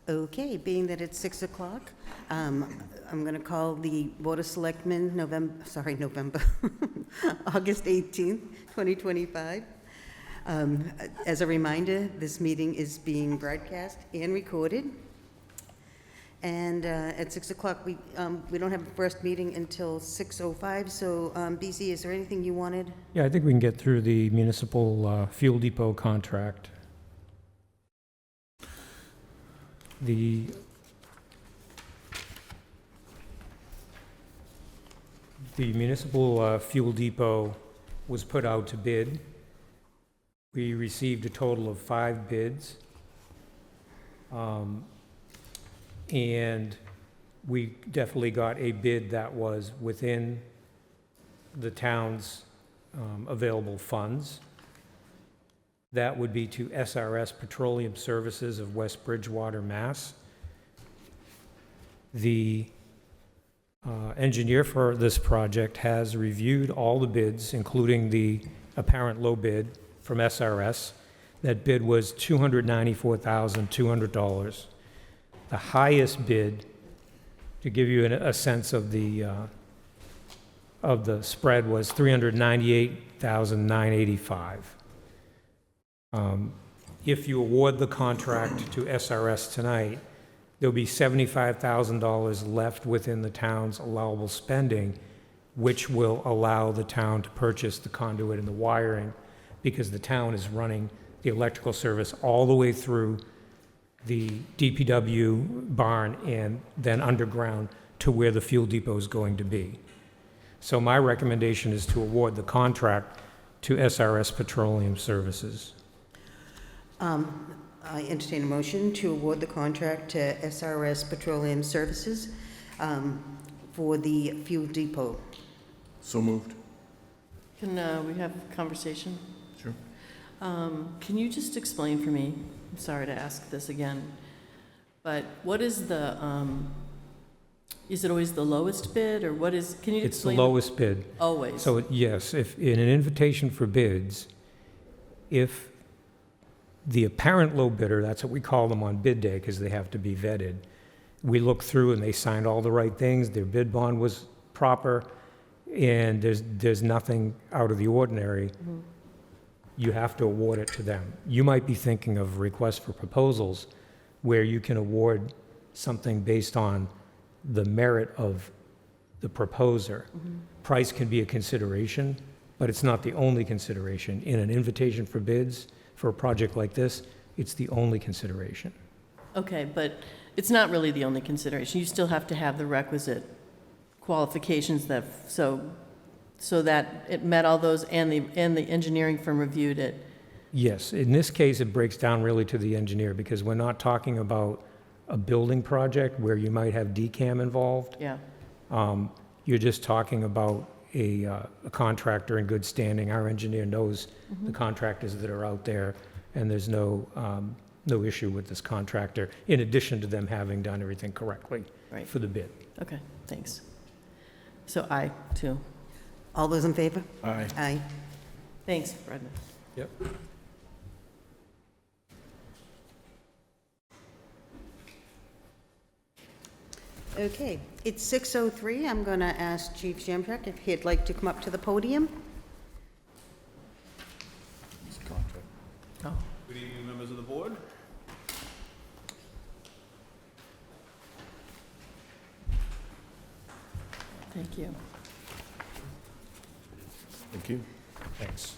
Okay, being that it's 6 o'clock, I'm going to call the Board of Selectmen November, August 18th, 2025. As a reminder, this meeting is being broadcast and recorded. And at 6 o'clock, we don't have a first meeting until 6:05. So, BC, is there anything you wanted? Yeah, I think we can get through the municipal fuel depot contract. The municipal fuel depot was put out to bid. We received a total of 5 bids. And we definitely got a bid that was within the town's available funds. That would be to SRS Petroleum Services of West Bridgewater, Mass. The engineer for this project has reviewed all the bids, including the apparent low bid from SRS. That bid was $294,200. The highest bid, to give you a sense of the spread, was $398,985. If you award the contract to SRS tonight, there'll be $75,000 left within the town's allowable spending, which will allow the town to purchase the conduit and the wiring, because the town is running the electrical service all the way through the DPW barn and then underground to where the fuel depot is going to be. So my recommendation is to award the contract to SRS Petroleum Services. I entertain a motion to award the contract to SRS Petroleum Services for the fuel depot. So moved. Can we have a conversation? Sure. Can you just explain for me, I'm sorry to ask this again, but what is is it always the lowest bid, or what is, can you It's the explain? lowest bid. Always? So yes, if in an invitation for bids, if the apparent low bidder, that's what we call them on bid day because they have to be vetted, we look through and they signed all the right things, their bid bond was proper, and there's nothing out of the ordinary, you have to award it to them. You might be thinking of requests for proposals where you can award something based on the merit of the proposer. Price can be a consideration, but it's not the only consideration. In an invitation for bids for a project like this, it's the only consideration. Okay, but it's not really the only consideration. You still have to have the requisite qualifications so that it met all those, and the engineering firm reviewed it. Yes, in this case, it breaks down really to the engineer because we're not talking about a building project where you might have DCAM involved. Yeah, You're just talking about a contractor in good standing. Our engineer knows the contractors that are out there, and there's no issue with this contractor, in addition to them having done everything correctly right. for the bid. Okay, thanks. So I, too. All those in favor? Aye. Aye. Thanks, Brendan. Yep. Okay, it's 6:03. I'm going to ask Chief Shamchak if he'd like to come up to the podium. It's a contract. Oh, Good evening, members of the board. thank you. Thank you. Thanks.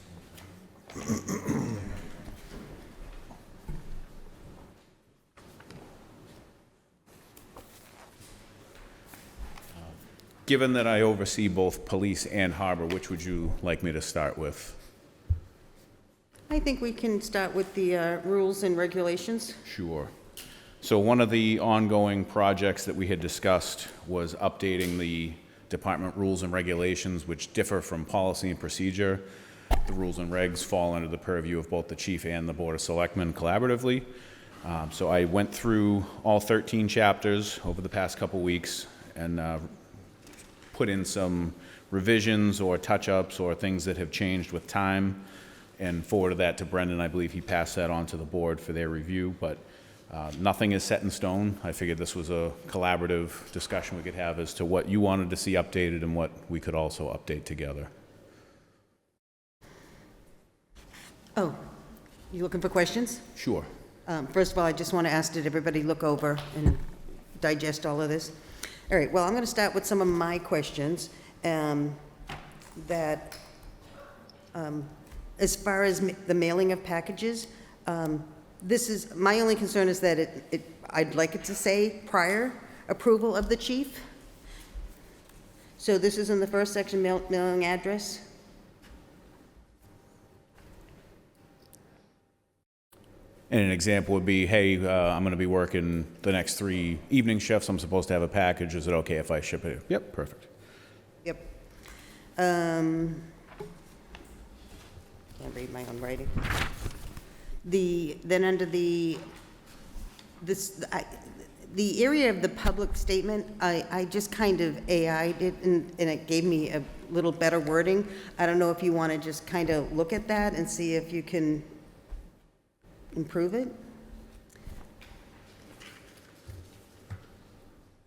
Given that I oversee both police and harbor, which would you like me to start with? I think we can start with the rules and regulations. Sure. So one of the ongoing projects that we had discussed was updating the department rules and regulations, which differ from policy and procedure. The rules and regs fall under the purview of both the chief and the Board of Selectmen collaboratively. So I went through all 13 chapters over the past couple weeks and put in some revisions or touch-ups or things that have changed with time and forwarded that to Brendan. I believe he passed that on to the board for their review, but Nothing is set in stone. I figured this was a collaborative discussion we could have as to what you wanted to see updated and what we could also update together. Oh, you looking for questions? Sure. First of all, I just want to ask, did everybody look over and digest all of this? All right, well, I'm going to start with some of my questions. As far as the mailing of packages, my only concern is that I'd like it to say prior approval of the chief. So this is in the first section, mailing address. And an example would be, hey, I'm going to be working the next 3 evening shifts. I'm supposed to have a package. Is it okay if I ship it? Yep, perfect. Yep. Can't read my own writing. Then under the area of the public statement, I just kind of AI'd it, and it gave me a little better wording. I don't know if you want to just kind of look at that and see if you can improve it.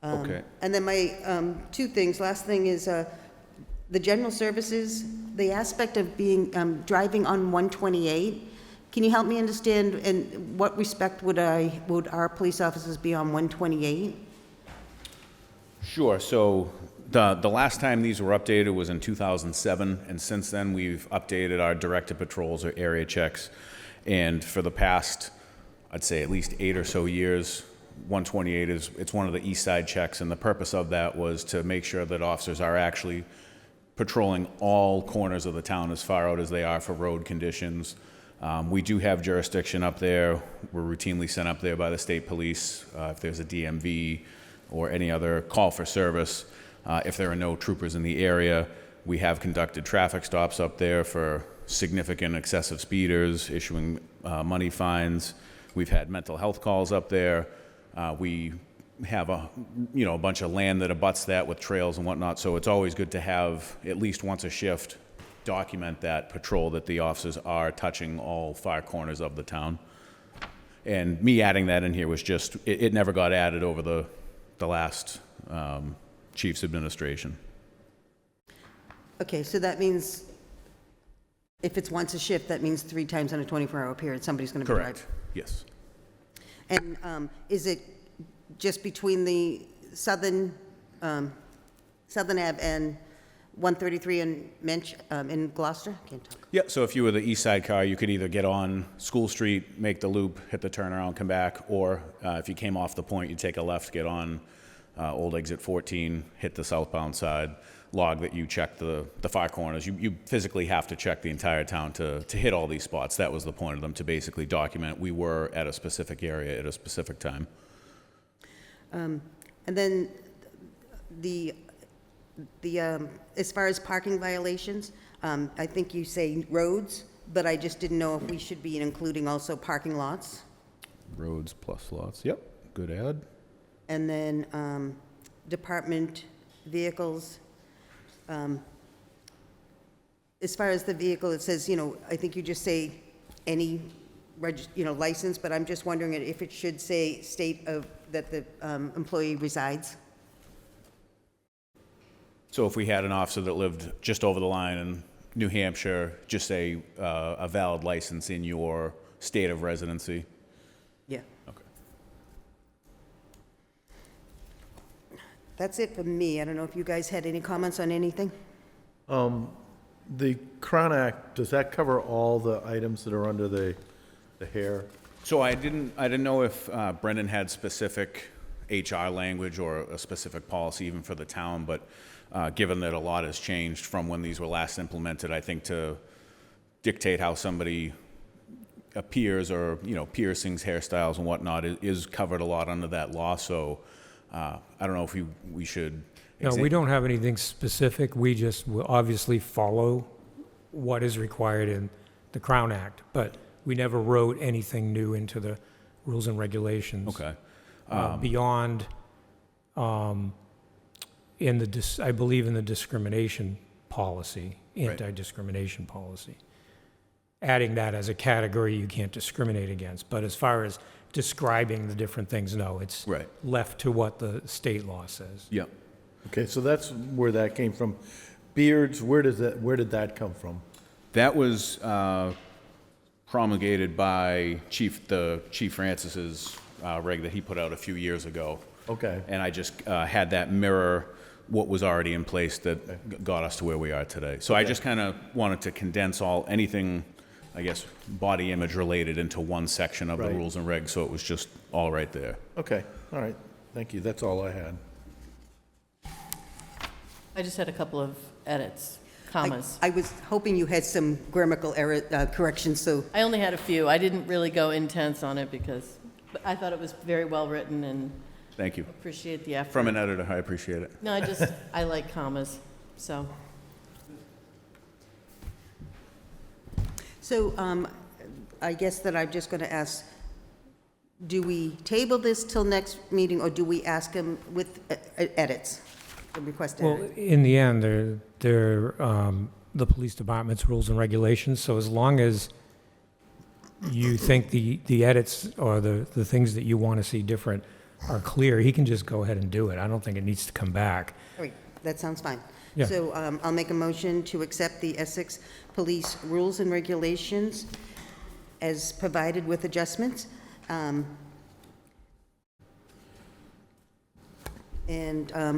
Okay. And then my two things. Last thing is the general services, the aspect of being driving on 128. Can you help me understand in what respect would our police officers be on 128? Sure. So the last time these were updated was in 2007, and since then we've updated our directed patrols or area checks. And for the past, I'd say at least 8 or so years, 128 it's one of the east side checks, and the purpose of that was to make sure that officers are actually patrolling all corners of the town as far out as they are for road conditions. We do have jurisdiction up there. We're routinely sent up there by the state police if there's a DMV or any other call for service. If there are no troopers in the area, we have conducted traffic stops up there for significant excessive speeders, issuing money fines. We've had mental health calls up there. We have a bunch of land that abuts that with trails and whatnot, so it's always good to have at least once a shift document that patrol that the officers are touching all 5 corners of the town. And me adding that in here was just, it never got added over the last chief's administration. Okay, so that means if it's once a shift, that means 3 times in a 24-hour period, somebody's going to be driving. Correct, yes. And is it just between the Southern Ave and 133 in Mench, in Gloucester? Can't talk. Yeah, so if you were the east side car, you could either get on School Street, make the loop, hit the turnaround, come back, or if you came off the point, you take a left, get on Old Exit 14, hit the southbound side, log that you checked the 5 corners. You physically have to check the entire town to hit all these spots. That was the point of them, to basically document we were at a specific area at a specific time. And then the as far as parking violations, I think you say roads, but I just didn't know if we should be including also parking lots. Roads plus lots, yep, good add. And then department vehicles. As far as the vehicle, it says, I think you just say any, license, but I'm just wondering if it should say state of, that the employee resides. So if we had an officer that lived just over the line in New Hampshire, just say a valid license in your state of residency. Yeah. Okay. That's it for me. I don't know if you guys had any comments on anything? The Crown Act, does that cover all the items that are under the hair? So I didn't know if Brendan had specific HR language or a specific policy even for the town, but given that a lot has changed from when these were last implemented, I think to dictate how somebody appears or, piercings, hairstyles and whatnot is covered a lot under that law. So I don't know if we should. No, we don't have anything specific. We just will obviously follow what is required in the Crown Act, but we never wrote anything new into the rules and regulations. Okay. Beyond, I believe in the discrimination policy, Right. anti-discrimination policy. adding that as a category you can't discriminate against. But as far as describing the different things, no, it's Right. left to what the state law says. Yep. Okay, so that's where that came from. Beards, where did that come from? That was promulgated by Chief Francis's reg that he put out a few years ago. Okay. And I just had that mirror what was already in place that got us to where we are today. So I just kind of wanted to condense anything, I guess, body image related into one section of the Right. rules and regs, so it was just all right there. Okay, all right, thank you, that's all I had. I just had a couple of edits, commas. I was hoping you had some grammatical error corrections, so I only had a few. I didn't really go intense on it because I thought it was very well written and Thank you. appreciate the effort. From an editor, I appreciate it. No, I like commas, so. I guess that I'm just going to ask, do we table this till next meeting, or do we ask him with edits, the request Well, edit? in the end, they're the police department's rules and regulations, so as long as you think the edits or the things that you want to see different are clear, he can just go ahead and do it. I don't think it needs to come back. All right, that sounds fine. Yeah. So I'll make a motion to accept the Essex Police Rules and Regulations as provided with adjustments. And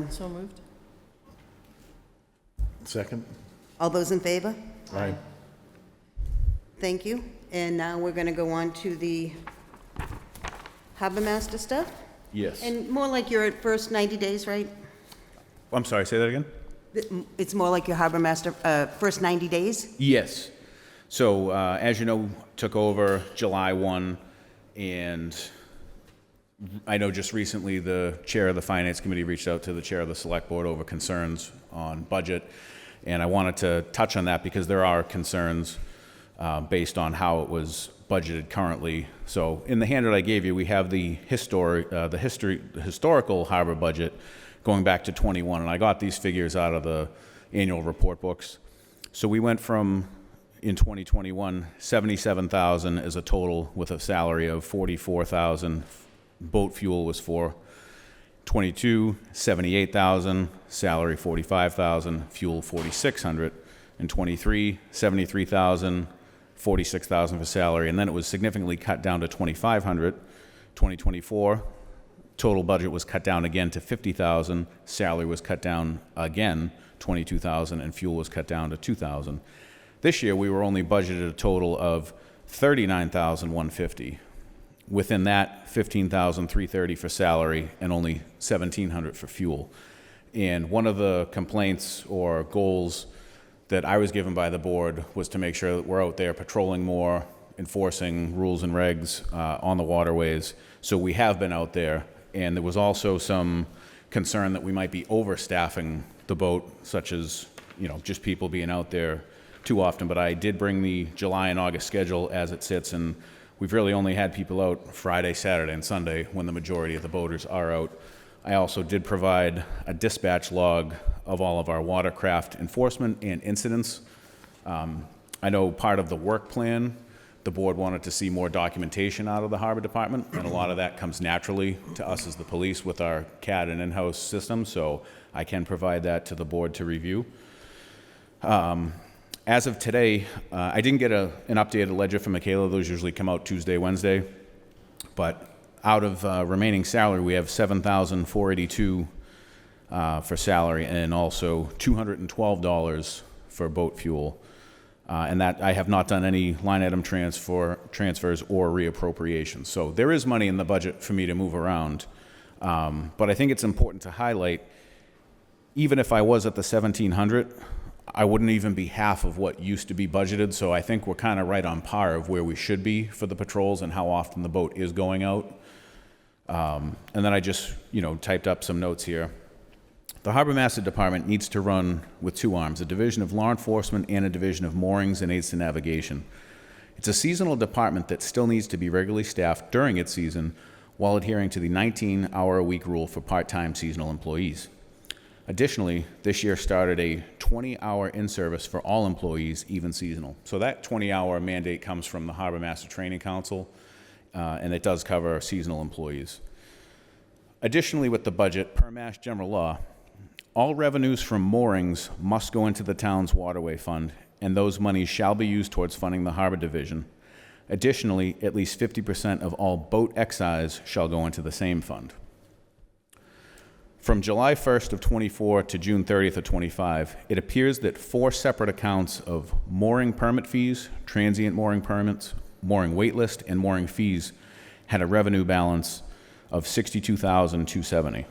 So moved? Second? all those in favor? Aye. Thank you. And now we're going to go on to the Harbor Master stuff. Yes. And more like your first 90 days, right? I'm sorry, say that again? It's more like your Harbor Master first 90 days? Yes. So, as you know, took over July 1, and I know just recently the chair of the Finance Committee reached out to the chair of the Select Board over concerns on budget, and I wanted to touch on that because there are concerns based on how it was budgeted currently. So, in the handout I gave you, we have the historical harbor budget going back to 21, and I got these figures out of the annual report books. So we went from, in 2021, 77,000 as a total with a salary of 44,000. Boat fuel was for 22, 78,000, salary 45,000, fuel 4,600. In 23, 73,000, 46,000 for salary, and then it was significantly cut down to 2,500. 2024, total budget was cut down again to 50,000, salary was cut down again, 22,000, and fuel was cut down to 2,000. This year, we were only budgeted a total of 39,150. Within that, 15,330 for salary and only 1,700 for fuel. And one of the complaints or goals that I was given by the board was to make sure that we're out there patrolling more, enforcing rules and regs on the waterways. So we have been out there. And there was also some concern that we might be overstaffing the boat, such as, just people being out there too often. But I did bring the July and August schedule as it sits, and we've really only had people out Friday, Saturday, and Sunday when the majority of the boaters are out. I also did provide a dispatch log of all of our watercraft enforcement and incidents. I know part of the work plan, the board wanted to see more documentation out of the Harbor Department, and a lot of that comes naturally to us as the police with our CAD and in-house system, so I can provide that to the board to review. As of today, I didn't get an updated ledger from Michaela. Those usually come out Tuesday, Wednesday. But out of remaining salary, we have $7,482 for salary, and also $212 for boat fuel. And that I have not done any line item transfers or reappropriations. So there is money in the budget for me to move around. But I think it's important to highlight, even if I was at the 1,700, I wouldn't even be half of what used to be budgeted. So I think we're kind of right on par of where we should be for the patrols and how often the boat is going out. And then I just, typed up some notes here. The Harbor Master Department needs to run with two arms, a division of law enforcement and a division of moorings and aids to navigation. It's a seasonal department that still needs to be regularly staffed during its season while adhering to the 19-hour-a-week rule for part-time seasonal employees. Additionally, this year started a 20-hour in-service for all employees, even seasonal. So that 20-hour mandate comes from the Harbor Master Training Council, and it does cover seasonal employees. Additionally, with the budget, per Mass General Law, all revenues from moorings must go into the town's waterway fund, and those monies shall be used towards funding the Harbor Division. Additionally, at least 50% of all boat excise shall go into the same fund. From July 1st of 24 to June 30th of 25, it appears that 4 separate accounts of mooring permit fees, transient mooring permits, mooring waitlist, and mooring fees had a revenue balance of $62,270.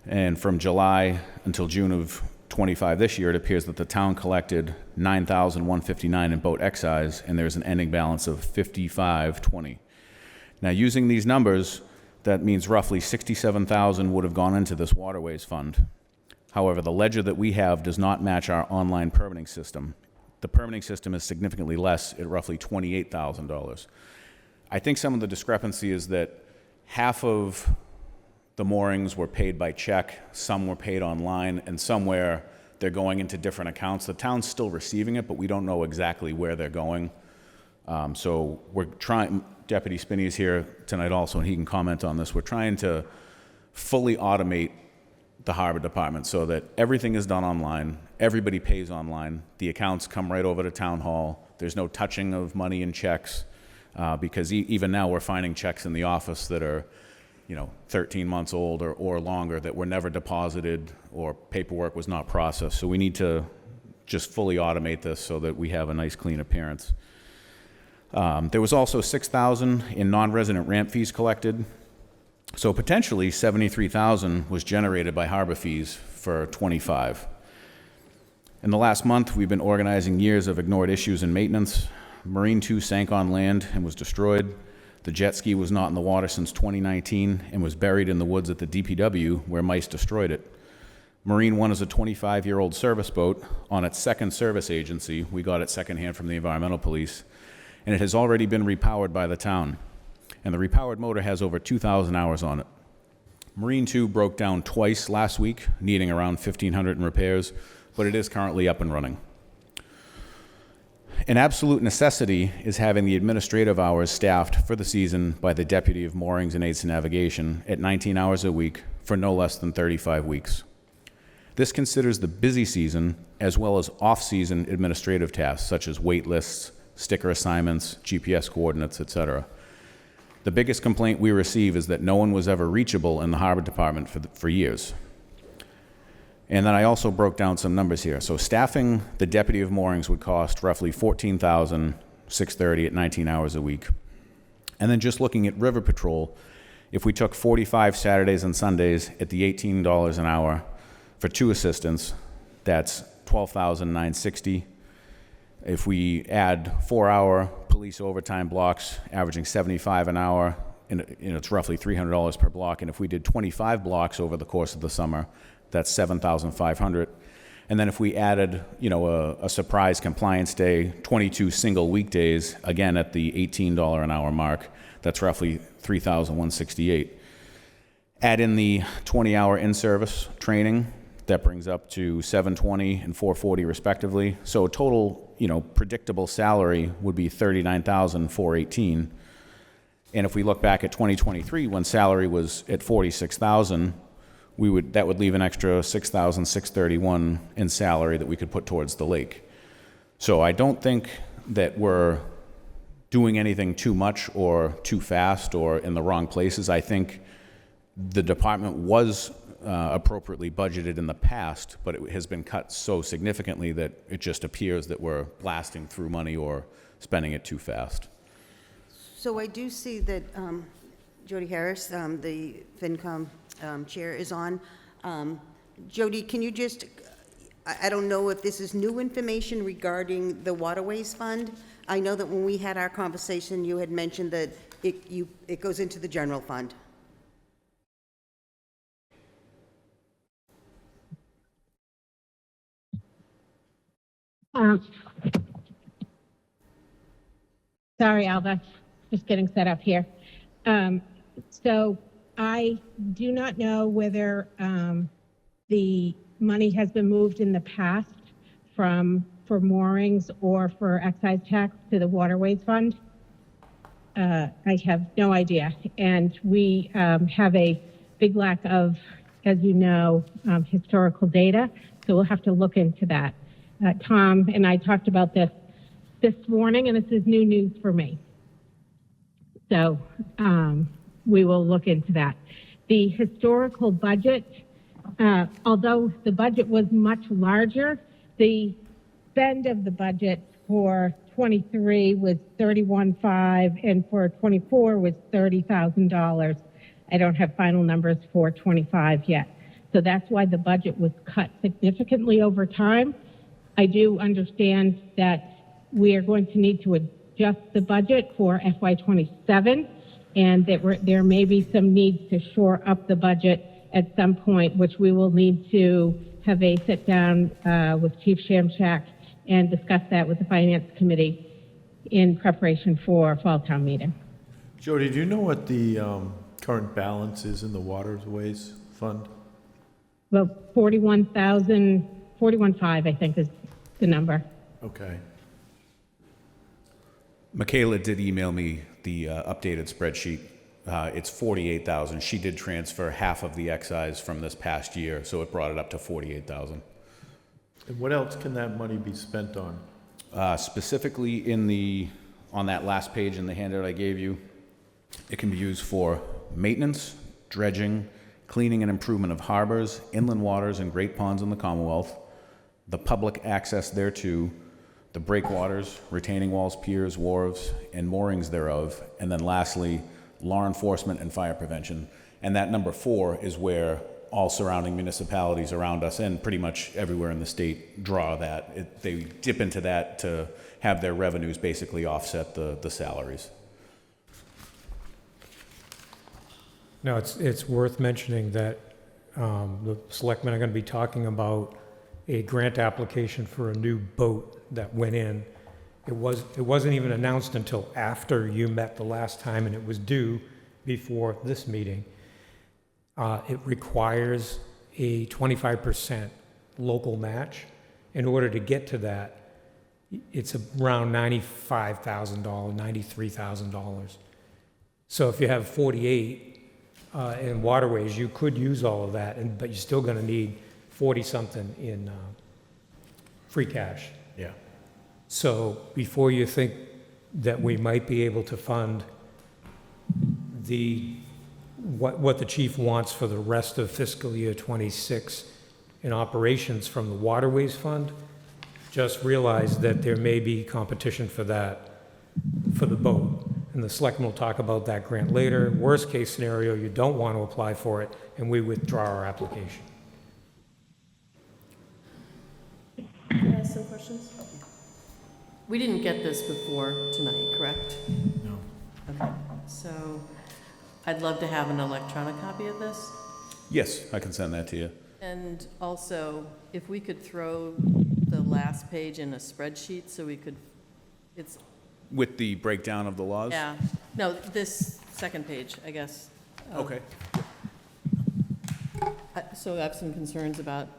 And from July until June of 25 this year, it appears that the town collected $9,159 in boat excise, and there's an ending balance of $55,20. Now, using these numbers, that means roughly $67,000 would have gone into this waterways fund. However, the ledger that we have does not match our online permitting system. The permitting system is significantly less at roughly $28,000. I think some of the discrepancy is that half of the moorings were paid by check, some were paid online, and somewhere they're going into different accounts. The town's still receiving it, but we don't know exactly where they're going. So we're trying, Deputy Spinney is here tonight also, and he can comment on this. We're trying to fully automate the Harbor Department so that everything is done online, everybody pays online, the accounts come right over to Town Hall, there's no touching of money and checks, because even now we're finding checks in the office that are 13 months old or longer that were never deposited or paperwork was not processed. So we need to just fully automate this so that we have a nice, clean appearance. There was also $6,000 in non-resident ramp fees collected. So potentially $73,000 was generated by harbor fees for 25. In the last month, we've been organizing years of ignored issues and maintenance. Marine 2 sank on land and was destroyed. The jet ski was not in the water since 2019 and was buried in the woods at the DPW where mice destroyed it. Marine 1 is a 25-year-old service boat on its second service agency. We got it secondhand from the Environmental Police, and it has already been repowered by the town. And the repowered motor has over 2,000 hours on it. Marine 2 broke down twice last week, needing around 1,500 in repairs, but it is currently up and running. An absolute necessity is having the administrative hours staffed for the season by the Deputy of Moorings and Aids to Navigation at 19 hours a week for no less than 35 weeks. This considers the busy season as well as off-season administrative tasks such as wait lists, sticker assignments, GPS coordinates, etc. The biggest complaint we receive is that no one was ever reachable in the Harbor Department for years. And then I also broke down some numbers here. So staffing the Deputy of Moorings would cost roughly $14,630 at 19 hours a week. And then just looking at River Patrol, if we took 45 Saturdays and Sundays at the $18 an hour for 2 assistants, that's $12,960. If we add 4-hour police overtime blocks averaging $75 an hour, and it's roughly $300 per block. And if we did 25 blocks over the course of the summer, that's $7,500. And then if we added, a surprise compliance day, 22 single weekdays, again at the $18 an hour mark, that's roughly $3,168. Add in the 20-hour in-service training, that brings up to $720 and $440 respectively. So a total, predictable salary would be $39,418. And if we look back at 2023, when salary was at $46,000, that would leave an extra $6,631 in salary that we could put towards the lake. So I don't think that we're doing anything too much or too fast or in the wrong places. I think the department was appropriately budgeted in the past, but it has been cut so significantly that it just appears that we're blasting through money or spending it too fast. So I do see that Jody Harris, the FinCom chair, is on. Jody, can you just, I don't know if this is new information regarding the Waterways Fund. I know that when we had our conversation, you had mentioned that it goes into the general fund. Sorry, Alva, just getting set up here. So I do not know whether the money has been moved in the past for moorings or for excise tax to the Waterways Fund. I have no idea. And we have a big lack of, as you know, historical data. So we'll have to look into that. Tom and I talked about this morning, and this is new news for me. So we will look into that. The historical budget, although the budget was much larger, the spend of the budget for 23 was $31,500 and for 24 was $30,000. I don't have final numbers for 25 yet. So that's why the budget was cut significantly over time. I do understand that we are going to need to adjust the budget for FY27 and that there may be some needs to shore up the budget at some point, which we will need to have a sit down with Chief Shamchak and discuss that with the Finance Committee in preparation for fall town meeting. Jody, do you know what the current balance is in the Waterways Fund? Well, 41,500, I think is the number. Okay. Michaela did email me the updated spreadsheet. It's 48,000. She did transfer half of the excise from this past year, so it brought it up to 48,000. And what else can that money be spent on? Specifically on that last page in the handout I gave you, it can be used for maintenance, dredging, cleaning and improvement of harbors, inland waters, and great ponds in the Commonwealth, the public access thereto, the breakwaters, retaining walls, piers, wharves, and moorings thereof, and then lastly, law enforcement and fire prevention. And that number 4 is where all surrounding municipalities around us and pretty much everywhere in the state draw that. They dip into that to have their revenues basically offset the salaries. Now, it's worth mentioning that the selectmen are going to be talking about a grant application for a new boat that went in. It wasn't even announced until after you met the last time, and it was due before this meeting. It requires a 25% local match. In order to get to that, it's around $95,000, $93,000. So if you have 48 in waterways, you could use all of that, but you're still going to need 40-something in free cash. Yeah. So before you think that we might be able to fund what the chief wants for the rest of fiscal year 26 in operations from the Waterways Fund, just realize that there may be competition for that for the boat. And the selectmen will talk about that grant later. Worst case scenario, you don't want to apply for it, and we withdraw our application. Can I ask some questions? We didn't get this before tonight, correct? No. Okay, so I'd love to have an electronic copy of this. Yes, I can send that to you. And also, if we could throw the last page in a spreadsheet so we could, it's, With the breakdown of the laws? yeah, no, this second page, I guess. Okay. So I have some concerns about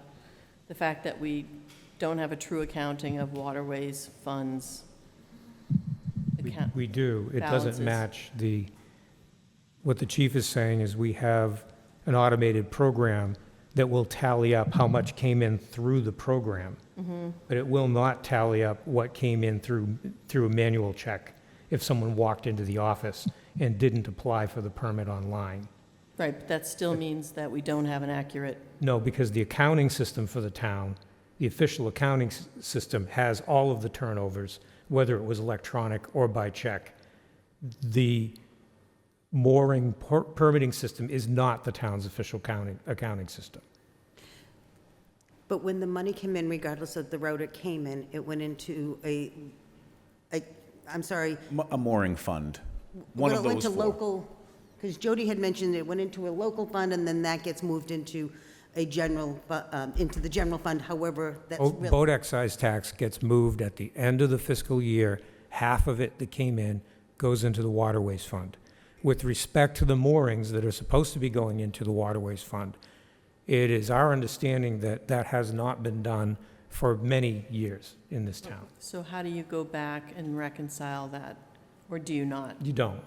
the fact that we don't have a true accounting of waterways funds. We do. It Balances. doesn't match what the chief is saying is we have an automated program that will tally up how much came in through the program. But it will not tally up what came in through a manual check if someone walked into the office and didn't apply for the permit online. Right, but that still means that we don't have an accurate, No, because the accounting system for the town, the official accounting system has all of the turnovers, whether it was electronic or by check. The mooring permitting system is not the town's official accounting system. But when the money came in, regardless of the route it came in, it went into I'm sorry. A mooring fund. One Well, of it went those to 4. local, because Jody had mentioned it went into a local fund, and then that gets moved into a general, into the general fund, however, that's really. Boat excise tax gets moved at the end of the fiscal year. Half of it that came in goes into the Waterways Fund. With respect to the moorings that are supposed to be going into the Waterways Fund, It is our understanding that that has not been done for many years in this town. So how do you go back and reconcile that, or do you not? You don't.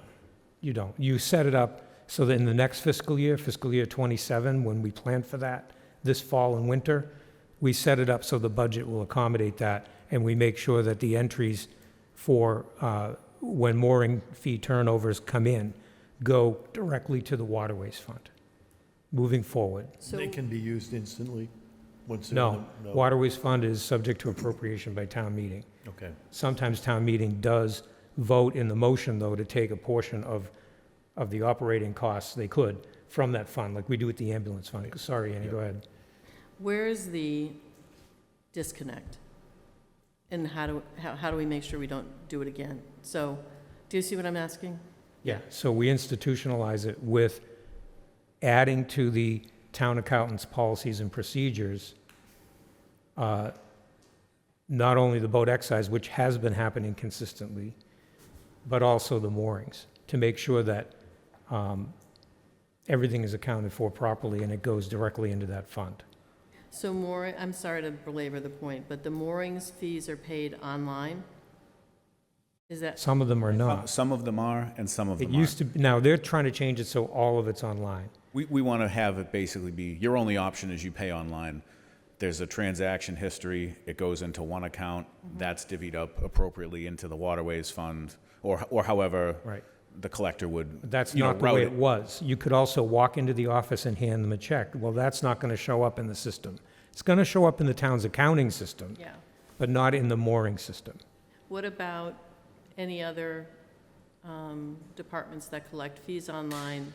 You don't. You set it up so that in the next fiscal year '27, when we plan for that, this fall and winter, we set it up so the budget will accommodate that, and we make sure that the entries for when mooring fee turnovers come in go directly to the Waterways Fund, moving forward. So, They can be used instantly once they're in No, the... Waterways Fund is subject to appropriation by town meeting. Okay. Sometimes town meeting does vote in the motion, though, to take a portion of the operating costs, they could, from that fund, like we do with the ambulance fund. Sorry, Annie, go ahead. where is the disconnect? And how do we make sure we don't do it again? So, do you see what I'm asking? Yeah, so we institutionalize it with adding to the town accountant's policies and procedures, not only the boat excise, which has been happening consistently, but also the moorings, to make sure that everything is accounted for properly and it goes directly into that fund. So I'm sorry to belabor the point, but the moorings fees are paid online? Is that, Some of them are not. Some of them are, and some of It them used aren't. to, now, they're trying to change it so all of it's online. We want to have it basically be, your only option is you pay online. There's a transaction history, it goes into one account, that's divvied up appropriately into the Waterways Fund, or however Right. the collector would, That's you know, not the route way it. it was. You could also walk into the office and hand them a check. Well, that's not going to show up in the system. It's going to show up in the town's accounting system, yeah. but not in the mooring system. What about any other departments that collect fees online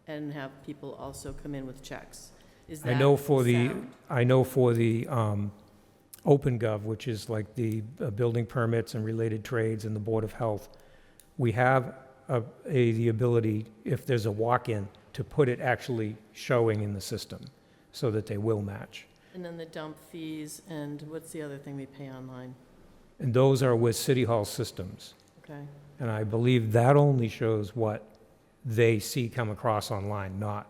and have people also come in with checks? Is that I know for the, sound? OpenGov, which is like the building permits and related trades and the Board of Health, we have the ability, if there's a walk-in, to put it actually showing in the system so that they will match. And then the dump fees, and what's the other thing we pay online? And those are with City Hall systems. Okay, And I believe that only shows what they see come across online, not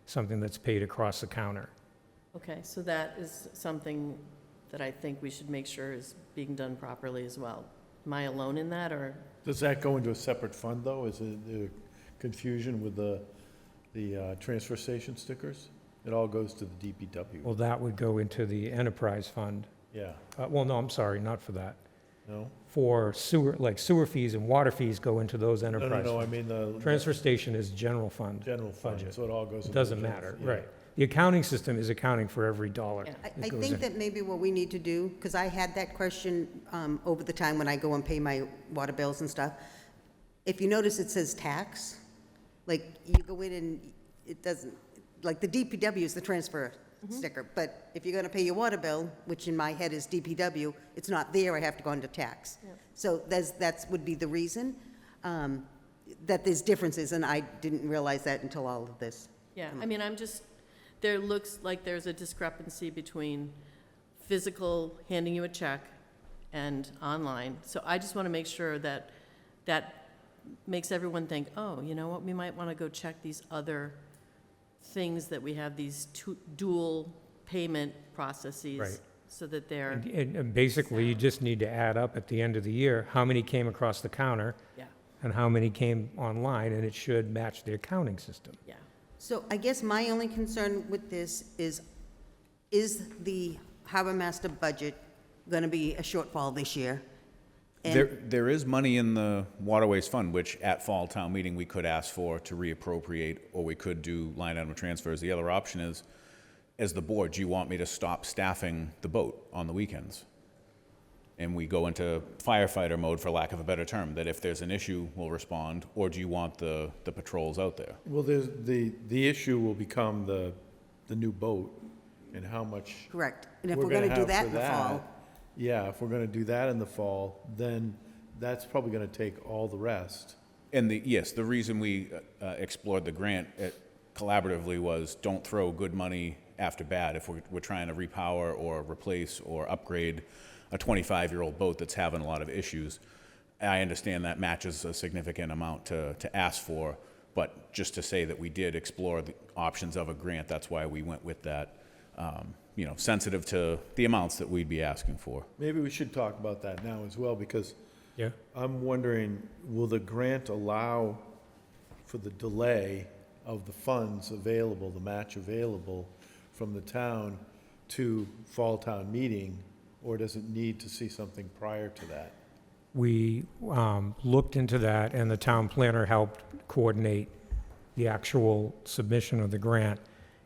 something that's paid across the counter. okay, so that is something that I think we should make sure is being done properly as well. Am I alone in that, or? Does that go into a separate fund, though? Is it confusion with the transfer station stickers? It all goes to the DPW. Well, that would go into the enterprise fund. Yeah, Well, no, I'm sorry, not for that. no? For sewer, like sewer fees and water fees go into those No, enterprise no, I funds. mean the Transfer station is general fund. general fund, budget. so it all goes It into the doesn't general- matter, yeah. right. The accounting system is accounting for every dollar. Yeah. I that goes think in. that maybe what we need to do, because I had that question over the time when I go and pay my water bills and stuff. If you notice, it says tax, like you go in and it doesn't, like the DPW is the transfer sticker, but if you're going to pay your water bill, which in my head is DPW, it's not there, I have to go into tax. So that's would be the reason that there's differences, and I didn't realize that until all of this. Yeah, I mean, there looks like there's a discrepancy between physical, handing you a check, and online. So I just want to make sure that that makes everyone think, oh, you know what, we might want to go check these other things that we have, these dual payment processes. Right. So that they're, And basically, you just need to add up at the end of the year, how many came across the counter yeah, and how many came online, and it should match the accounting system. yeah. So I guess my only concern with this is the harbor master budget going to be a shortfall this year? And There is money in the Waterways Fund, which at fall town meeting, we could ask for to reappropriate, or we could do line item transfers. The other option is, as the board, do you want me to stop staffing the boat on the weekends? And we go into firefighter mode, for lack of a better term, that if there's an issue, we'll respond, or do you want the patrols out there? Well, there's, the issue will become the new boat and how much Correct. And if we're we're going to do have that for in the fall, that. Yeah, if we're gonna do that in the fall, then that's probably gonna take all the rest. And yes, the reason we explored the grant collaboratively was don't throw good money after bad. If we're trying to repower or replace or upgrade a 25-year-old boat that's having a lot of issues, I understand that matches a significant amount to ask for, But just to say that we did explore the options of a grant, that's why we went with that, sensitive to the amounts that we'd be asking for. Maybe we should talk about that now as well, because Yeah. I'm wondering, will the grant allow for the delay of the funds available, the match available from the town to fall town meeting, or does it need to see something prior to that? We looked into that, and the town planner helped coordinate the actual submission of the grant.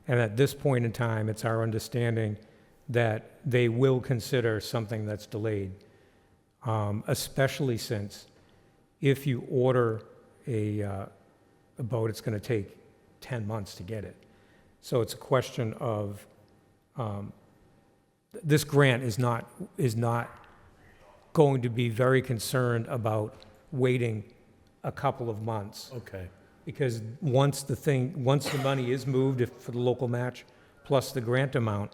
And at this point in time, it's our understanding that they will consider something that's delayed, especially since if you order a boat, it's going to take 10 months to get it. So it's a question of, this grant is not going to be very concerned about waiting a couple of months. Okay, Because once the money is moved for the local match, plus the grant amount,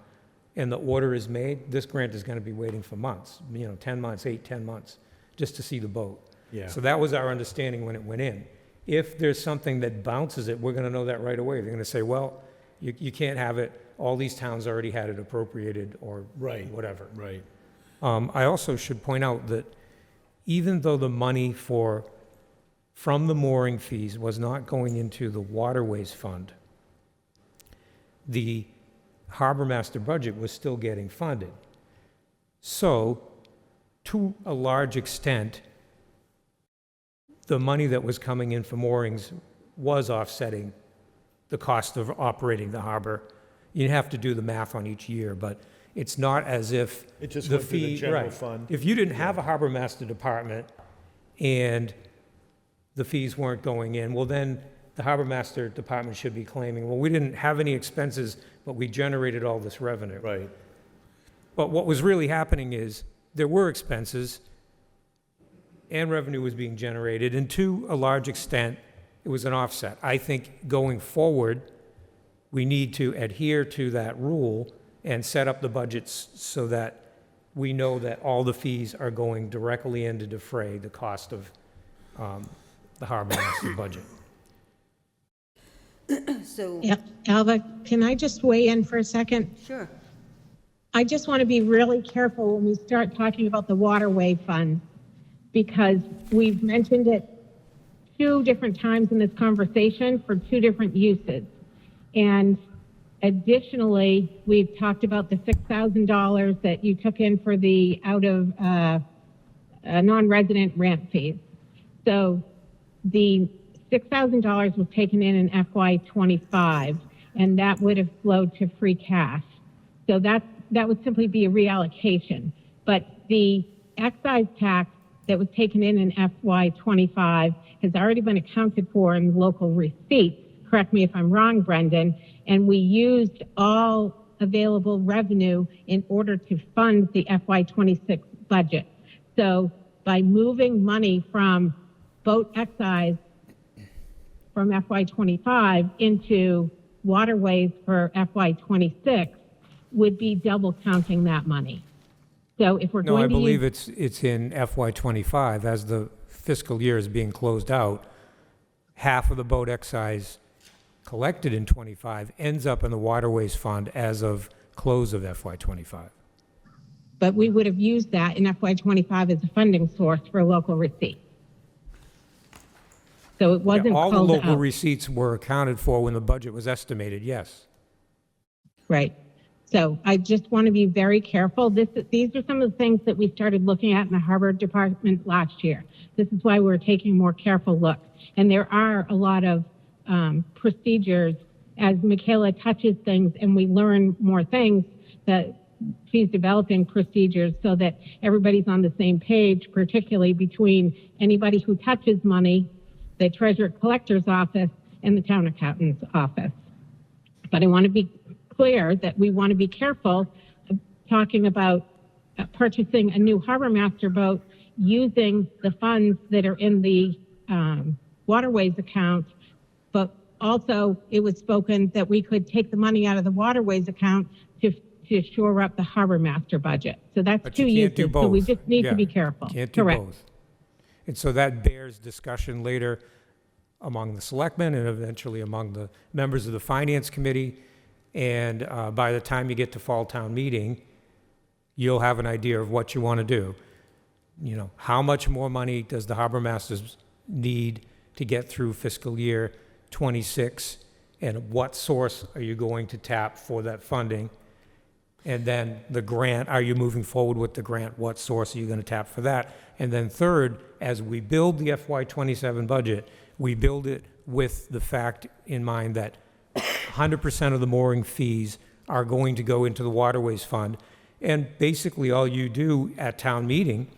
and the order is made, this grant is going to be waiting for months, 10 months, 10 months, just to see the boat. yeah, So that was our understanding when it went in. If there's something that bounces it, we're going to know that right away. They're going to say, well, you can't have it, all these towns already had it appropriated, or right, whatever. right. I also should point out that even though the money from the mooring fees was not going into the waterways fund, the harbor master budget was still getting funded. So, to a large extent, the money that was coming in for moorings was offsetting the cost of operating the harbor. You'd have to do the math on each year, but it's not as if It just the went through the fee, general right. fund. If you didn't have a harbor master department and the fees weren't going in, well, then the harbor master department should be claiming, well, we didn't have any expenses, but we generated all this revenue. Right, But what was really happening is there were expenses and revenue was being generated, and to a large extent, it was an offset. I think going forward, we need to adhere to that rule and set up the budgets so that we know that all the fees are going directly in to defray the cost of the harbor master budget. So, Yeah, Alva, can I just weigh in for a second? sure. I just want to be really careful when we start talking about the waterway fund, because we've mentioned it 2 different times in this conversation for 2 different uses. And additionally, we've talked about the $6,000 that you took in for the out of non-resident ramp fees. So the $6,000 was taken in FY25, and that would have flowed to free cash. So that would simply be a reallocation. But the excise tax that was taken in FY25 has already been accounted for in local receipts. Correct me if I'm wrong, Brendan. And we used all available revenue in order to fund the FY26 budget. So by moving money from boat excise from FY25 into waterways for FY26 would be double counting that money. So if we're No, going I to believe use, it's in FY '25, as the fiscal year is being closed out, half of the boat excise collected in '25 ends up in the waterways fund as of close of FY '25. but we would have used that in FY25 as a funding source for local receipts. So it wasn't All the called local out. receipts were accounted for when the budget was estimated, yes. Right. So I just want to be very careful. These are some of the things that we started looking at in the harbor department last year. This is why we're taking a more careful look. And there are a lot of procedures as Michaela touches things and we learn more things, that she's developing procedures so that everybody's on the same page, particularly between anybody who touches money, the treasurer collector's office, and the town accountant's office. But I want to be clear that we want to be careful of talking about purchasing a new harbor master boat using the funds that are in the waterways account, but also it was spoken that we could take the money out of the waterways account to shore up the harbor master budget. So that's But 2 you can't do uses, both. so we just need Yeah, to be careful. Can't do Correct. both. And so that bears discussion later. among the selectmen and eventually among the members of the finance committee. And by the time you get to fall town meeting, you'll have an idea of what you want to do. You know, how much more money does the harbor masters need to get through fiscal year '26? And what source are you going to tap for that funding? And then the grant, are you moving forward with the grant? What source are you going to tap for that? And then third, as we build the FY27 budget, we build it with the fact in mind that 100% of the mooring fees are going to go into the Waterways Fund. And basically all you do at town meeting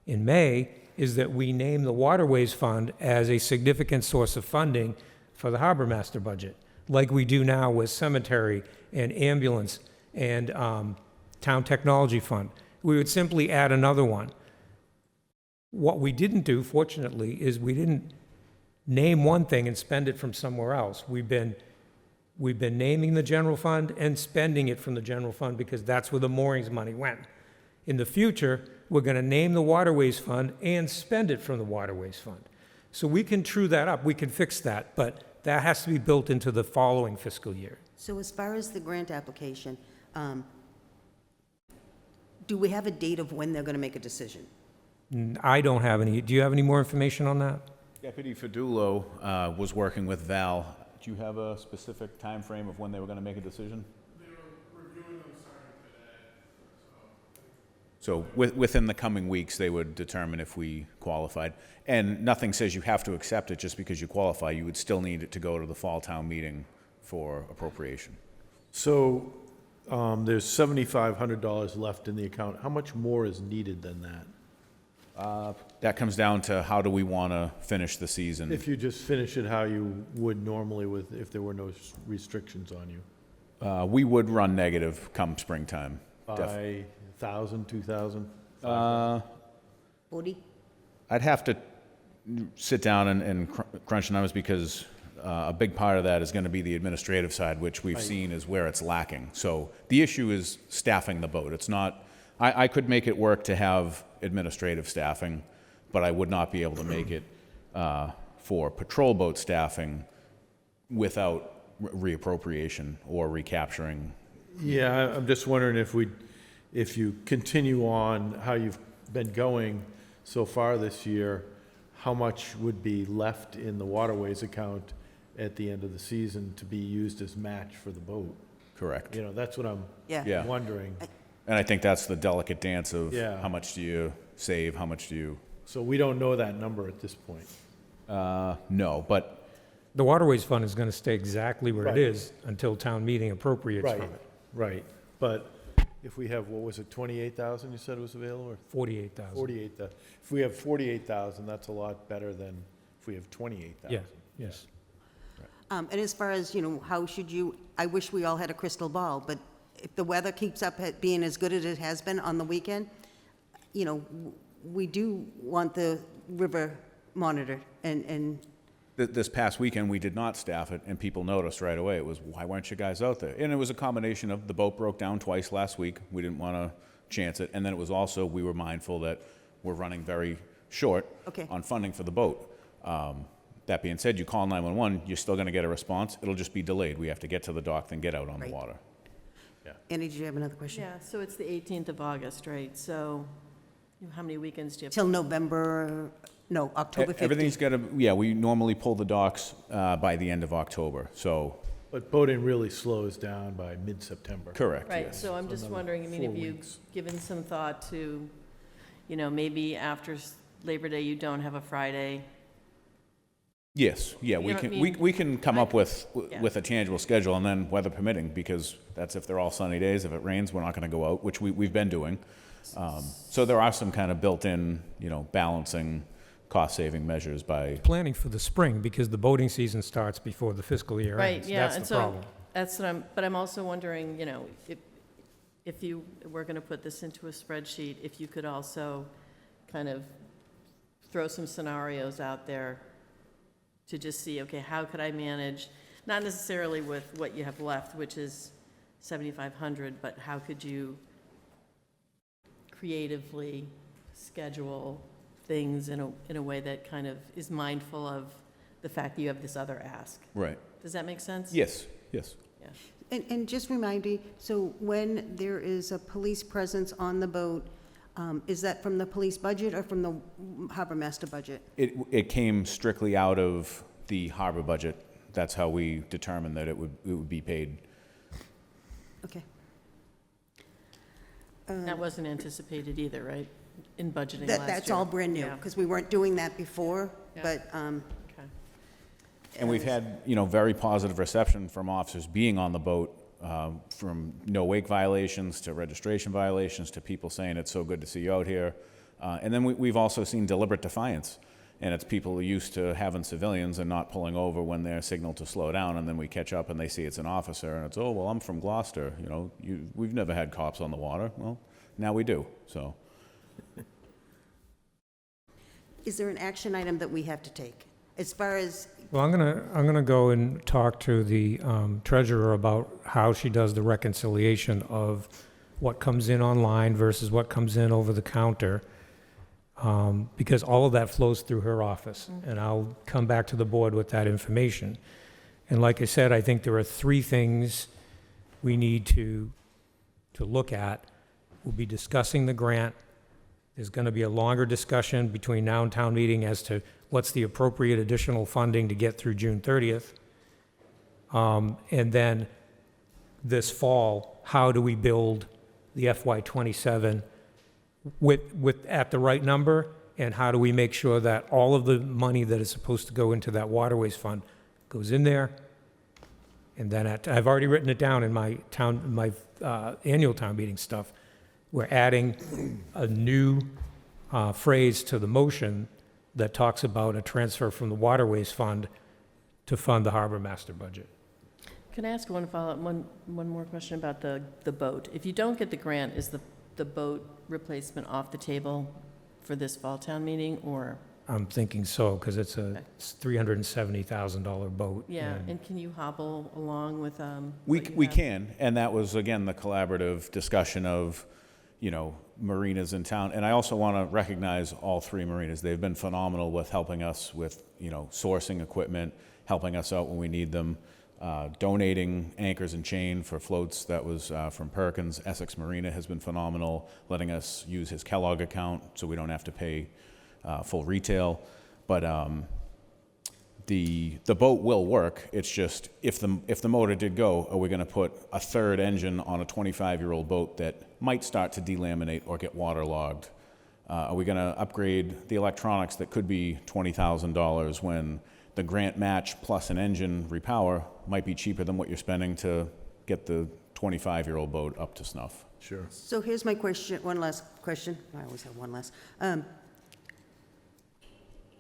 in May is that we name the Waterways Fund as a significant source of funding for the harbor master budget, like we do now with cemetery and ambulance and town technology fund. We would simply add another one. What we didn't do, fortunately, is we didn't name one thing and spend it from somewhere else. We've been naming the general fund and spending it from the general fund because that's where the moorings money went. In the future, we're going to name the Waterways Fund and spend it from the Waterways Fund. So we can true that up, we can fix that, but that has to be built into the following fiscal year. So as far as the grant application, do we have a date of when they're going to make a decision? I don't have any. Do you have any more information on that? Deputy Fidulo was working with Val. Do you have a specific time frame of when they were going to make a decision? So within the coming weeks, they would determine if we qualified. And nothing says you have to accept it just because you qualify. You would still need it to go to the fall town meeting for appropriation. So there's $7,500 left in the account. How much more is needed than that? That comes down to how do we want to finish the season? If you just finish it how you would normally with, if there were no restrictions on you? We would run negative come springtime. By 1,000, 2,000? 40? I'd have to sit down and crunch numbers because a big part of that is going to be the administrative side, which we've seen is where it's lacking. So the issue is staffing the boat. It's not, I could make it work to have administrative staffing, but I would not be able to make it for patrol boat staffing without reappropriation or recapturing. Yeah, I'm just wondering if you continue on how you've been going so far this year, how much would be left in the waterways account at the end of the season to be used as match for the boat? Correct. You know, that's what I'm Yeah. wondering. And I think that's the delicate dance of Yeah. how much do you save, how much do you, So we don't know that number at this point. no, but The Waterways Fund is going to stay exactly where Right. it is until town meeting appropriates Right, from it. right. But if we have, what was it, 28,000 you said was available, or 48,000. 48,000? If we have 48,000, that's a lot better than if we have 28,000. Yeah, yes. And as far as, you know, how should you, I wish we all had a crystal ball, but if the weather keeps up at being as good as it has been on the weekend, you know, we do want the river monitored and this past weekend, we did not staff it, and people noticed right away. It was, why weren't you guys out there? And it was a combination of the boat broke down twice last week. We didn't want to chance it. And then it was also, we were mindful that we're running very short Okay. on funding for the boat. That being said, you call 911, you're still going to get a response. It'll just be delayed. We have to get to the dock, then get out on the Right. water. Andy, did you have another question? Yeah, so it's the 18th of August, right? So how many weekends do you have? Till November, no, October 15th. Everything's got to, yeah, we normally pull the docks by the end of October, so, But boating really slows down by mid-September. correct, Right, yes. so I'm just wondering, I mean, have 4 you weeks. given some thought to, you know, maybe after Labor Day, you don't have a Friday? Yes, yeah, You we know what I can, mean? we can come up with, Yeah. with a tangible schedule, and then weather permitting, because that's if they're all sunny days. If it rains, we're not gonna go out, which we've been doing. So there are some kind of built-in, you know, balancing, cost-saving measures by, Planning for the spring because the boating season starts before the fiscal year Right, ends. yeah, That's and the so, problem. that's what but I'm also wondering, you know, if you were gonna put this into a spreadsheet, if you could also kind of throw some scenarios out there to just see, okay, how could I manage, not necessarily with what you have left, which is 7,500, but how could you creatively schedule things in a way that kind of is mindful of the the fact that you have this other ask. Right. Does that make sense? Yes, yes. Yeah. And just remind me, so when there is a police presence on the boat, is that from the police budget or from the harbor master budget? It came strictly out of the harbor budget. That's how we determined that it would be paid. Okay. That wasn't anticipated either, right, in budgeting last year? That's all brand new, Yeah. because we weren't doing that before, Yeah. but, Okay. And we've had, very positive reception from officers being on the boat, from no wake violations to registration violations to people saying it's so good to see you out here. And then we've also seen deliberate defiance. And it's people used to having civilians and not pulling over when they're signaled to slow down, and then we catch up and they see it's an officer, and it's, oh, well, I'm from Gloucester, we've never had cops on the water. Well, now we do, so. is there an action item that we have to take? As far as, Well, I'm gonna go and talk to the treasurer about how she does the reconciliation of what comes in online versus what comes in over the counter, because all of that flows through her office, and I'll come back to the board with that information. And like I said, I think there are three things we need to look at. We'll be discussing the grant. There's going to be a longer discussion between now and town meeting as to what's the appropriate additional funding to get through June 30th. And then this fall, how do we build the FY '27 with at the right number? And how do we make sure that all of the money that is supposed to go into that waterways fund goes in there? And then I've already written it down in my annual town meeting stuff. We're adding a new phrase to the motion that talks about a transfer from the waterways fund to fund the harbor master budget. Can I ask one follow-up, one more question about the boat? If you don't get the grant, is the boat replacement off the table for this fall town meeting, or? I'm thinking so, because it's a $370,000 boat. Yeah, and can you hobble along with, We what you we have? can, and that was, again, the collaborative discussion of, marinas in town. And I also want to recognize all three marinas. They've been phenomenal with helping us with, sourcing equipment, helping us out when we need them, donating anchors and chain for floats. That was from Perkins. Essex Marina has been phenomenal, letting us use his Kellogg account so we don't have to pay full retail. But the boat will work. It's just, if the motor did go, are we going to put a third engine on a 25-year-old boat that might start to delaminate or get waterlogged? Are we going to upgrade the electronics that could be $20,000 when the grant match plus an engine repower might be cheaper than what you're spending to get the 25-year-old boat up to snuff? Sure. so here's my question, one last question. I always have one last.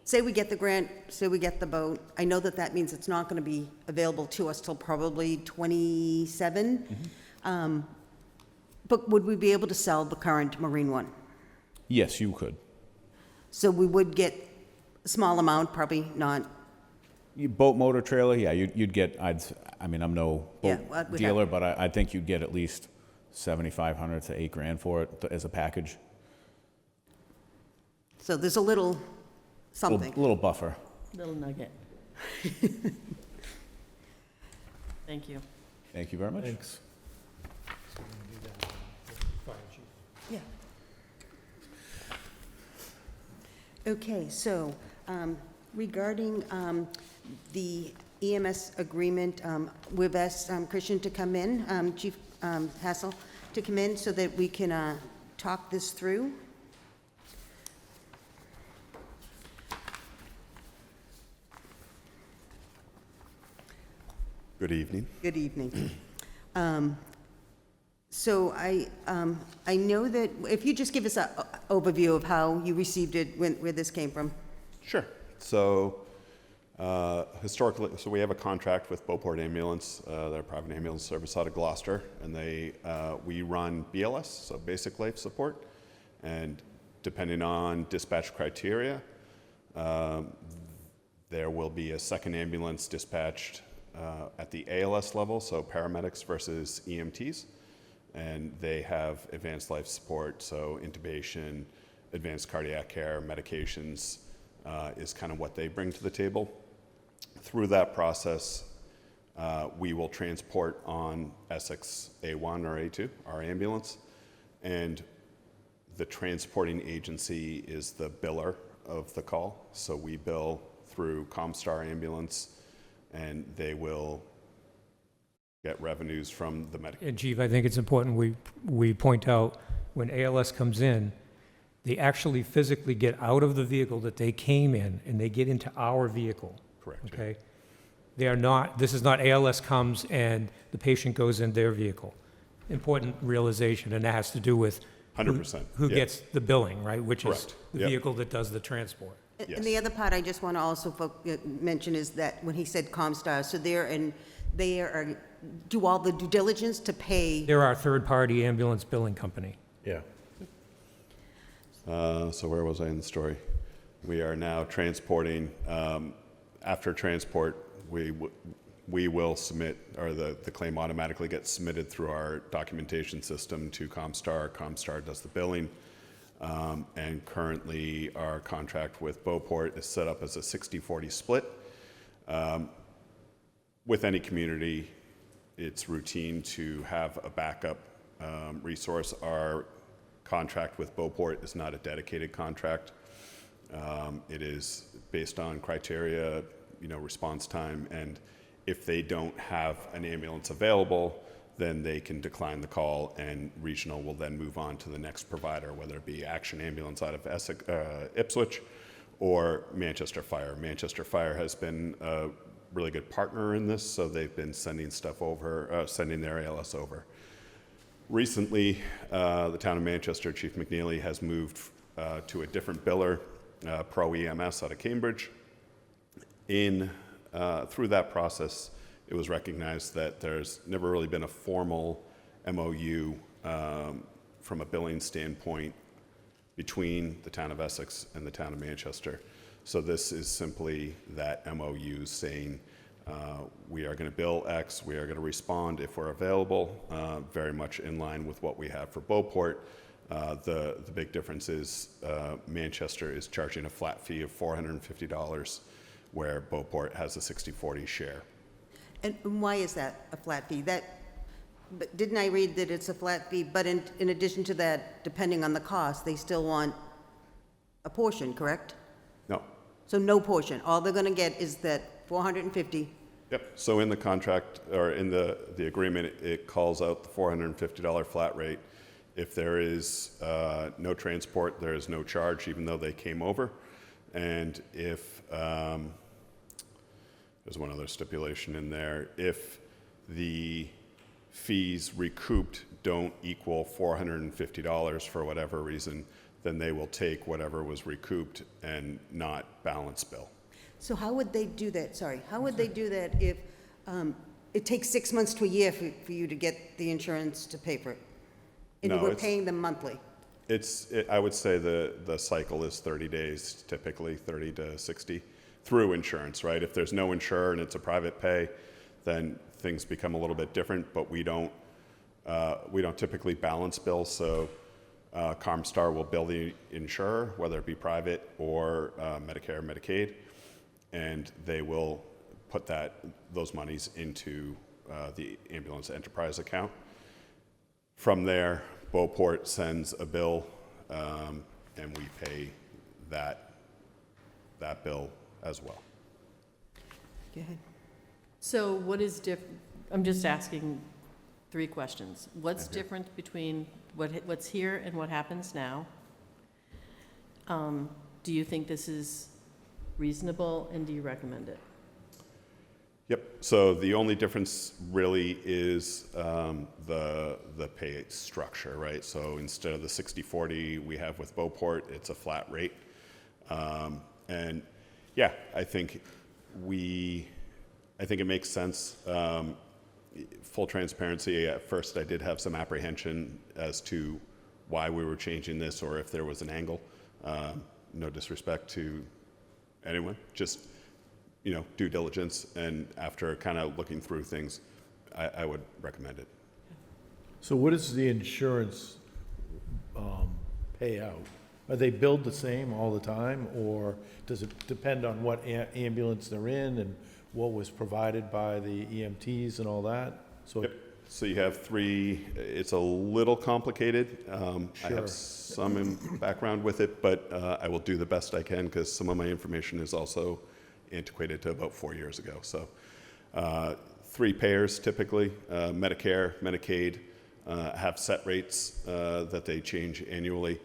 Say we get the grant, say we get the boat. I know that means it's not going to be available to us till probably '27. But would we be able to sell the current Marine one? Yes, you could. So we would get a small amount, probably not. Boat motor trailer, yeah, you'd get, I'm no Yeah, boat well, we'd dealer, but I think you'd get at least $7,500 to $8,000 for it as a package. So there's a little something. Little buffer. Little nugget. Thank you. Thank you very much. Thanks. Yeah. Okay, so regarding the EMS agreement, we've asked Christian to come in, Chief Hassel, to come in so that we can talk this through. Good evening. Good evening. So I know that, if you just give us an overview of how you received it, where this came from. Sure. So historically, so we have a contract with Beauport Ambulance. They're a private ambulance service out of Gloucester, and we run BLS, so basic life support, and depending on dispatch criteria, there will be a second ambulance dispatched at the ALS level, so paramedics versus EMTs, and they have advanced life support, so intubation, advanced cardiac care, medications is kind of what they bring to the table. Through that process, we will transport on Essex A1 or A2, our ambulance, and the transporting agency is the biller of the call. So we bill through Comstar Ambulance, and they will get revenues from the medical. And Chief, I think it's important we point out, when ALS comes in, they actually physically get out of the vehicle that they came in, and they get into our vehicle. Correct. yeah. Okay? They are not, this is not ALS comes and the patient goes in their vehicle. Important realization, and that has to do with 100%. who yeah. gets the billing, right? Which is Correct. the Yep. vehicle that does the transport. And the other part I just want to also mention is that when he said Comstar, so they are, do all the due diligence to pay. They're our third-party ambulance billing company. Yeah. So where was I in the story? We are now transporting, after transport, we will submit, or the claim automatically gets submitted through our documentation system to Comstar. Comstar does the billing. And currently, our contract with Beauport is set up as a 60-40 split. With any community, it's routine to have a backup resource. Our contract with Beauport is not a dedicated contract. It is based on criteria, response time, and if they don't have an ambulance available, then they can decline the call, and regional will then move on to the next provider, whether it be Action Ambulance out of Ipswich or Manchester Fire. Manchester Fire has been a really good partner in this, so they've been sending stuff over, sending their ALS over. Recently, the town of Manchester, Chief McNeely, has moved to a different biller, Pro EMS out of Cambridge. Through that process, it was recognized that there's never really been a formal MOU from a billing standpoint between the town of Essex and the town of Manchester. So this is simply that MOU saying we are going to bill X, we are going to respond if we're available, very much in line with what we have for Beauport. The big difference is Manchester is charging a flat fee of $450, where Beauport has a 60-40 share. And why is that a flat fee? But didn't I read that it's a flat fee, but in addition to that, depending on the cost, they still want a portion, correct? No. So no portion, all they're gonna get is that 450, Yep. So in the contract, or in the agreement, it calls out the $450 flat rate. If there is no transport, there is no charge, even though they came over. And if, there's one other stipulation in there, if the fees recouped don't equal $450 for whatever reason, then they will take whatever was recouped and not balance bill. so how would they do that, sorry, how would they do that if it takes 6 months to a year for you to get the insurance to pay for it? And No, we're it's- paying them monthly? I would say the cycle is 30 days, typically 30 to 60, through insurance, right? If there's no insurer and it's a private pay, then things become a little bit different, but we don't typically balance bill, so Comstar will bill the insurer, whether it be private or Medicare or Medicaid, and they will put those monies into the ambulance enterprise account. From there, Beauport sends a bill, and we pay that bill as well. Go ahead. So what is I'm just asking 3 questions. What's different between what's here and what happens now? Do you think this is reasonable, and do you recommend it? Yep, so the only difference really is the pay structure, right? So instead of the 60-40 we have with Beauport, it's a flat rate. And yeah, I think it makes sense. Full transparency, at first I did have some apprehension as to why we were changing this, or if there was an angle. No disrespect to anyone, just due diligence, and after kind of looking through things, I would recommend it. So what does the insurance pay out Are they billed the same all the time, or does it depend on what ambulance they're in and what was provided by the EMTs and all that? So, Yep. So you have three, it's a little complicated. I Sure. have some background with it, but I will do the best I can because some of my information is also antiquated to about 4 years ago. So three payers typically, Medicare, Medicaid, have set rates that they change annually.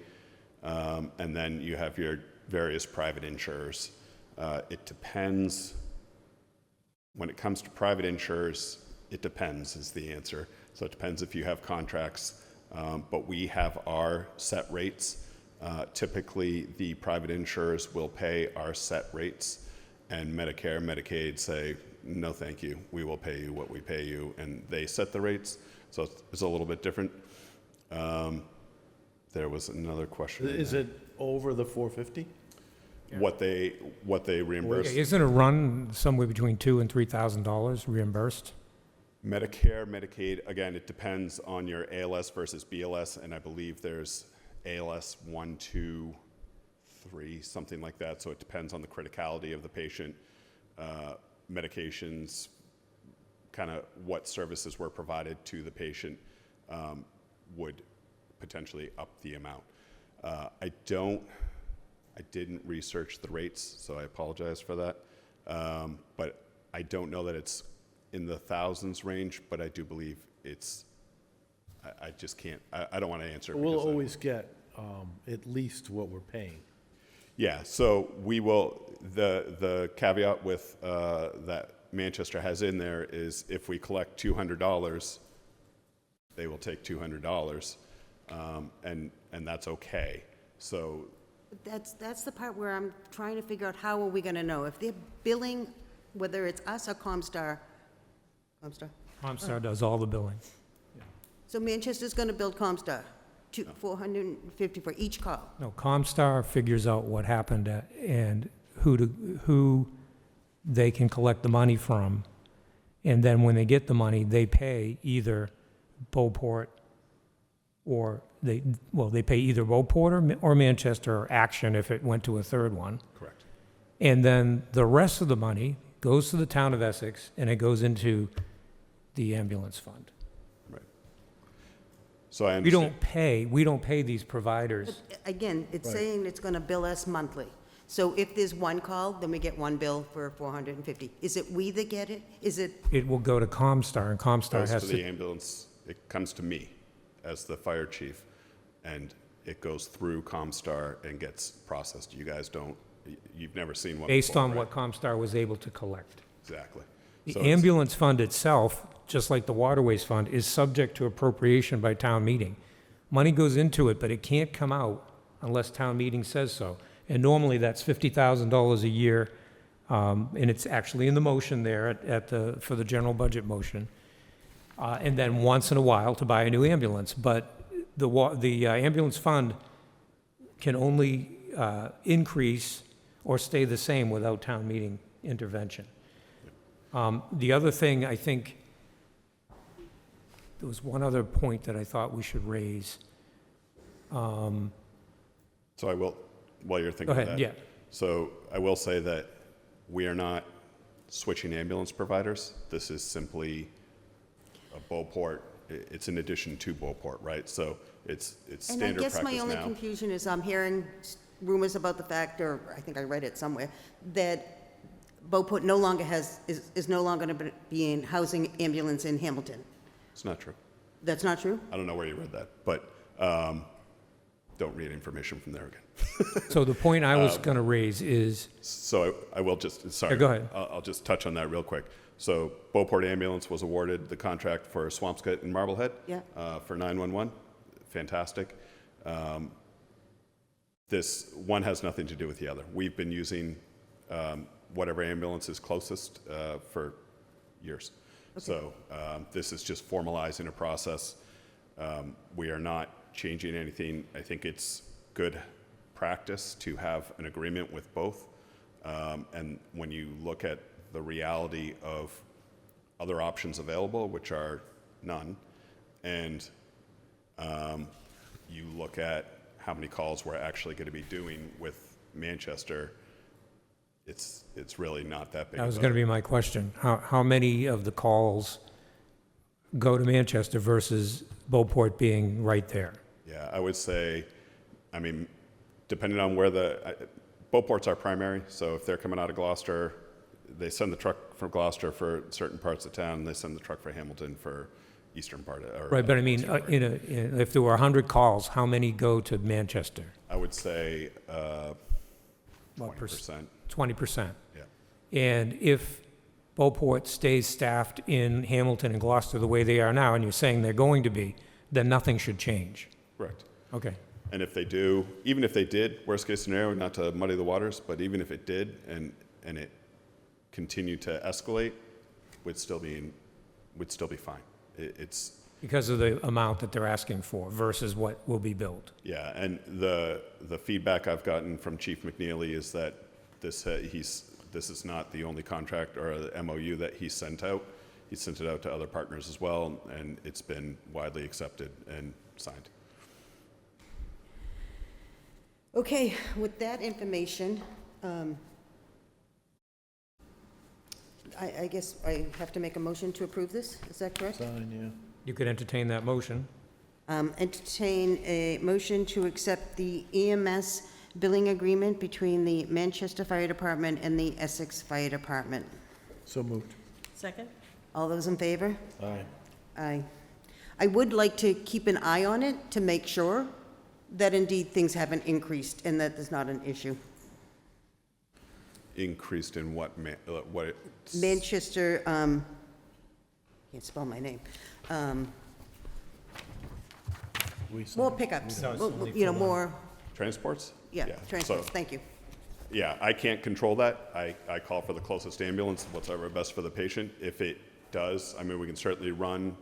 And then you have your various private insurers. It depends. When it comes to private insurers, it depends is the answer. So it depends if you have contracts, but we have our set rates. Typically, the private insurers will pay our set rates, and Medicare, Medicaid say, no, thank you. We will pay you what we pay you, and they set the rates. So it's a little bit different. There was another question. is it over the 450? What they reimburse? Isn't it run somewhere between $2,000 and $3,000 reimbursed? Medicare, Medicaid, again, it depends on your ALS versus BLS, and I believe there's ALS 1, 2, 3, something like that. So it depends on the criticality of the patient, medications, kind of what services were provided to the patient would potentially up the amount. I didn't research the rates, so I apologize for that. But I don't know that it's in the thousands range, but I do believe it's, I just can't, I don't want to answer. We'll because I- always get at least what we're paying. Yeah, so we will, the caveat with, that Manchester has in there is if we collect $200, they will take $200, and that's okay. So That's the part where I'm trying to figure out how are we going to know? If they're billing, whether it's us or Comstar. Comstar does all the billing. So Manchester's going to bill Comstar, $450 for each call. No, Comstar figures out what happened and who they can collect the money from. And then when they get the money, they pay either Beauport or they pay either Beauport or Manchester or Action if it went to a third one. correct. And then the rest of the money goes to the town of Essex and it goes into the ambulance fund. Right. So I We understand. don't pay these providers. Again, it's Right. saying it's going to bill us monthly. So if there's one call, then we get one bill for $450. Is it we that get it? Is it, It will go to Comstar and Comstar Goes has to the to, ambulance, it comes to me as the fire chief, and it goes through Comstar and gets processed. You guys don't, you've never seen one based before, on right? what Comstar was able to collect. Exactly. The So it's- ambulance fund itself, just like the waterways fund, is subject to appropriation by town meeting. Money goes into it, but it can't come out unless town meeting says so. And normally that's $50,000 a year, and it's actually in the motion there for the general budget motion. And then once in a while to buy a new ambulance. But the ambulance fund can only increase or stay the same without town meeting intervention. The other thing, I think, there was one other point that I thought we should raise. So I will, while you're thinking Go of ahead, that. yeah. So I will say that we are not switching ambulance providers. This is simply a Beauport, it's in addition to Beauport, right? So it's and I standard guess my practice only now. confusion is I'm hearing rumors about the fact, or I think I read it somewhere, that Beauport no longer is no longer going to be in housing ambulance in Hamilton. It's not true. That's not true? I don't know where you read that, but don't read information from there again. So the point I was going to raise is, So I will just, sorry. Yeah, go ahead. I'll just touch on that real quick. So Beauport Ambulance was awarded the contract for Swampscott and Marblehead. Yeah. For 911. Fantastic. This one has nothing to do with the other. We've been using whatever ambulance is closest for years. So this is just formalizing a process. We are not changing anything. I think it's good practice to have an agreement with both. And when you look at the reality of other options available, which are none, and you look at how many calls we're actually going to be doing with Manchester, it's really not that big. That was of going to be my question. How many of the calls go to Manchester versus Beauport being right there? Yeah, I would say, I mean, depending on where Beauport's our primary, so if they're coming out of Gloucester, they send the truck from Gloucester for certain parts of town, and they send the truck for Hamilton for eastern part of, or. Right, but I mean, western part. if there were 100 calls, how many go to Manchester? I would say, What 20%, 20%. yeah. And if Beauport stays staffed in Hamilton and Gloucester the way they are now, and you're saying they're going to be, then nothing should change. Correct. Okay. And if they do, even if they did, worst case scenario, not to muddy the waters, but even if it did and it continued to escalate, would still be fine. It's, Because of the amount that they're asking for versus what will be built. yeah, and the feedback I've gotten from Chief McNeely is that this is not the only contract or the MOU that he sent out. He sent it out to other partners as well, and it's been widely accepted and signed. Okay, with that information, I guess I have to make a motion to approve this, is that correct? Sign, yeah. You could entertain that motion. Entertain a motion to accept the EMS billing agreement between the Manchester Fire Department and the Essex Fire Department. So moved. Second? All those in favor? Aye. Aye. I would like to keep an eye on it to make sure that indeed things haven't increased and that there's not an issue. Increased in what, Manchester, can't spell my name. We signed. More pickups, No, it's Well, only you know, for more, transports? yeah, So, transfers, thank you. yeah, I can't control that. I call for the closest ambulance, whatever best for the patient. If it does, I mean, we can certainly run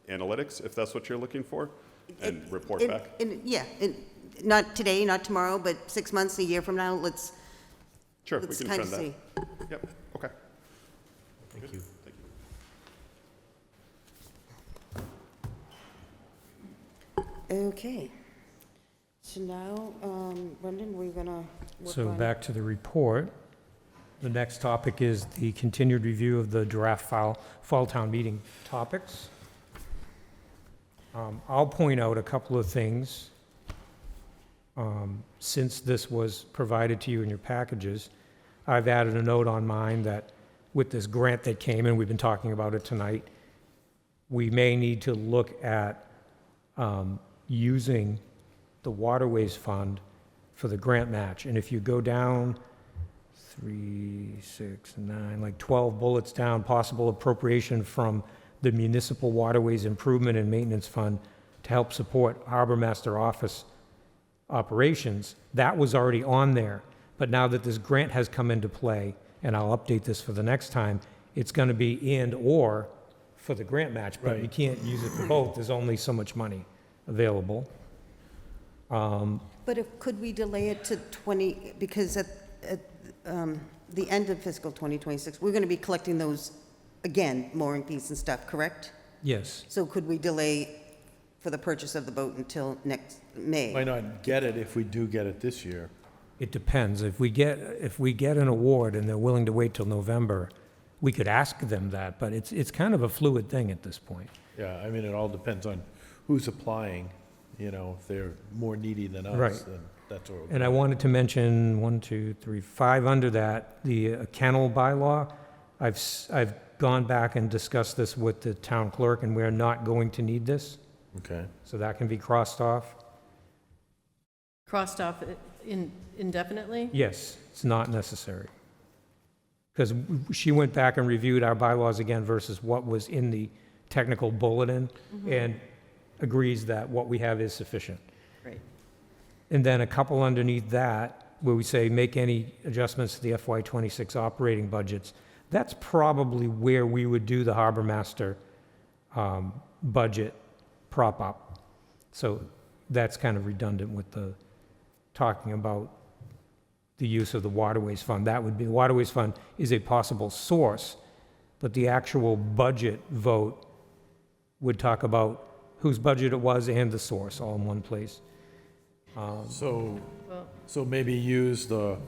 analytics if that's what you're looking for and report back. Yeah, not today, not tomorrow, but 6 months, a year from now, let's Sure, we can kind trend of that. see. Yep, okay. Thank you. Thank you. Okay. So now, Brendan, we're gonna work So on. back to the report. The next topic is the continued review of the draft fall town meeting topics. I'll point out a couple of things. Since this was provided to you in your packages, I've added a note on mine that with this grant that came in, we've been talking about it tonight, we may need to look at using the Waterways Fund for the grant match. And if you go down 3, 6, 9, like 12 bullets down, possible appropriation from the Municipal Waterways Improvement and Maintenance Fund to help support Harbor Master Office operations, that was already on there. But now that this grant has come into play, and I'll update this for the next time, it's going to be and/or for the grant match, but you Right. can't use it for both. There's only so much money available. But could we delay it to 20, because at the end of fiscal 2026, we're gonna be collecting those again, mooring fees and stuff, correct? Yes. So could we delay for the purchase of the boat until next May? Might not get it if we do get it this year. It depends. If we get an award and they're willing to wait till November, we could ask them that, but it's kind of a fluid thing at this point. Yeah, I mean, it all depends on who's applying, you know, if they're more needy than us, Right. then that's what. And I wanted to mention 1, 2, 3, 5 under that, the kennel bylaw. I've gone back and discussed this with the town clerk, and we're not going to need this, Okay, so that can be crossed off. Crossed off indefinitely? Yes, it's not necessary. Because she went back and reviewed our bylaws again versus what was in the technical bulletin, and agrees that what we have is sufficient. Great. And then a couple underneath that, where we say, make any adjustments to the FY '26 operating budgets, that's probably where we would do the harbor master budget prop up. So that's kind of redundant with the talking about the use of the Waterways Fund. That would be, the Waterways Fund is a possible source, but the actual budget vote would talk about whose budget it was and the source all in one place. So, Well, so maybe use the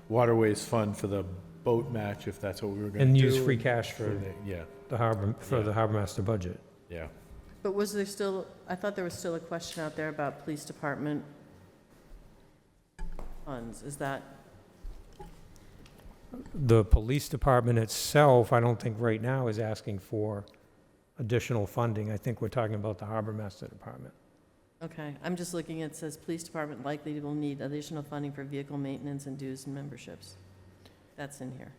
waterways fund for the boat match if that's what we were gonna do. And use free cash for Yeah, the harbor, for the harbor master budget. yeah. but was there still, I thought there was still a question out there about police department funds. Is that, The police department itself, I don't think right now is asking for additional funding. I think we're talking about the harbor master department. okay, I'm just looking, it says police department likely will need additional funding for vehicle maintenance and dues and memberships. That's in here.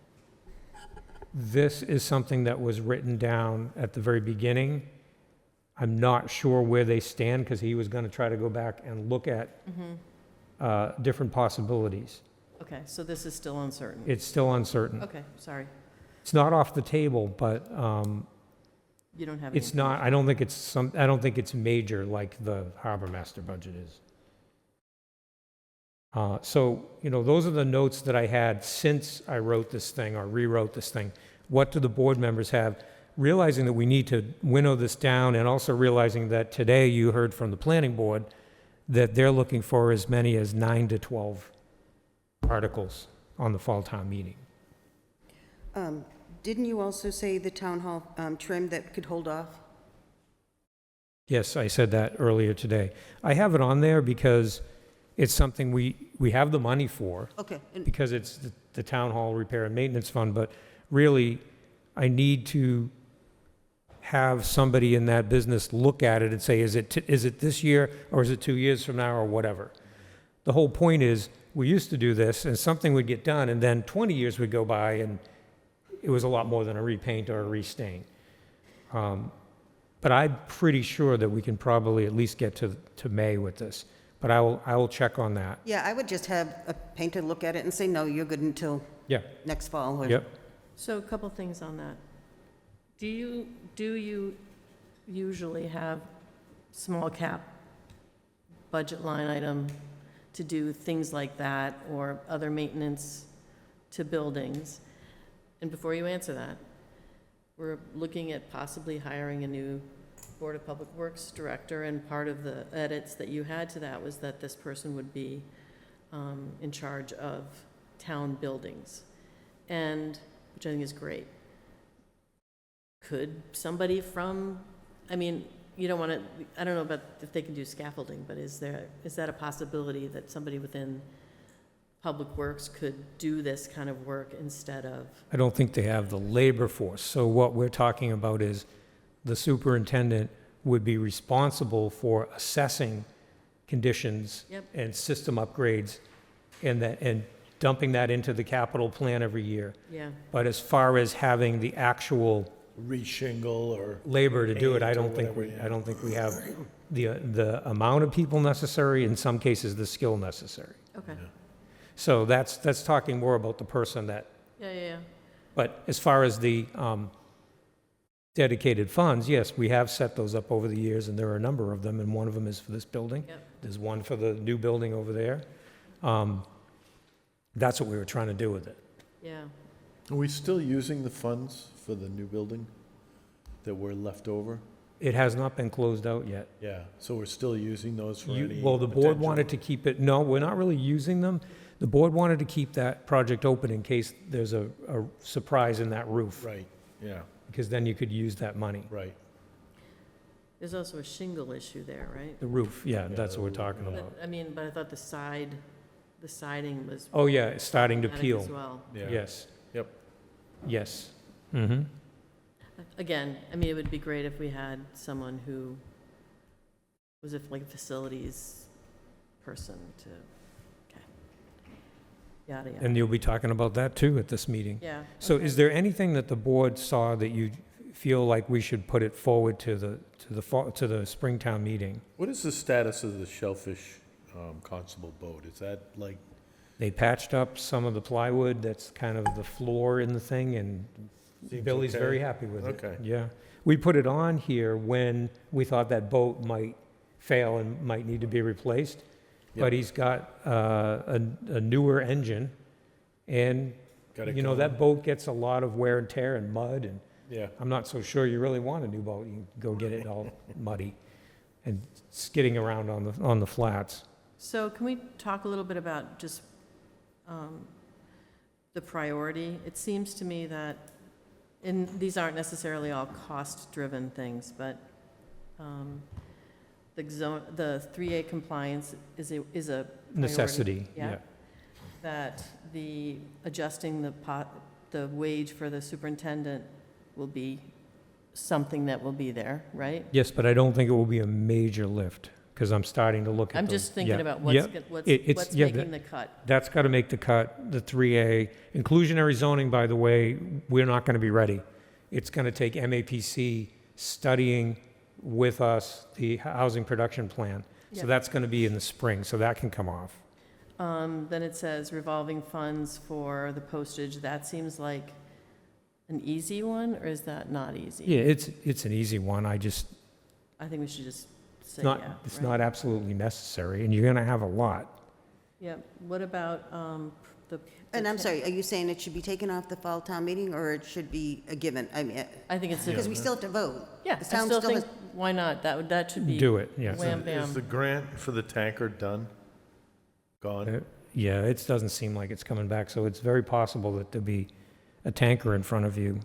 This is something that was written down at the very beginning. I'm not sure where they stand, because he was going to try to go back and look at different possibilities. Okay, so this is still uncertain. It's still uncertain. Okay, sorry. It's not off the table, but You don't have any. it's not, I don't think it's major like the harbor master budget is. So, those are the notes that I had since I wrote this thing or rewrote this thing. What do the board members have? Realizing that we need to winnow this down, and also realizing that today you heard from the planning board that they're looking for as many as 9 to 12 articles on the fall town meeting. Didn't you also say the town hall trim that could hold off? Yes, I said that earlier today. I have it on there because it's something we have the money for, Okay, and because it's the town hall repair and maintenance fund, but really, I need to have somebody in that business look at it and say, is it this year, or is it 2 years from now, or whatever? The whole point is, we used to do this, and something would get done, and then 20 years would go by, and it was a lot more than a repaint or a restain. But I'm pretty sure that we can probably at least get to May with this. But I will check on that. yeah, I would just have a painter look at it and say, no, you're good until Yeah, next fall. or- yep. So a couple things on that. Do you usually have small cap budget line item to do things like that or other maintenance to buildings? And before you answer that, we're looking at possibly hiring a new Board of Public Works director, and part of the edits that you had to that was that this person would be in charge of town buildings, and, which I think is great. Could somebody from, I mean, you don't want to, I don't know about if they can do scaffolding, but is that a possibility that somebody within Public Works could do this kind of work instead of? I don't think they have the labor force. So what we're talking about is the superintendent would be responsible for assessing conditions Yep. and system upgrades, and dumping that into the capital plan every year. Yeah, But as far as having the actual Reshingle or, labor to do it, I Paint or don't think whatever, yeah. I don't think we have the amount of people necessary, in some cases, the skill necessary. okay. So that's talking more about the person that, Yeah. but as far as the dedicated funds, yes, we have set those up over the years, and there are a number of them, and one of them is for this building. Yep. There's one for the new building over there. That's what we were trying to do with it. Yeah. are we still using the funds for the new building that were left over? It has not been closed out yet. Yeah, so we're still using those for any Well, the board potential- wanted to keep it, no, we're not really using them. The board wanted to keep that project open in case there's a surprise in that roof, Right, yeah, because then you could use that money. right. There's also a shingle issue there, right? The roof, yeah, Yeah, that's what we're the talking roof, about. But I thought the siding was Oh, yeah, it's starting to problematic as peel. well. Yeah. Yes, Yep. yes. Mm-hmm. Again, I mean, it would be great if we had someone who was like a facilities person to, okay. Yada, yada. And you'll be talking about that too at this meeting. Yeah. So okay. is there anything that the board saw that you feel like we should put it forward to the Springtown meeting? What is the status of the Shellfish Constable boat? Is that like, They patched up some of the plywood that's kind of the floor in the thing, and Seems Billy's okay. very happy with it. Okay. Yeah. We put it on here when we thought that boat might fail and might need to be replaced. But Yep. he's got a newer engine, and, got it you know, going? that boat gets a lot of wear and tear and mud, and Yeah, I'm not so sure you really want a new boat. You can go get it all muddy and skidding around on the flats. So can we talk a little bit about just the priority? It seems to me that, and these aren't necessarily all cost-driven things, but the 3A compliance is a priority. Necessity, yeah. That the adjusting the wage for the superintendent will be something that will be there, right? Yes, but I don't think it will be a major lift, because I'm starting to look at I'm the- just thinking yeah, about yeah. It's- what's yeah, making the cut. That's got to make the cut, the 3A. Inclusionary zoning, by the way, we're not going to be ready. It's going to take MAPC studying with us the housing production plan. So Yeah. that's going to be in the spring, so that can come off. Then it says revolving funds for the postage. That seems like an easy one, or is that not easy? Yeah, it's an easy one. I just, I think we should just say not, yeah. it's right? not absolutely necessary, and you're going to have a lot. Yeah, what about the... And I'm sorry, are you saying it should be taken off the fall town meeting, or it should be a given? I mean, I think it's, because we still have to vote. yeah, The I town still still think, has- why not? That should be... Do it, yes. Wham, Is bam. the grant for the tanker done? Gone? Yeah, it doesn't seem like it's coming back, so it's very possible that there'll be a tanker in front of you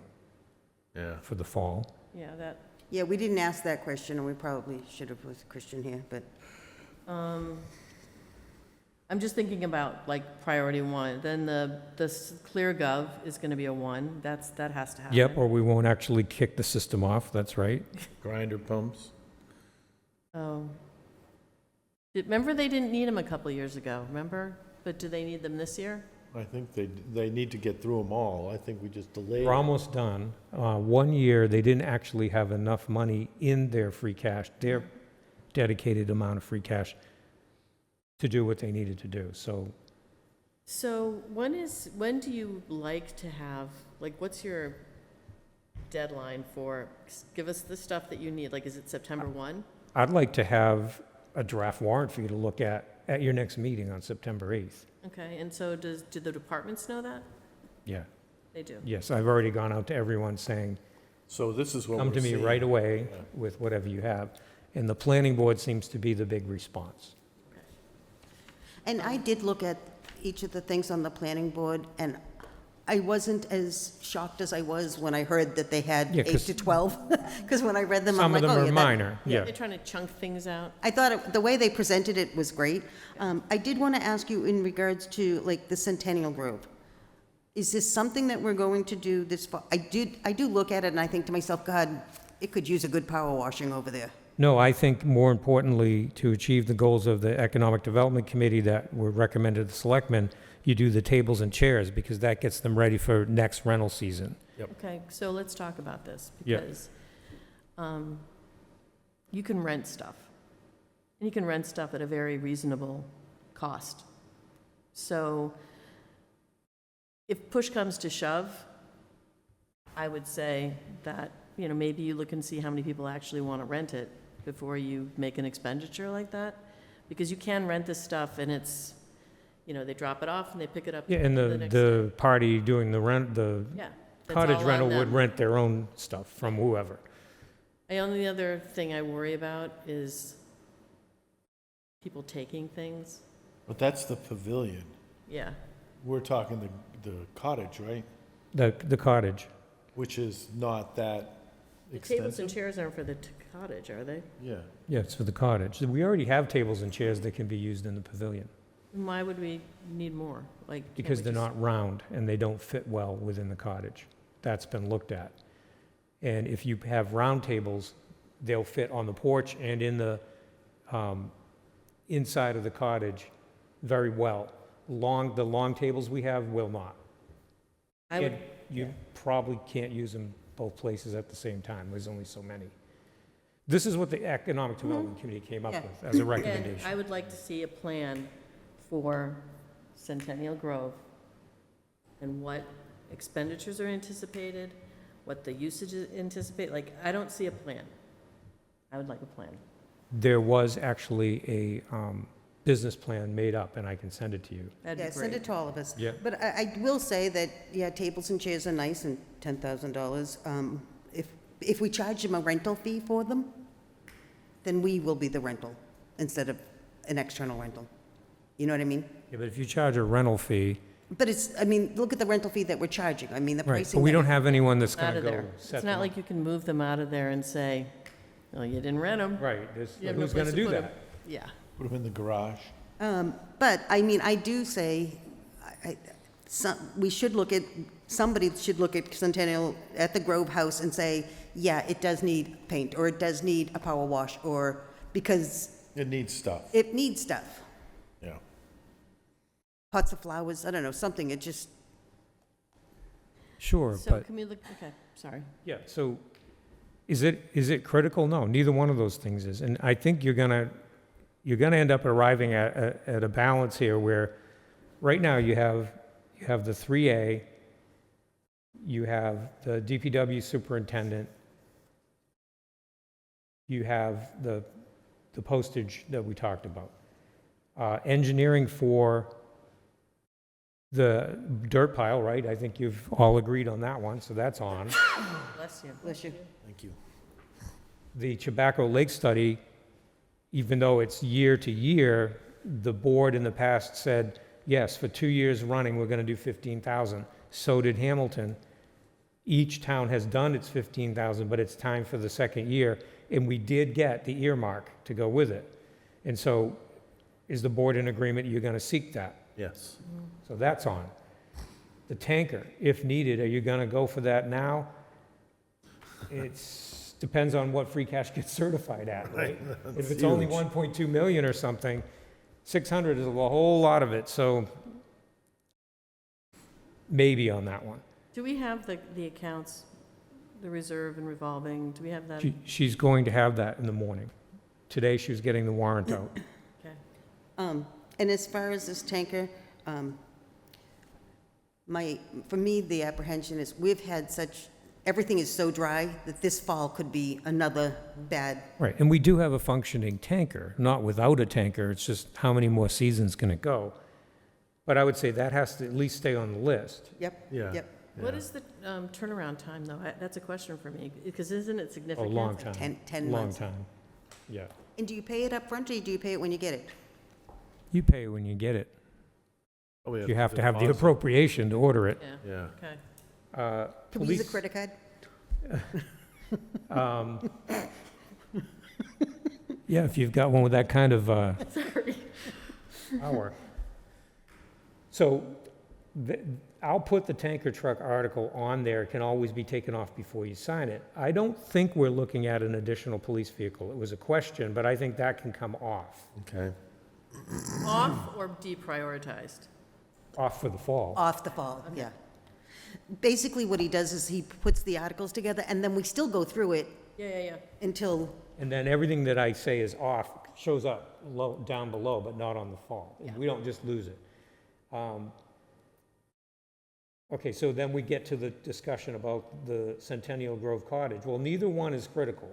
Yeah. for the fall. Yeah, that, Yeah, we didn't ask that question, and we probably should have with Christian here, but I'm just thinking about like priority one. Then the ClearGov is going to be a 1. That has to happen. Yep, or we won't actually kick the system off, that's right. Grinder pumps? Oh. Remember they didn't need them a couple of years ago, remember? But do they need them this year? I think they need to get through them all. I think we just delayed. We're almost done. 1 year, they didn't actually have enough money in their free cash, their dedicated amount of free cash, to do what they needed to do, so So when do you like to have, like, what's your deadline for, give us the stuff that you need? Like, is it September 1? I'd like to have a draft warrant for you to look at your next meeting on September 8th. Okay, and so do the departments know that? Yeah, They do. yes, I've already gone out to everyone saying, So this is what we're come to me seeing. right away Yeah. with whatever you have. And the planning board seems to be the big response. And I did look at each of the things on the planning board, and I wasn't as shocked as I was when I heard that they had Yeah, 8 'cause to 12, because when I read them, I'm Some of like, them oh, are yeah, minor, yeah. They're trying to chunk things out. I thought the way they presented it was great. I did want to ask you in regards to, like, the Centennial Grove. Is this something that we're going to do this fall? I do look at it, and I think to myself, God, it could use a good power washing over there. No, I think more importantly, to achieve the goals of the Economic Development Committee that were recommended to the selectmen, you do the tables and chairs, because that gets them ready for next rental season. Okay, so let's talk about this, Yeah. because you can rent stuff. And you can rent stuff at a very reasonable cost. So if push comes to shove, I would say that, maybe you look and see how many people actually want to rent it before you make an expenditure like that. Because you can rent this stuff and it's, they drop it off and they pick it up Yeah, and the next day. the party doing the rent, the Yeah. that's cottage all on rental would them. rent their own stuff from whoever. The only other thing I worry about is people taking things. But that's the pavilion. Yeah. We're talking the cottage, right? The cottage. Which is not that The tables and extensive. chairs aren't for the cottage, are they? Yeah. Yeah, it's for the cottage. We already have tables and chairs that can be used in the pavilion, And why would we need more? Like, can't because we they're just- not round and they don't fit well within the cottage. That's been looked at. And if you have round tables, they'll fit on the porch and in the inside of the cottage very well. The long tables we have will not. I would, And you probably can't use them both places at the same time. There's only so many. This is what the Economic Development Committee came up Yeah. with as a and recommendation. I would like to see a plan for Centennial Grove and what expenditures are anticipated, what the usage is anticipated. Like, I don't see a plan. I would like a plan. There was actually a business plan made up, and I can send it to you. That'd be Yeah, send great. it to all of us. Yeah. But I will say that, yeah, tables and chairs are nice and $10,000. If we charge them a rental fee for them, then we will be the rental instead of an external rental. You know what I mean? Yeah, but if you charge a rental fee, But it's, I mean, look at the rental fee that we're charging. I mean, the right, pricing. but we that- don't have anyone that's Out gonna of go there. set It's them not up. like you can move them out of there and say, oh, you didn't rent them. Right, there's- You have no who's gonna place to do put 'em. that? Yeah. Put them in the garage. But, I mean, I do say, we should look at, somebody should look at Centennial, at the Grove House and say, yeah, it does need paint, or it does need a power wash, or, because It needs stuff, it needs stuff. yeah. Pots of flowers, I don't know, something, it just, Sure, So but, can we look, okay, sorry. yeah, so is it critical? No, neither one of those things is. And I think you're gonna end up arriving at a balance here where, right now, you have the 3A, you have the DPW superintendent, you have the postage that we talked about. Engineering for the dirt pile, right? I think you've all agreed on that one, so that's on. Bless you. bless you. Thank you. The Chabaco Lake study, even though it's year to year, the board in the past said, yes, for 2 years running, we're gonna do 15,000. So did Hamilton. Each town has done its 15,000, but it's time for the second year, and we did get the earmark to go with it. And so, is the board in agreement you're gonna seek that? Yes. So that's on. The tanker, if needed, are you gonna go for that now? It's, depends on what free cash gets certified at, right? If it's only huge. 1.2 million or something, 600 is a whole lot of it, so maybe on that one. Do we have the accounts, the reserve and revolving, do we have that? She's going to have that in the morning. Today, she was getting the warrant out. Okay. And as far as this tanker, for me, the apprehension is, we've had such, everything is so dry that this fall could be another bad, Right, and we do have a functioning tanker, not without a tanker, it's just how many more seasons can it go? But I would say that has to at least stay on the list. yep, Yeah. yep, What is the turnaround time, though? That's a question for me, because isn't it A significant? long time. 10 Long months. time, yeah. And do you pay it up front, or do you pay it when you get it? You pay when you get it. Oh, we You have to have the deposit. appropriation to order it. Yeah, Yeah. okay. Can we use a Police- credit card? Yeah, if you've got one with that kind of power. So I'll put the tanker truck article on there. It can always be taken off before you sign it. I don't think we're looking at an additional police vehicle. It was a question, but I think that can come off, Okay. Off or deprioritized? off for the fall. Off the fall, yeah. Basically, what he does is he puts the articles together, and then we still go through it Yeah. until, And then everything that I say is off shows up low, down below, but not on the fall. We don't just lose it. Okay, so then we get to the discussion about the Centennial Grove Cottage. Well, neither one is critical.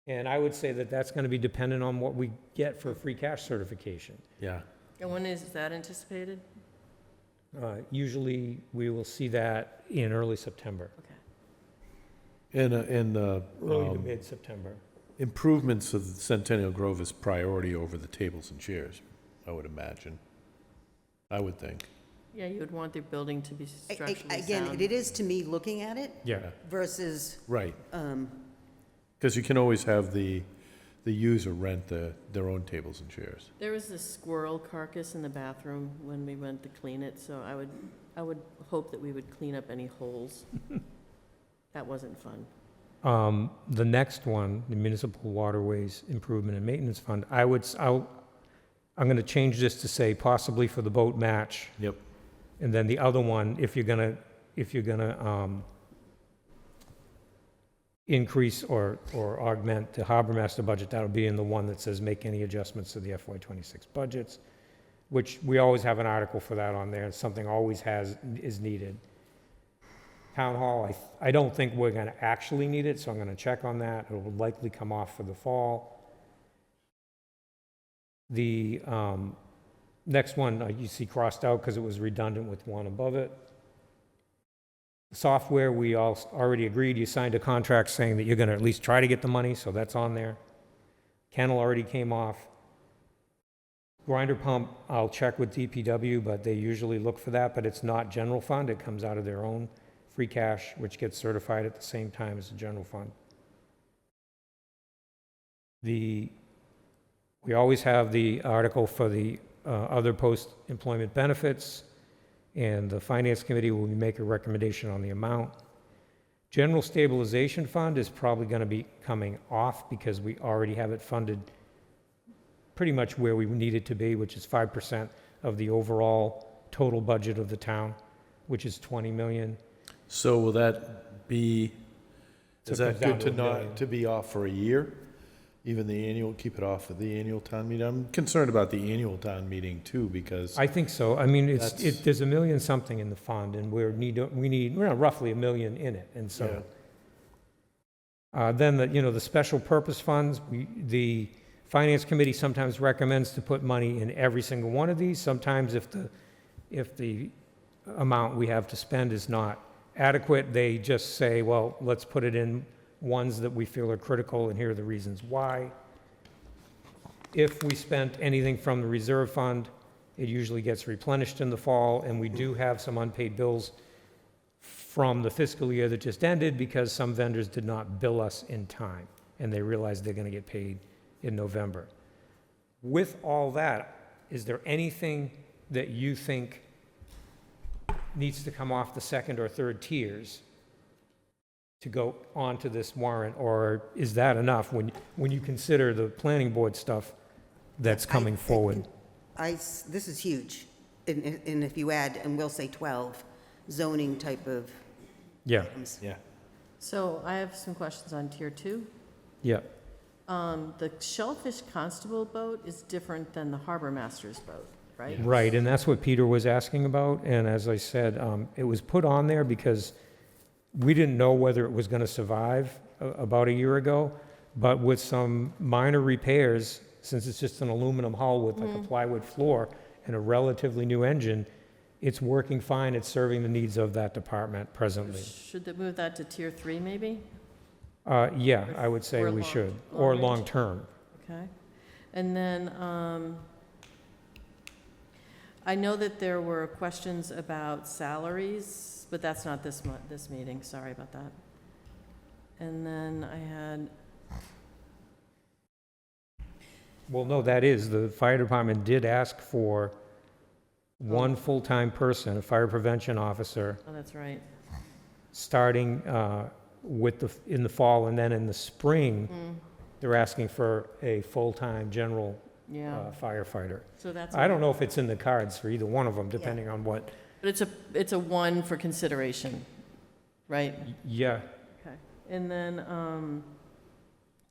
And I would say that that's going to be dependent on what we get for free cash certification. Yeah. And when is that anticipated? Usually, we will see that in early September, Okay. And early to mid-September. improvements of Centennial Grove is priority over the tables and chairs, I would imagine. I would think. Yeah, you would want the building to be structurally again, sound. it is to me looking at it Yeah. versus, Right. Because you can always have the user rent their own tables and chairs. There was this squirrel carcass in the bathroom when we went to clean it, so I would hope that we would clean up any holes. That wasn't fun. The next one, the Municipal Waterways Improvement and Maintenance Fund, I'm going to change this to say possibly for the boat match. Yep. And then the other one, if you're gonna increase or augment the harbor master budget, that'll be in the one that says make any adjustments to the FY26 budgets, which we always have an article for that on there, and something always is needed. Town hall, I don't think we're gonna actually need it, so I'm gonna check on that. It will likely come off for the fall. The next one, you see crossed out because it was redundant with one above it. Software, we all already agreed, you signed a contract saying that you're gonna at least try to get the money, so that's on there. Kennel already came off. Grinder pump, I'll check with DPW, but they usually look for that, but it's not general fund. It comes out of their own free cash, which gets certified at the same time as the general fund. We always have the article for the other post-employment benefits, and the Finance Committee will make a recommendation on the amount. General Stabilization Fund is probably going to be coming off because we already have it funded pretty much where we need it to be, which is 5% of the overall total budget of the town, which is 20 million. So will that be, So is it that comes down good to to a not, million. to be off for a year? Even the annual, keep it off of the annual town meeting? I'm concerned about the annual town meeting too, because, I think so. I mean, That's- there's $1 million something in the fund, and we need roughly $1 million in it, and so. Then the special purpose funds, the Finance Committee sometimes recommends to put money in every single one of these. Sometimes if the amount we have to spend is not adequate, they just say, well, let's put it in ones that we feel are critical, and here are the reasons why. If we spent anything from the reserve fund, it usually gets replenished in the fall, and we do have some unpaid bills from the fiscal year that just ended because some vendors did not bill us in time, and they realized they're going to get paid in November. With all that, is there anything that you think needs to come off the second or third tiers to go onto this warrant, or is that enough when you consider the planning board stuff that's coming forward? This is huge. And if you add, and we'll say 12, zoning type of Yeah, items. yeah. So I have some questions on tier 2. yeah. The Shellfish Constable boat is different than the Harbor Master's boat, right? Right, and that's what Peter was asking about, and as I said, it was put on there because we didn't know whether it was going to survive about a year ago, but with some minor repairs, since it's just an aluminum hull with like a plywood floor and a relatively new engine, it's working fine, it's serving the needs of that department presently. Should they move that to tier 3 maybe? Yeah, I would say Or we long- should, long or range? long-term. Okay. And then, I know that there were questions about salaries, but that's not this meeting, sorry about that. And then I had, Well, no, that is, the fire department did ask for one full-time person, a fire prevention officer, oh, that's right. starting in the fall, and then in the spring, they're asking for a full-time general Yeah, firefighter. so that's. I don't know if it's in the cards for either one of them, depending on what, But it's a 1 for consideration, right? yeah, Okay. And then,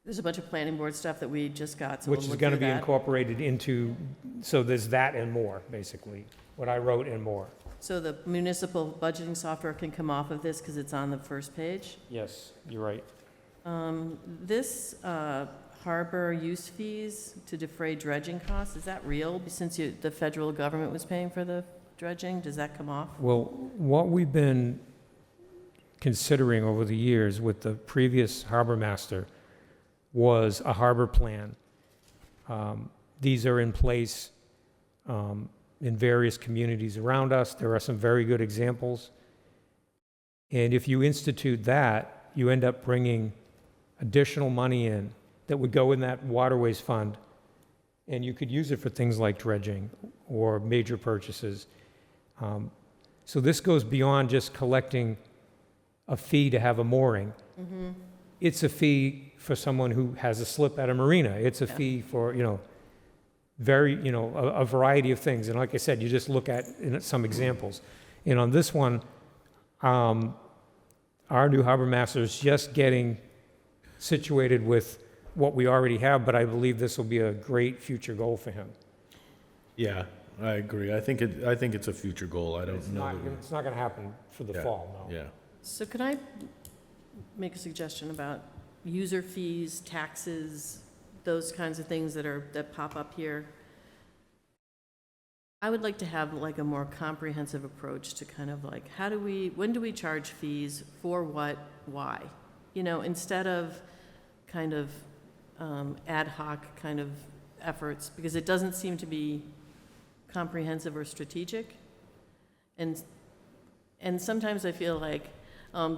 there's a bunch of planning board stuff that we just got, so we'll which is look going to through be that. incorporated into, so there's that and more, basically, what I wrote and more. So the municipal budgeting software can come off of this because it's on the first page. Yes, you're right. This harbor use fees to defray dredging costs, is that real? Since the federal government was paying for the dredging, does that come off? Well, what we've been considering over the years with the previous harbor master was a harbor plan. These are in place in various communities around us. There are some very good examples. And if you institute that, you end up bringing additional money in that would go in that waterways fund, and you could use it for things like dredging or major purchases. So this goes beyond just collecting a fee to have a mooring. It's a fee for someone who has a slip at a marina. It's a fee for, a variety of things. And like I said, you just look at some examples. And on this one, our new harbor master is just getting situated with what we already have, but I believe this will be a great future goal for him. Yeah, I agree. I think it's a future goal. I don't know. that we- It's not going to happen for the Yeah, fall, no. Yeah. So could I make a suggestion about user fees, taxes, those kinds of things that pop up here? I would like to have like a more comprehensive approach to kind of like, when do we charge fees, for what, why? Instead of kind of ad hoc kind of efforts, because it doesn't seem to be comprehensive or strategic. And sometimes I feel like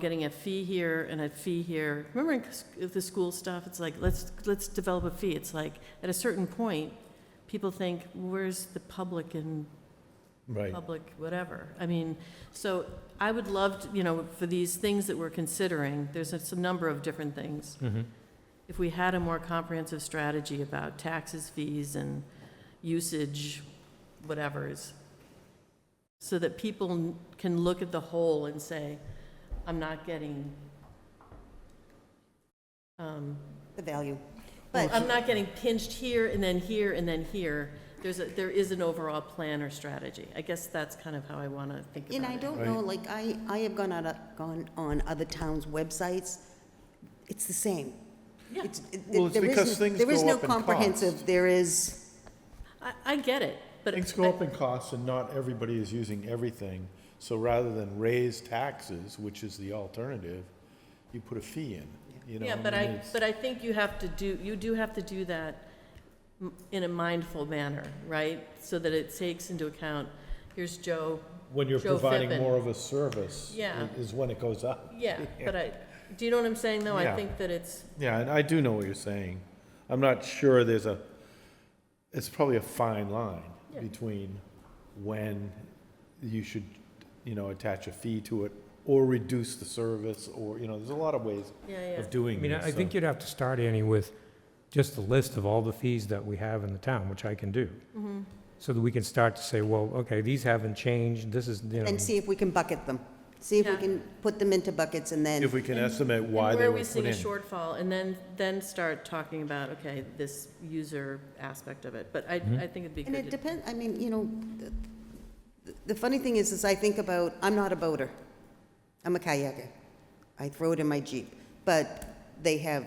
getting a fee here and a fee here. Remember in the school stuff, it's like, let's develop a fee. It's like, at a certain point, people think, where's the public and Right. public whatever? I mean, so I would love to, for these things that we're considering, there's a number of different things. If we had a more comprehensive strategy about taxes, fees, and usage, whatevers, so that people can look at the whole and say, I'm not getting, The value. I'm But, not getting pinched here and then here and then here. There is an overall plan or strategy. I guess that's kind of how I want to think about it. and I don't know, like, I have gone on other towns' websites. It's the same. Yeah. Well, it's There because isn't- things There is go no up in comprehensive, cost. there is, I get it, but. Things go up in costs and not everybody is using everything. So rather than raise taxes, which is the alternative, you put a fee in, you know? Yeah, I mean, it's- but I think you do have to do that in a mindful manner, right? So that it takes into account, here's Joe, When you're Joe providing Fippen. more of a service Yeah. is when it goes up. yeah, but do you know what I'm saying, though? I Yeah. think that it's, Yeah, and I do know what you're saying. I'm not sure it's probably a fine line Yeah. between when you should, attach a fee to it or reduce the service or, there's a lot of ways yeah, yeah. of doing I mean, this. I think so- you'd have to start, Annie, with just a list of all the fees that we have in the town, which I can do. So that we can start to say, well, okay, these haven't changed, this is, and see if we can bucket them. See if we Yeah. can put them into buckets and then. If we can estimate why And they where were we put see a in. shortfall, and then start talking about, okay, this user aspect of it. But I think it'd be And it good to. depends, I mean, the funny thing is I think about, I'm not a boater. I'm a kayaker. I throw it in my Jeep. But they have,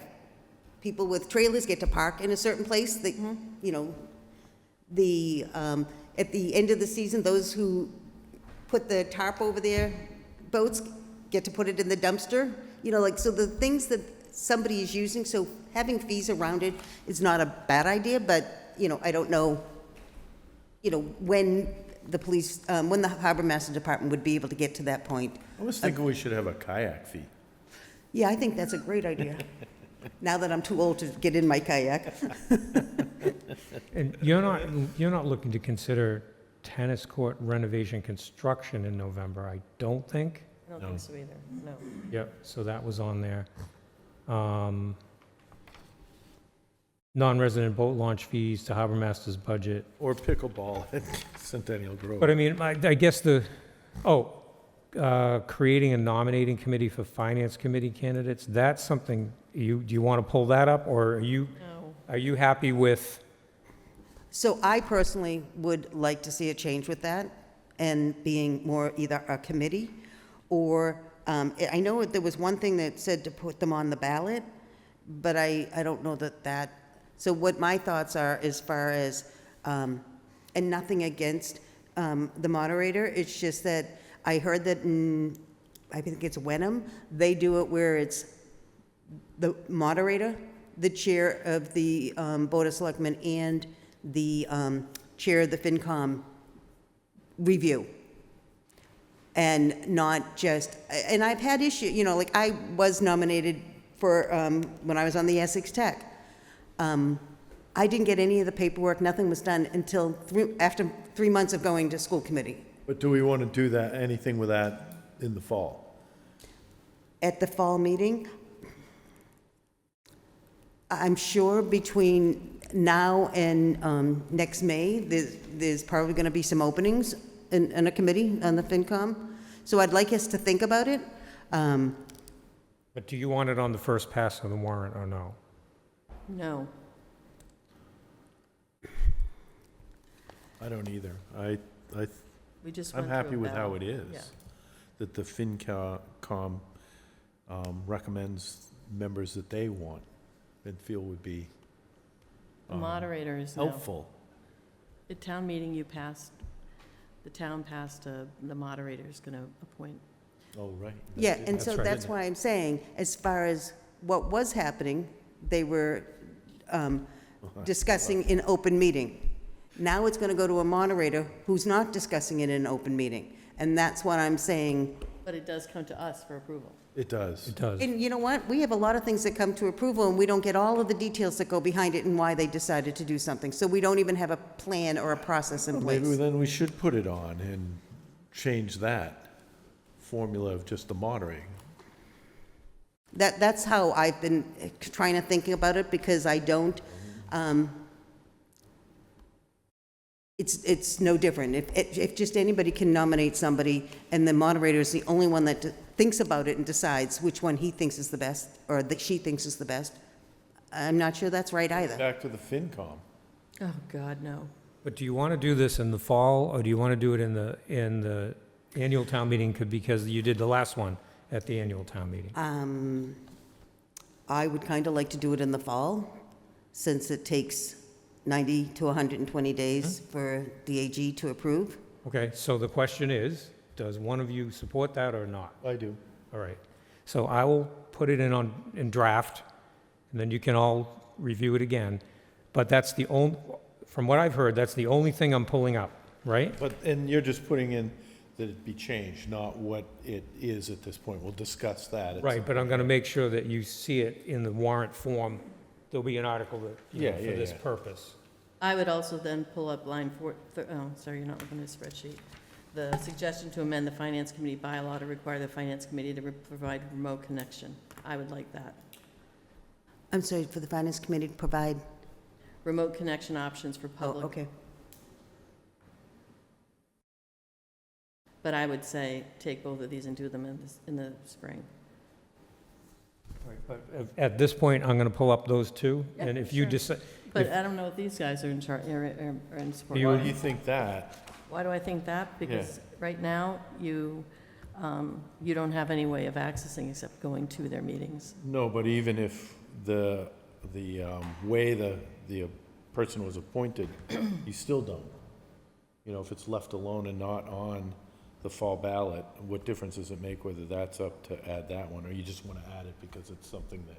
people with trailers get to park in a certain place, at the end of the season, those who put the tarp over their boats get to put it in the dumpster. So the things that somebody is using, so having fees around it is not a bad idea, but, I don't know, when the police, when the Harbor Master Department would be able to get to that point. I was thinking we should have a kayak fee. Yeah, I think that's a great idea. Now that I'm too old to get in my kayak. and you're not looking to consider tennis court renovation construction in November, I don't think. I don't think so either, no. Yep, so that was on there. Non-resident boat launch fees to Harbor Master's budget. Or pickleball at Centennial Grove. But I mean, I guess creating a nominating committee for finance committee candidates, that's something, do you want to pull that up, or No. are you happy with? So I personally would like to see a change with that and being more either a committee or, I know there was one thing that said to put them on the ballot, but I don't know that, so what my thoughts are as far as, and nothing against the moderator, it's just that I heard that in, I think it's Wenham, they do it where it's the moderator, the chair of the Board of Selectmen, and the chair of the FinCom review. And not just, and I've had issue, like I was nominated for, when I was on the Essex Tech. I didn't get any of the paperwork, nothing was done until after 3 months of going to school committee. But do we want to do anything with that in the fall? At the fall meeting, I'm sure between now and next May, there's probably going to be some openings in a committee on the FinCom. So I'd like us to think about it. But do you want it on the first pass of the warrant or no? No. I don't either. We just I'm went through happy a with how battle. it is. Yeah. That the FinCom recommends members that they want and feel would be The moderator is now. helpful. At town meeting, the town passed, the moderator is going to appoint. Oh, right. Yeah, and That's so right. that's why I'm saying, as far as what was happening, they were discussing in open meeting. Now it's going to go to a moderator who's not discussing it in an open meeting. And that's what I'm saying. But it does come to us for approval. It does. It does. And you know what? We have a lot of things that come to approval, and we don't get all of the details that go behind it and why they decided to do something. So we don't even have a plan or a process in Maybe place. then we should put it on and change that formula of just the moderating. That's how I've been trying to think about it, because I don't, it's no different. If just anybody can nominate somebody, and the moderator is the only one that thinks about it and decides which one he thinks is the best, or that she thinks is the best, I'm not sure that's right either. Back to the FinCom. Oh, God, no. But do you want to do this in the fall, or do you want to do it in the annual town meeting, because you did the last one at the annual town meeting? I would kind of like to do it in the fall, since it takes 90 to 120 days for the AG to approve. Okay, so the question is, does one of you support that or not? I do. All right. So I will put it in draft, and then you can all review it again. But that's the only, from what I've heard, that's the only thing I'm pulling up, right? But, and you're just putting in that it be changed, not what it is at this point. We'll discuss that. at Right, some but I'm point. going to make sure that you see it in the warrant form. There'll be an article that, Yeah, for yeah, this yeah. purpose. I would also then pull up line four, oh, sorry, you're not looking at the spreadsheet. The suggestion to amend the Finance Committee bylaw to require the Finance Committee to provide remote connection. I would like that. I'm sorry, for the Finance Committee to provide, Remote connection options for oh, public. okay. But I would say, take both of these and do them in the spring. Right, but at this point, I'm going to pull up those two, Yeah, and if you sure. decide, But I don't know if these guys are in charge, are in support. You- Why do you think that? Why do I think that? Because right now, you don't have any way of accessing except going to their meetings. No, but even if the way the person was appointed, you still don't. You know, if it's left alone and not on the fall ballot, what difference does it make whether that's up to add that one, or you just want to add it because it's something that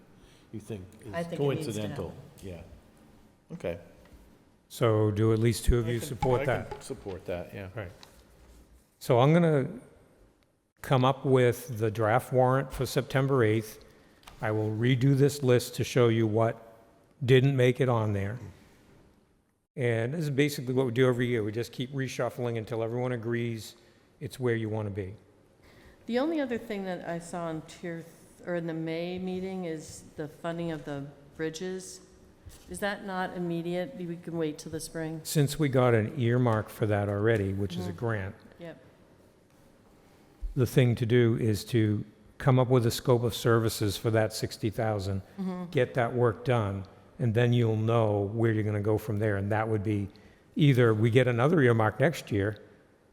you think I is think it needs to coincidental? Yeah. Okay. so do at least two of you I can- support I that? can support that, yeah. Right. So I'm going to come up with the draft warrant for September 8th. I will redo this list to show you what didn't make it on there. And this is basically what we do every year. We just keep reshuffling until everyone agrees it's where you want to be. The only other thing that I saw in in the May meeting is the funding of the bridges. Is that not immediate? We can wait till the spring? Since we got an earmark for that already, which is a grant, Yep. the thing to do is to come up with a scope of services for that 60,000, get that work done, and then you'll know where you're going to go from there. And that would be either we get another earmark next year,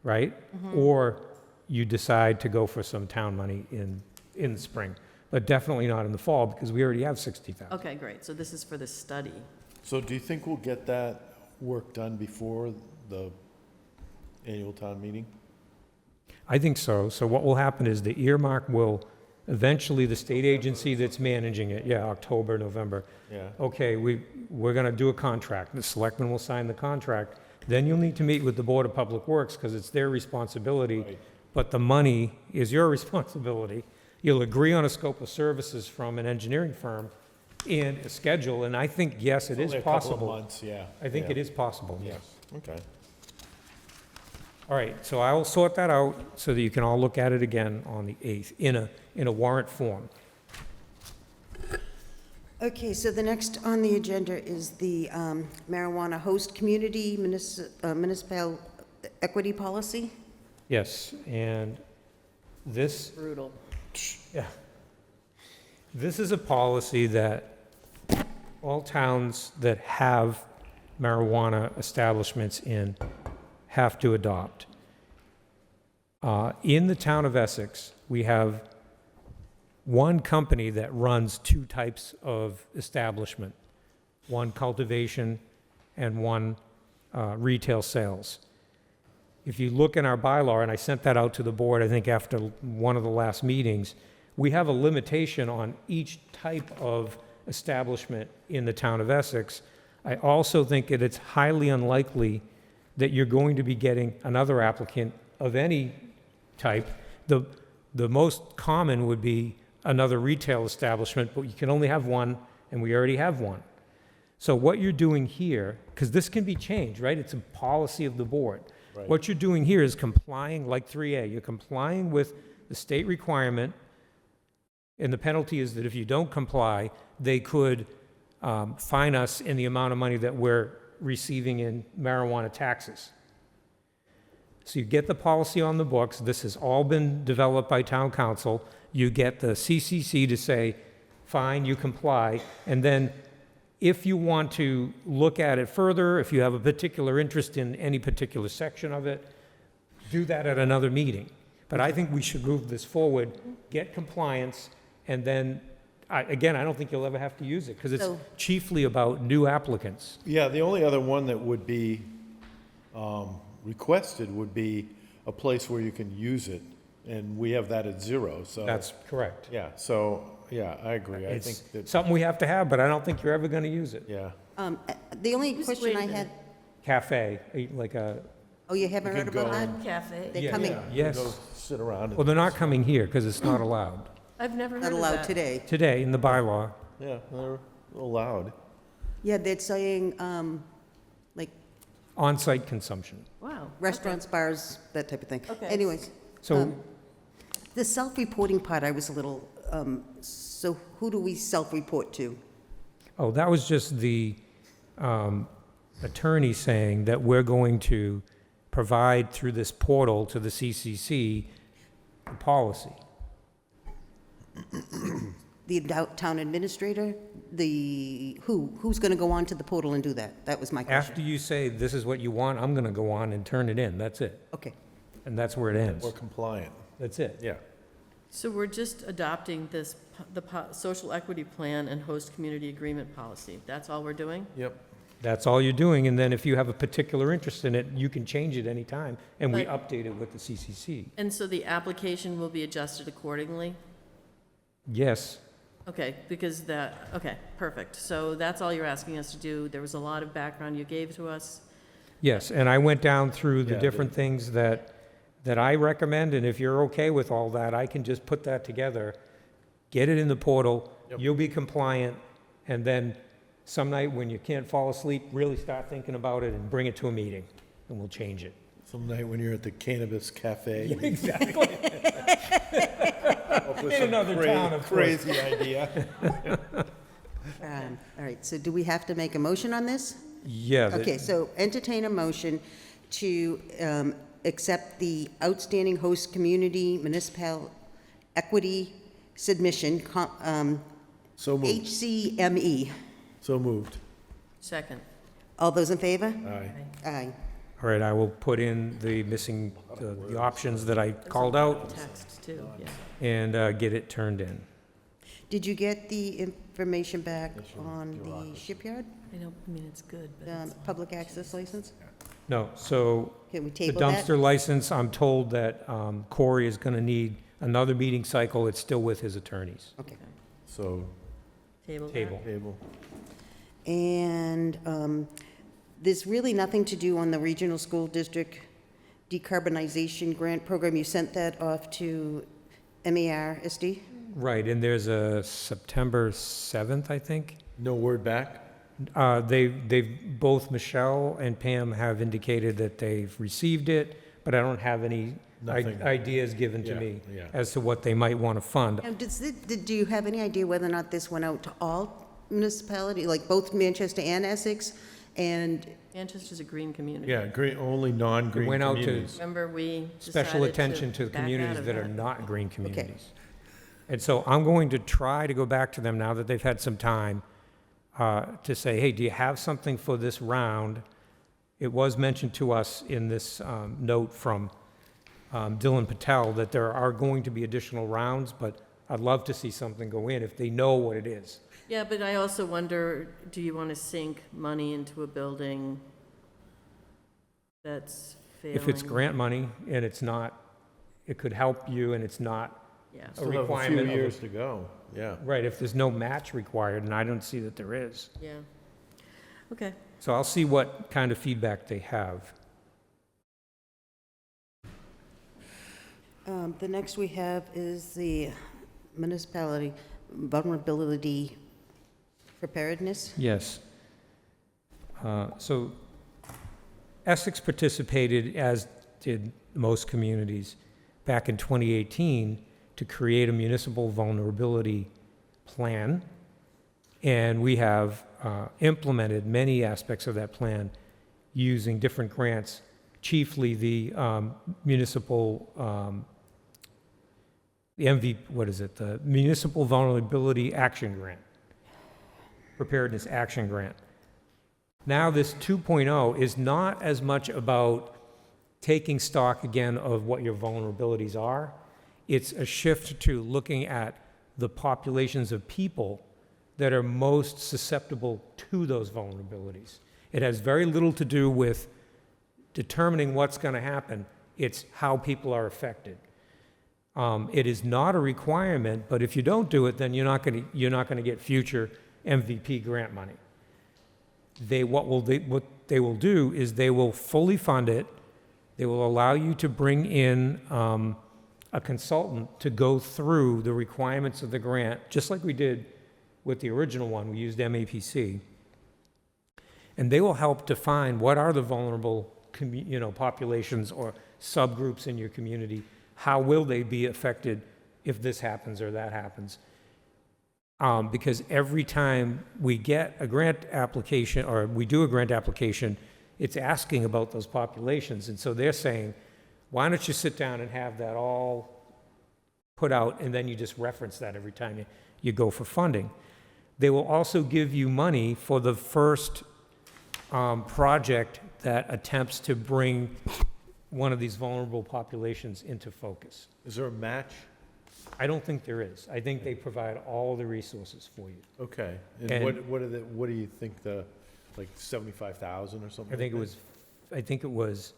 right? Or you decide to go for some town money in the spring, but definitely not in the fall because we already have 60,000. Okay, great. So this is for the study. So do you think we'll get that work done before the annual town meeting? I think so. So what will happen is the earmark will, eventually the state agency that's managing it, October, November, Yeah. okay, we're going to do a contract. The selectmen will sign the contract. Then you'll need to meet with the Board of Public Works because it's their responsibility, Right. but the money is your responsibility. You'll agree on a scope of services from an engineering firm and a schedule, and I think, yes, it is Only a couple of possible. months, yeah. I think yeah. it is possible, Yeah, yes. okay. All right, so I will sort that out so that you can all look at it again on the 8th in a warrant form. Okay, so the next on the agenda is the marijuana host community municipal equity policy. Yes, and this, Brutal. yeah, this is a policy that all towns that have marijuana establishments in have to adopt. In the town of Essex, we have one company that runs two types of establishment, one cultivation and one retail sales. If you look in our bylaw, and I sent that out to the board, I think after one of the last meetings, we have a limitation on each type of establishment in the town of Essex. I also think that it's highly unlikely that you're going to be getting another applicant of any type. The most common would be another retail establishment, but you can only have one, and we already have one. So what you're doing here, because this can be changed, right? It's a policy of the board. Right. What you're doing here is complying, like 3A, you're complying with the state requirement, and the penalty is that if you don't comply, they could fine us in the amount of money that we're receiving in marijuana taxes. So you get the policy on the books. This has all been developed by town council. You get the CCC to say, fine, you comply. And then if you want to look at it further, if you have a particular interest in any particular section of it, do that at another meeting. But I think we should move this forward, get compliance, and then, again, I don't think you'll ever have to use it, because it's So- chiefly about new applicants. Yeah, the only other one that would be requested would be a place where you can use it, and we have that at 0, so. That's correct. Yeah, so, yeah, I agree. I It's think that, something we have to have, but I don't think you're ever going to use it. yeah. The only Just question wait a I minute. had, Cafe, like a, oh, you haven't You heard can about go that? and- Cafe. They're Yeah. coming, Yeah, you Yes. go sit around. well, they're not coming here because it's not allowed. I've never heard not of allowed that. today. Today, in the bylaw, Yeah, they're allowed. Yeah, they're saying, like, on-site consumption. Wow. restaurants, bars, that type of thing. Okay. Anyways, So, the self-reporting part, I was a little, so who do we self-report to? oh, that was just the attorney saying that we're going to provide through this portal to the CCC a policy. The town administrator? Who's going to go on to the portal and do that? That was my After question. you say, this is what you want, I'm going to go on and turn it in. That's it. Okay. And that's where it ends. Or compliant, That's it. yeah. So we're just adopting this, social equity plan and host community agreement policy. That's all we're doing? Yep. That's all you're doing, and then if you have a particular interest in it, you can change it anytime, and we But- update it with the CCC. And so the application will be adjusted accordingly? Yes, Okay, because okay, perfect. So that's all you're asking us to do. There was a lot of background you gave to us. yes, and I went down through the Yeah, different things that I recommend, and if you're okay with all that, I can just put that together, get it in the portal, Yep. you'll be compliant, and then some night when you can't fall asleep, really start thinking about it and bring it to a meeting, and we'll change it. Some night when you're at the Cannabis Cafe. Exactly. Up with In some another town, of course. Crazy idea. All right, so do we have to make a motion on this? Yeah. Okay, so entertain a motion to accept the outstanding host community municipal equity submission, So moved, HCME. so moved. Second. All those in favor? Aye. Aye. All right, I will put in the missing, the options that I called out Text too, yeah. and get it turned in. Did you get the information back on the shipyard, I mean, it's good, but the it's. public access license? No, so Can we the table that? dumpster license, I'm told that Corey is going to need another meeting cycle. It's still with his attorneys. Okay. So, Table that? Table. table. And there's really nothing to do on the regional school district decarbonization grant program. You sent that off to MERSD? Right, and there's a September 7th, I think. No word back? They've, both Michelle and Pam have indicated that they've received it, but I don't have any Nothing. ideas given to Yeah, me yeah. as to what they might want to fund. Now, do you have any idea whether or not this went out to all municipalities, like both Manchester and Essex? And, Manchester's a green community. Yeah, green, only non-green went out to- communities. Remember, we Special decided attention to the back out communities of that are not green okay, communities. And so I'm going to try to go back to them now that they've had some time to say, hey, do you have something for this round? It was mentioned to us in this note from Dylan Patel that there are going to be additional rounds, but I'd love to see something go in if they know what it is. Yeah, but I also wonder, do you want to sink money into a building that's failing? If it's grant money and it's not, it could help you and it's not, Yeah. a Still have a few requirement of a- years to go, yeah. right, if there's no match required, and I don't see that there is. Yeah. Okay. So I'll see what kind of feedback they have. The next we have is the municipality vulnerability preparedness. Yes. So Essex participated, as did most communities, back in 2018 to create a municipal vulnerability plan. And we have implemented many aspects of that plan using different grants, chiefly the municipal, the the Municipal Vulnerability Action Grant, Preparedness Action Grant. Now this 2.0 is not as much about taking stock again of what your vulnerabilities are. It's a shift to looking at the populations of people that are most susceptible to those vulnerabilities. It has very little to do with determining what's going to happen. It's how people are affected. It is not a requirement, but if you don't do it, then you're not going to get future MVP grant money. What they will do is they will fully fund it. They will allow you to bring in a consultant to go through the requirements of the grant, just like we did with the original one. We used MAPC. And they will help define what are the vulnerable populations or subgroups in your community. How will they be affected if this happens or that happens? Because every time we get a grant application or we do a grant application, it's asking about those populations. And so they're saying, why don't you sit down and have that all put out, and then you just reference that every time you go for funding. They will also give you money for the first project that attempts to bring one of these vulnerable populations into focus. Is there a match? I don't think there is. I think they provide all the resources for you. Okay. And- And what do you think like 75,000 or something? I think it was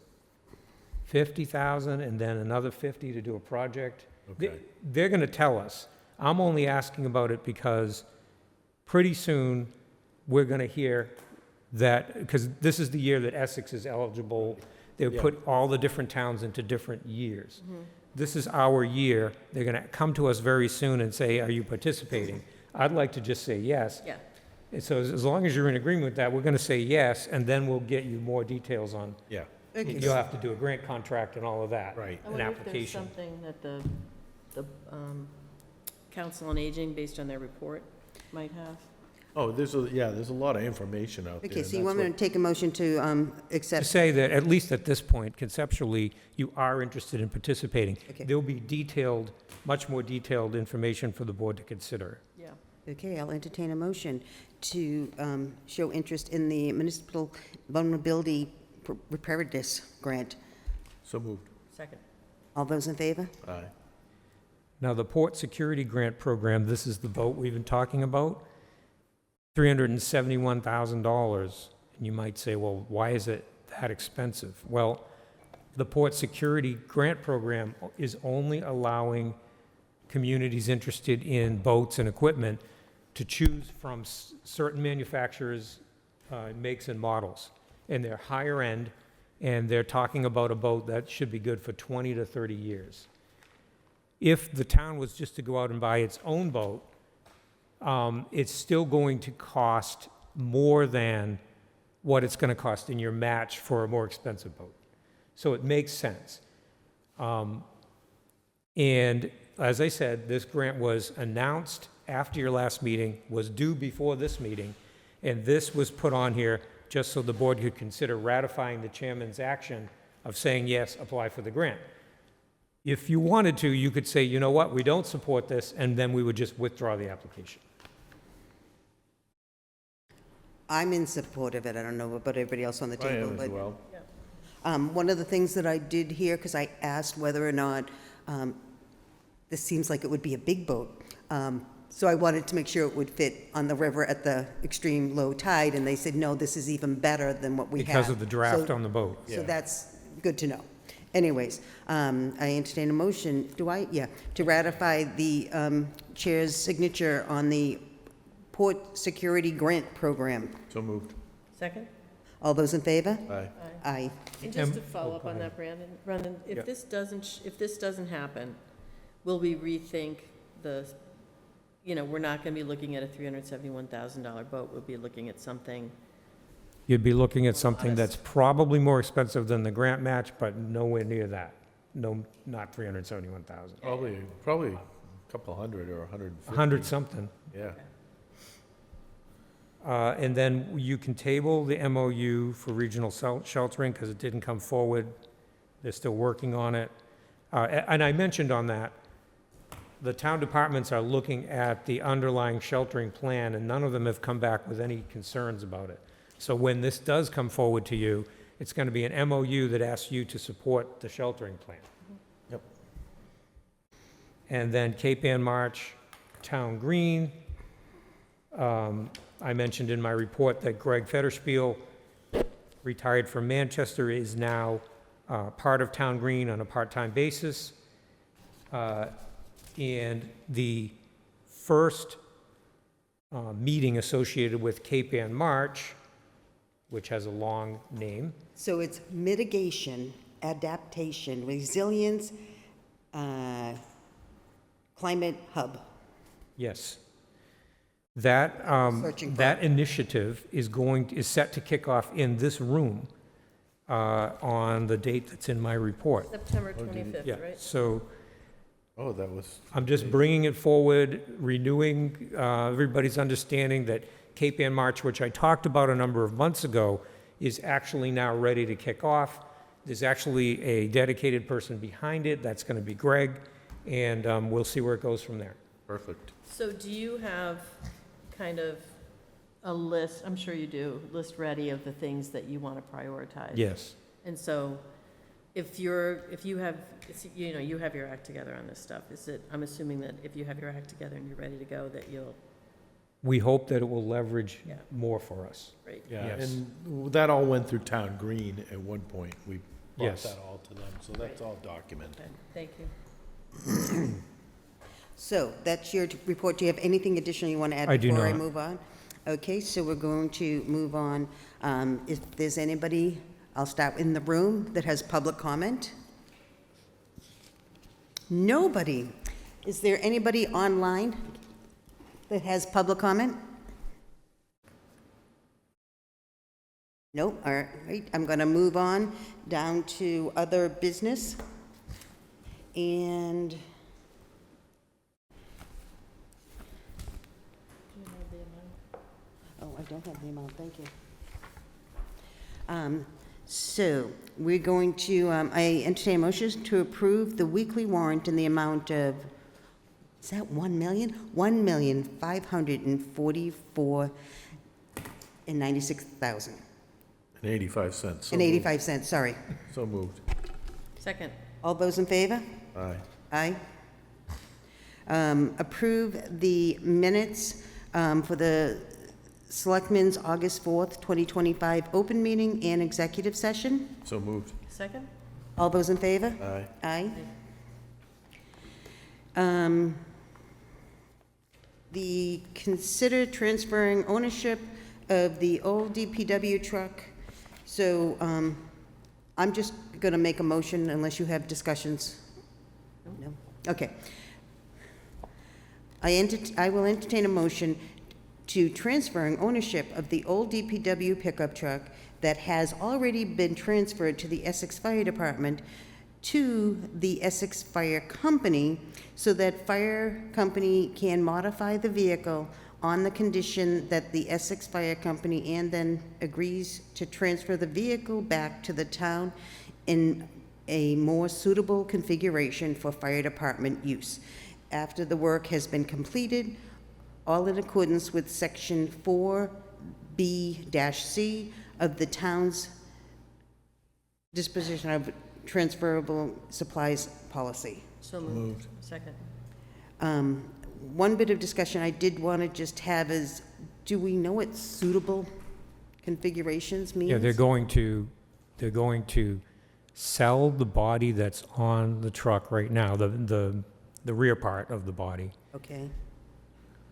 50,000 and then another 50 to do a project. Okay. They're going to tell us. I'm only asking about it because pretty soon we're going to hear that, because this is the year that Essex is eligible. They Yeah. put all the different towns into different years. This is our year. They're going to come to us very soon and say, are you participating? I'd like to just say yes. Yeah. And so as long as you're in agreement with that, we're going to say yes, and then we'll get you more details on, Yeah, you'll have to do a grant contract and all of that. right. I An wonder if there's application. something that the Council on Aging, based on their report, might have. Oh, there's a lot of information out there. Okay, and so you that's want me to what- take a motion to To accept? say that, at least at this point, conceptually, you are interested in participating. Okay. There'll be much more detailed information for the board to consider. Yeah. Okay, I'll entertain a motion to show interest in the Municipal Vulnerability Preparedness Grant. So moved. Second. All those in favor? Aye. Now, the Port Security Grant Program, this is the boat we've been talking about, $371,000. And you might say, well, why is it that expensive? Well, the Port Security Grant Program is only allowing communities interested in boats and equipment to choose from certain manufacturers, makes and models. And they're higher end, and they're talking about a boat that should be good for 20 to 30 years. If the town was just to go out and buy its own boat, it's still going to cost more than what it's going to cost in your match for a more expensive boat. So it makes sense. And as I said, this grant was announced after your last meeting, was due before this meeting, and this was put on here just so the board could consider ratifying the chairman's action of saying, yes, apply for the grant. If you wanted to, you could say, you know what, we don't support this, and then we would just withdraw the application. I'm in support of it. I don't know about everybody else on the I table, am as but well. one of the things that I did hear, because I asked whether or not this seems like it would be a big boat, so I wanted to make sure it would fit on the river at the extreme low tide, and they said, no, this is even better than what we have. Because of the draft So- on the boat. So Yeah. that's good to know. Anyways, I entertain a motion, to ratify the chair's signature on the Port Security Grant Program. So moved. Second? All those in favor? Aye. Aye. And just to oh, follow up go on ahead. that, Brandon, Yeah. if this doesn't happen, will we rethink we're not going to be looking at a $371,000 boat, we'll be looking at something, You'd be looking at something Modest. that's probably more expensive than the grant match, but nowhere near that. No, not 371,000. Probably a couple hundred or 150. 100 something. Yeah. And then you can table the MOU for regional sheltering because it didn't come forward. They're still working on it. And I mentioned on that, the town departments are looking at the underlying sheltering plan, and none of them have come back with any concerns about it. So when this does come forward to you, it's going to be an MOU that asks you to support the sheltering plan. Yep. And then Cape Ann March, Town Green. I mentioned in my report that Greg Federspiel, retired from Manchester, is now part of Town Green on a part-time basis. And the first meeting associated with Cape Ann March, which has a long name, So it's mitigation, adaptation, resilience, climate hub. yes. That, Searching for that initiative is set to kick off in this room on the date that's in my report. September Oh, did 25th, Yeah, right? so Oh, that was. I'm just bringing it forward, renewing everybody's understanding that Cape Ann March, which I talked about a number of months ago, is actually now ready to kick off. There's actually a dedicated person behind it, that's going to be Greg, and we'll see where it goes from there. Perfect. So do you have kind of a list, I'm sure you do, list ready of the things that you want to prioritize? Yes. And so if you have your act together on this stuff, I'm assuming that if you have your act together and you're ready to go, that you'll, We hope that it will leverage Yeah. more for us. right? Yeah, Yes. and that all went through Town Green at one point. We brought Yes. that all to them, so that's all documented. Okay, thank you. So that's your report. Do you have anything additional you want to add I do before I not. move on? Okay, so we're going to move on. If there's anybody, I'll start in the room that has public comment. Nobody. Is there anybody online that has public comment? Nope, all right. I'm going to move on down to other business. And oh, I don't have the amount, thank you. So, we're going to, I entertain a motion to approve the weekly warrant in the amount of, is that 1 million? 1,544,096,000. And 85 cents. So And moved. 85 cents, sorry. So moved. Second, All those in favor? Aye. Aye. Approve the minutes for the Selectmen's August 4th, 2025 open meeting and executive session. So moved. second? All those in favor? Aye. Aye. The consider transferring ownership of the old DPW truck. So I'm just going to make a motion unless you have discussions. No? Okay. I will entertain a motion to transferring ownership of the old DPW pickup truck that has already been transferred to the Essex Fire Department to the Essex Fire Company so that fire company can modify the vehicle on the condition that the Essex Fire Company and then agrees to transfer the vehicle back to the town in a more suitable configuration for fire department use. After the work has been completed, all in accordance with Section 4B-C of the town's disposition of transferable supplies policy. So moved. Second. One bit of discussion I did want to just have is, do we know what suitable configurations means? Yeah, they're going to sell the body that's on the truck right now, the rear part of the body. Okay,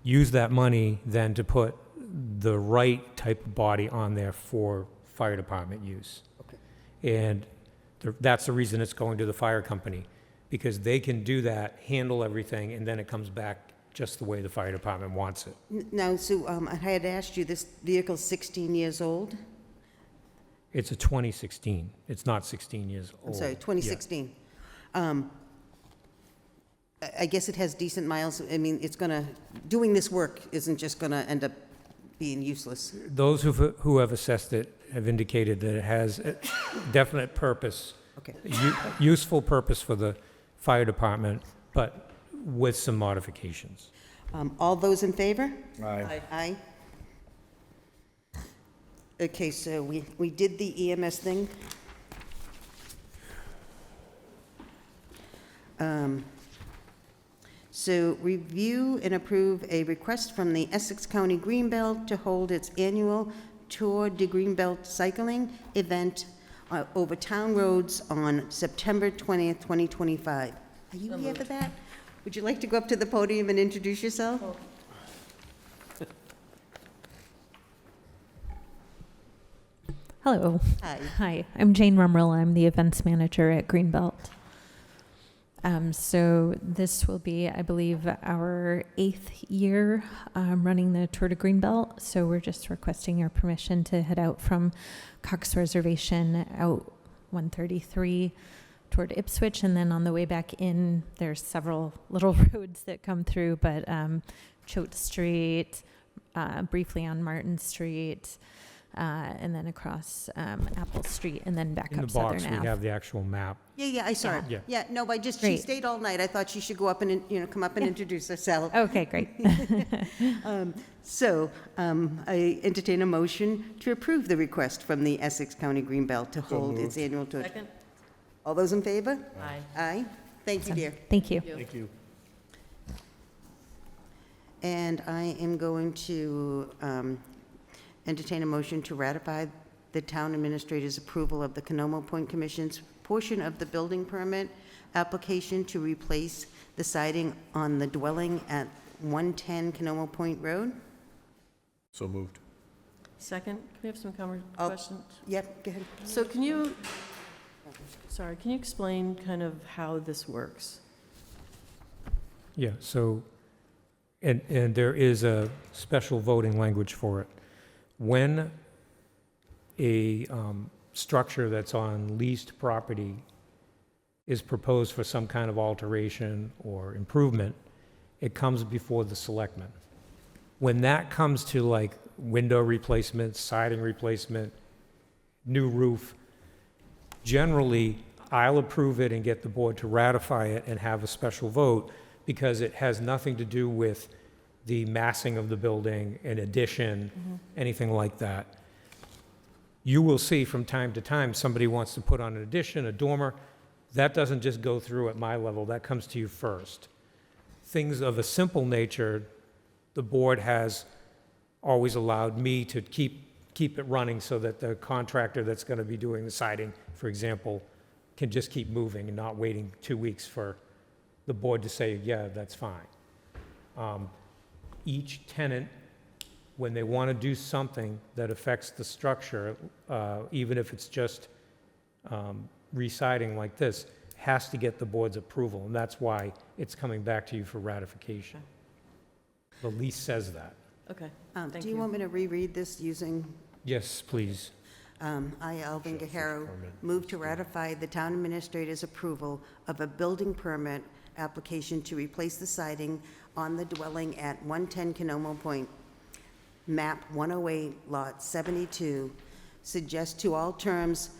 Use that money then to put the right type of body on there for fire department use. Okay. And that's the reason it's going to the fire company, because they can do that, handle everything, and then it comes back just the way the fire department wants it. Now, Sue, I had asked you, this vehicle's 16 years old? It's a 2016. It's not 16 years old. I'm sorry, Yeah. 2016. I guess it has decent miles. I mean, it's going to, doing this work isn't just going to end up being useless. Those who have assessed it have indicated that it has a definite purpose, Okay. useful purpose for the fire department, but with some modifications. All those in favor? Aye. Aye. Okay, so we did the EMS thing. So review and approve a request from the Essex County Greenbelt to hold its annual Tour de Greenbelt cycling event over town roads on September 20th, 2025. Are you here for that? Would you like to go up to the podium and introduce yourself? Hello. Hi. Hi, I'm Jane Rumrell. I'm the events manager at Greenbelt. So this will be, I believe, our 8th year running the Tour de Greenbelt. So we're just requesting your permission to head out from Cox Reservation out 133 toward Ipswich, and then on the way back in, there's several little roads that come through, but Choate Street, briefly on Martin Street, and then across Apple Street, and then back In the up Southern box, we Ave. have the actual map. Yeah, I saw it. Yeah. Yeah, no, I just, she Great. stayed all night. I thought she should go up and, come up and introduce herself. Okay, great. So, I entertain a motion to approve the request from the Essex County Greenbelt to hold its annual tour. Second? All those in favor? Aye. Aye. Thank you, dear. Thank you. Thank you. And I am going to entertain a motion to ratify the town administrator's approval of the Canomo Point Commission's portion of the building permit application to replace the siding on the dwelling at 110 Canomo Point Road. So moved. Second, can we have some I'll- questions? Yep, go ahead. So can you explain kind of how this works? Yeah, so, and there is a special voting language for it. When a structure that's on leased property is proposed for some kind of alteration or improvement, it comes before the selectmen. When that comes to like window replacement, siding replacement, new roof, generally, I'll approve it and get the board to ratify it and have a special vote, because it has nothing to do with the massing of the building, an addition, anything like that. You will see from time to time, somebody wants to put on an addition, a dormer. That doesn't just go through at my level, that comes to you first. Things of a simple nature, the board has always allowed me to keep it running so that the contractor that's going to be doing the siding, for example, can just keep moving and not waiting 2 weeks for the board to say, yeah, that's fine. Each tenant, when they want to do something that affects the structure, even if it's just re-siding like this, has to get the board's approval, and that's why it's coming back to you for ratification. The lease says that. Okay, Do thank you you. want me to reread this using Yes, please. I, Alvin Gaharo, move to ratify the town administrator's approval of a building permit application to replace the siding on the dwelling at 110 Canomo Point, map 108, lot 72, subject to all terms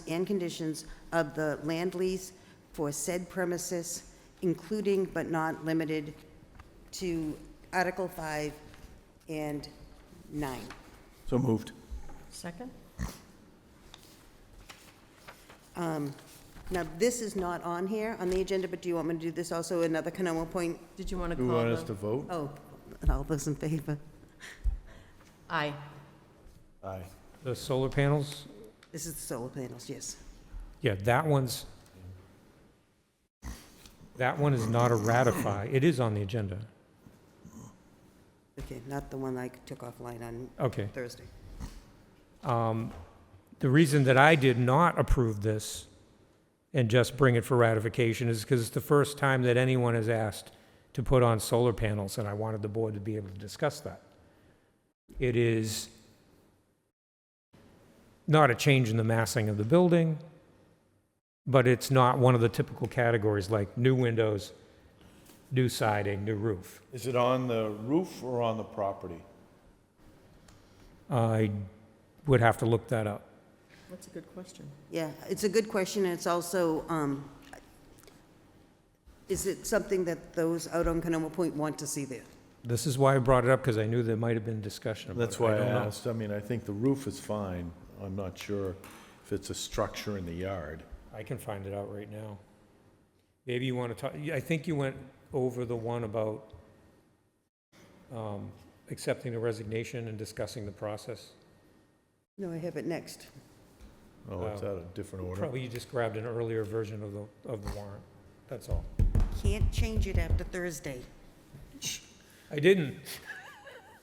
and conditions of the land lease for said premises, including but not limited to Article 5 and 9. So moved. Second? Now, this is not on here on the agenda, but do you want me to do this also, another Canomo Point? Did you want to Who call want us to the? vote? Oh, and all those in favor? Aye. Aye. The solar panels, This is the solar panels, yes. yeah, that one is not a ratify. It is on the agenda. Okay, not the one I took offline on Okay. Thursday. The reason that I did not approve this and just bring it for ratification is because it's the first time that anyone has asked to put on solar panels, and I wanted the board to be able to discuss that. It is not a change in the massing of the building, but it's not one of the typical categories like new windows, new siding, new roof. Is it on the roof or on the property? I would have to look that up. That's a good question. Yeah, it's a good question, and it's also, is it something that those out on Canoma Point want to see there? This is why I brought it up, because I knew there might have been discussion about it. That's why I don't know. asked. I mean, I think the roof is fine. I'm not sure if it's a structure in the yard. I can find it out right now. Maybe you want to talk, I think you went over the one about accepting the resignation and discussing the process. No, I have it next. Oh, it's out of different order. Probably you just grabbed an earlier version of the warrant, that's all. Can't change it after Thursday. I didn't.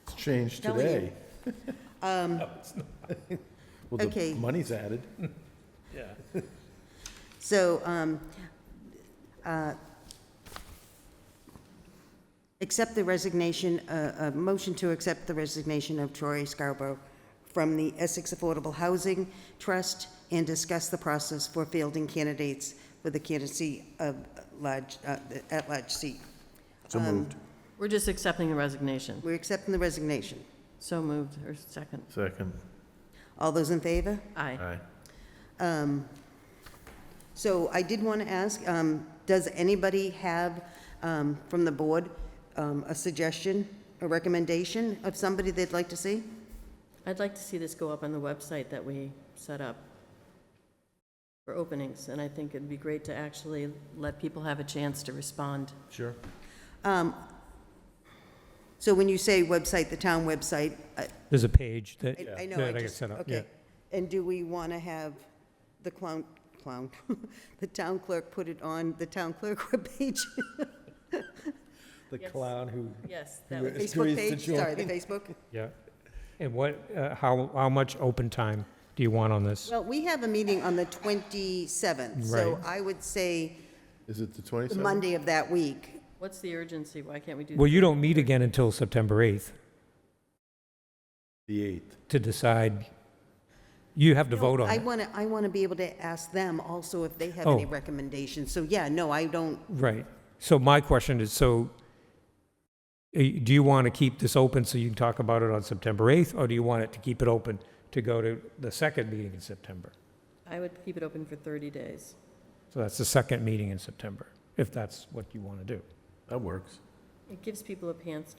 It's changed Telling you. today. Well, Okay. the money's added. Yeah. So, accept the resignation, a motion to accept the resignation of Troy Scarborough from the Essex Affordable Housing Trust and discuss the process for fielding candidates for the candidacy of at-large seat. So moved. We're just accepting the resignation. We're accepting the resignation. So moved, or second. Second. All those in favor? Aye. Aye. So I did want to ask, does anybody have, from the board, a suggestion, a recommendation of somebody they'd like to see? I'd like to see this go up on the website that we set up for openings, and I think it'd be great to actually let people have a chance to respond. Sure. So when you say website, the town website, There's a page that, I know, that I I can just, set up, yeah. okay. And do we want to have the the town clerk put it on the town clerk webpage? The Yes. clown who Yes, that would, Agrees Facebook to page, sorry, the join. Facebook? Yeah. And what, how much open time do you want on this? Well, we have a meeting on the 27th, so Right. I would say is it the the 27th? Monday of that week. what's the urgency? Why can't we do? Well, you don't meet again until September 8th The 8th. to decide. You have to vote on I it. want to be able to ask them also if they have Oh. any recommendations. So, yeah, no, I don't, Right. So my question is, so do you want to keep this open so you can talk about it on September 8th, or do you want it to keep it open to go to the second meeting in September? I would keep it open for 30 days. So that's the second meeting in September, if that's what you want to do. That works. It gives people a chance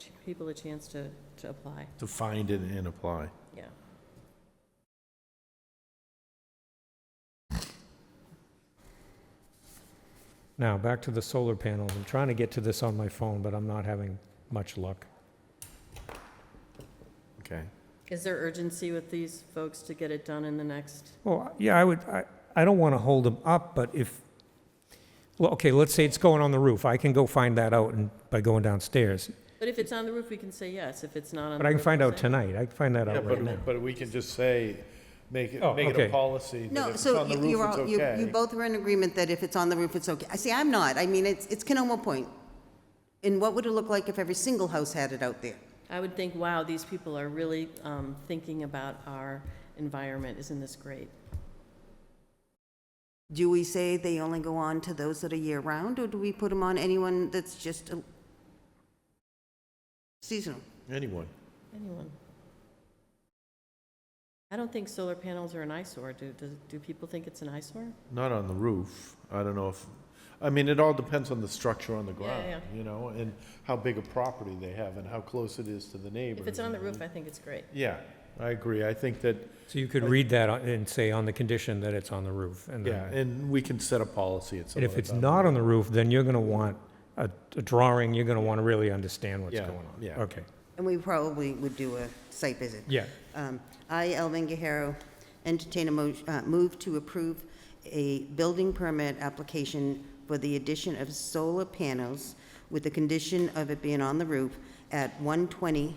to apply, To find it and apply. yeah. Now, back to the solar panels. I'm trying to get to this on my phone, but I'm not having much luck. Okay. Is there urgency with these folks to get it done in the next? Well, yeah, I don't want to hold them up, but if, well, okay, let's say it's going on the roof. I can go find that out by going downstairs. But if it's on the roof, we can say yes. If it's not on the roof. But I can find we'll out say- tonight. I can find that Yeah, out right now. but we can just say, make it Oh, a okay. policy that no, if it's so on the you're roof, all, it's you okay. both are in agreement that if it's on the roof, it's okay. I see, I'm not. I mean, it's Canoma Point. And what would it look like if every single house had it out there? I would think, wow, these people are really thinking about our environment. Isn't this great? Do we say they only go on to those that are year-round, or do we put them on anyone that's just seasonal? Anyone. Anyone? I don't think solar panels are an eyesore. Do people think it's an eyesore? Not on the roof. I don't know if, I mean, it all depends on the structure on the Yeah, ground, yeah. you know, and how big a property they have and how close it is to the neighbors. If it's on the and roof, I think it's great. Yeah, I agree. I think that, So you could read that and say on the condition that it's on the roof. And yeah, then, and we can set a policy at some and if other it's time. not on the roof, then you're going to want a drawing. You're going to want to really understand what's Yeah, going on. yeah. Okay. And we probably would do a site visit. Yeah. I, Elvin Guerrero, entertain a move to approve a building permit application for the addition of solar panels with the condition of it being on the roof at 120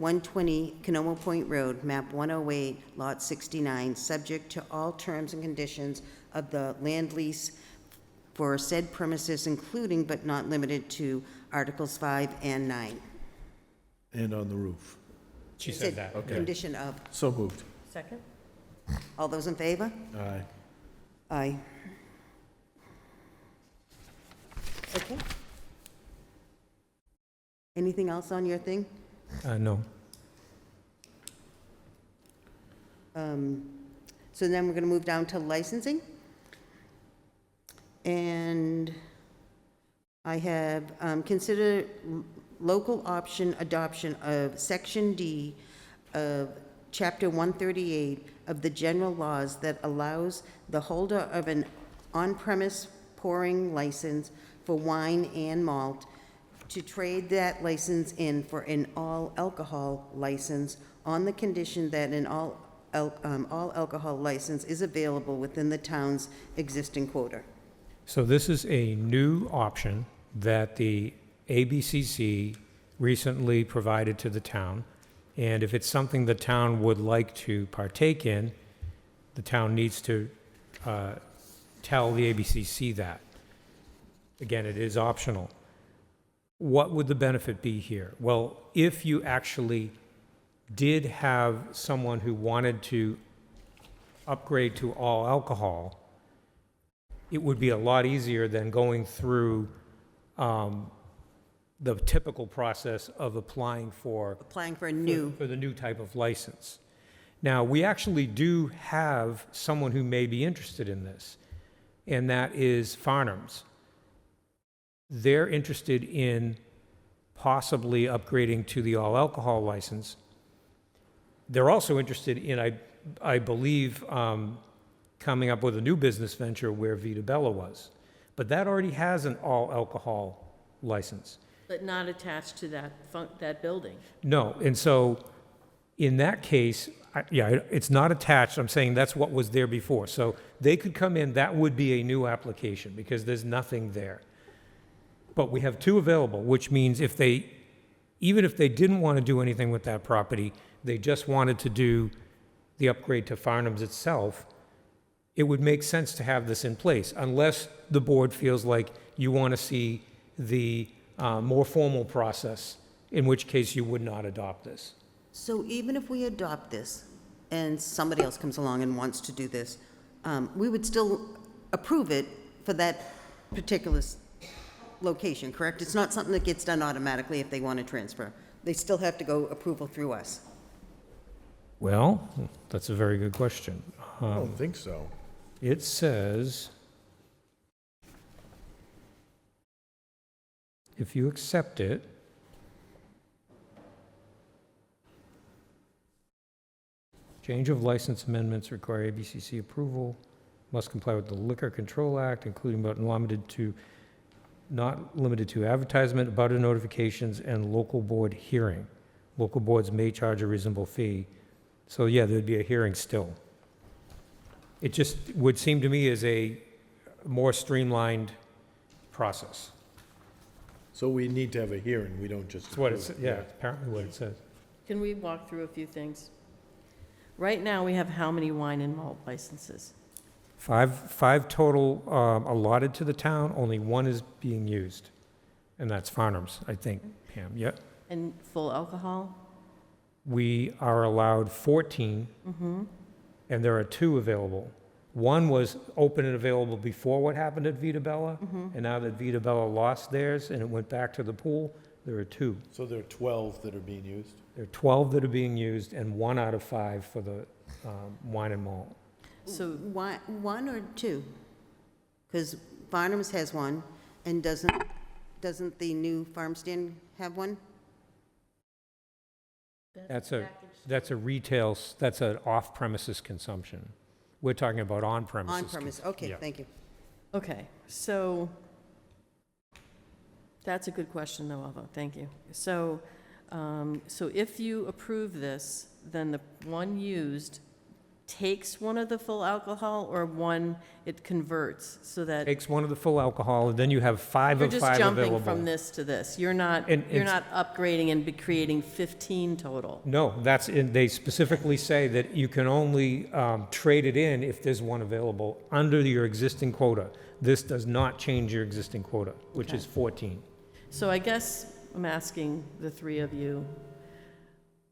120 Canomo Point Road, map 108, lot 69, subject to all terms and conditions of the land lease for said premises, including but not limited to Articles 5 and 9. And on the roof. She said that. Okay. Condition of. So moved. Second? All those in favor? Aye. Aye. Okay. Anything else on your thing? No. So then we're going to move down to licensing. And I have considered local option adoption of Section D of Chapter 138 of the general laws that allows the holder of an on-premise pouring license for wine and malt to trade that license in for an all-alcohol license on the condition that an all-alcohol license is available within the town's existing quota. So this is a new option that the ABCC recently provided to the town. And if it's something the town would like to partake in, the town needs to tell the ABCC that. Again, it is optional. What would the benefit be here? Well, if you actually did have someone who wanted to upgrade to all alcohol, it would be a lot easier than going through the typical process of applying for Applying for a new, for the new type of license. Now, we actually do have someone who may be interested in this, and that is Farnham's. They're interested in possibly upgrading to the all-alcohol license. They're also interested in, I believe, coming up with a new business venture where Vita Bella was. But that already has an all-alcohol license. But not attached to that building. No, and so in that case, it's not attached. I'm saying that's what was there before. So they could come in, that would be a new application because there's nothing there. But we have two available, which means even if they didn't want to do anything with that property, they just wanted to do the upgrade to Farnham's itself, it would make sense to have this in place, unless the board feels like you want to see the more formal process, in which case you would not adopt this. so even if we adopt this and somebody else comes along and wants to do this, we would still approve it for that particular location, correct? It's not something that gets done automatically if they want to transfer. They still have to go approval through us. Well, that's a very good question. I don't think so. It says, if you accept it, change of license amendments require ABCC approval, must comply with the Liquor Control Act, including but not limited to advertisement, abutter notifications, and local board hearing. Local boards may charge a reasonable fee. So yeah, there'd be a hearing still. It just would seem to me as a more streamlined process. So we need to have a hearing, we don't just. That's what it's, approve. yeah, apparently what it says. Can we walk through a few things? Right now, we have how many wine and malt licenses? Five total allotted to the town, only one is being used, and that's Farnham's, I think, Pam, yep. And full alcohol? We are allowed 14, and there are 2 available. One was open and available before what happened at Vita Bella, and now that Vita Bella lost theirs and it went back to the pool, there are 2. So there are 12 that are being used? There are 12 that are being used, and 1 out of 5 for the wine and malt. So, One or two? Because Farnham's has one, and doesn't the new farm stand have one? That's a retail, that's an off-premises consumption. We're talking about on-premises. On-premise, okay, Yeah. thank you. okay, so, that's a good question, though, Alva, thank you. So if you approve this, then the one used takes one of the full alcohol, or one it converts so that Takes one of the full alcohol, and then you have 5 you're of just 5 jumping available. from this to this? You're not, And you're it's- not upgrading and creating 15 total? No, that's, they specifically say that you can only trade it in if there's one available under your existing quota. This does not change your existing quota, which is 14. So I guess I'm asking the three of you,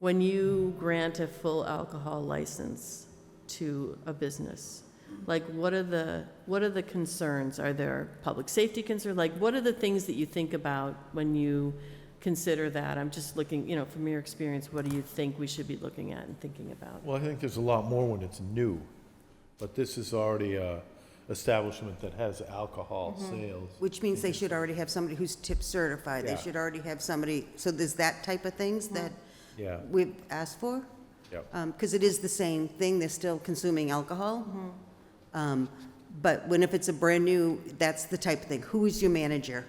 when you grant a full alcohol license to a business, like what are the concerns? Are there public safety concerns? Like what are the things that you think about when you consider that? I'm just looking, from your experience, what do you think we should be looking at and thinking about? Well, I think there's a lot more when it's new, but this is already a establishment that has alcohol sales. Which means they should already have somebody who's tip certified. They Yeah. should already have somebody, so there's that type of things that Yeah, we've asked for? yep. Because it is the same thing, they're still consuming alcohol. But if it's a brand new, that's the type of thing. Who is your manager?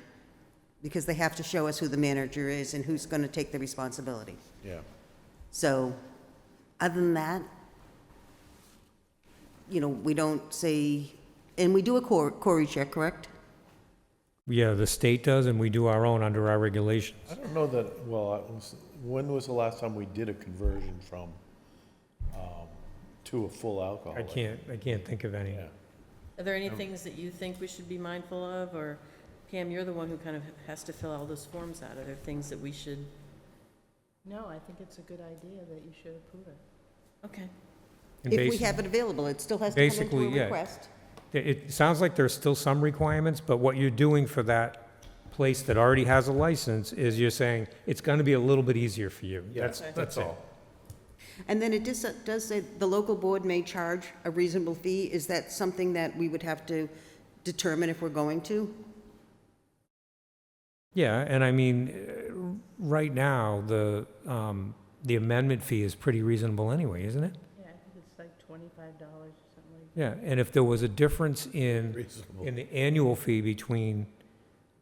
Because they have to show us who the manager is and who's going to take the responsibility. Yeah. So, other than that, we don't say, and we do a Cory check, correct? Yeah, the state does, and we do our own under our regulations. I don't know that, when was the last time we did a conversion from, to a full alcohol? I can't think of any. Yeah. Are there any things that you think we should be mindful of? Or Pam, you're the one who kind of has to fill all those forms out. Are there things that we should? No, I think it's a good idea that you should approve it. Okay. And If we basi- have it available, it still has to come into basically, a yeah. request. It sounds like there's still some requirements, but what you're doing for that place that already has a license is you're saying it's going to be a little bit easier for you. Yeah, That's all. all. And then it does say the local board may charge a reasonable fee. Is that something that we would have to determine if we're going to? Yeah, and I mean, right now, the amendment fee is pretty reasonable anyway, isn't it? Yeah, I think it's like $25 or something like Yeah, and if there was a difference in Reasonable. the annual fee between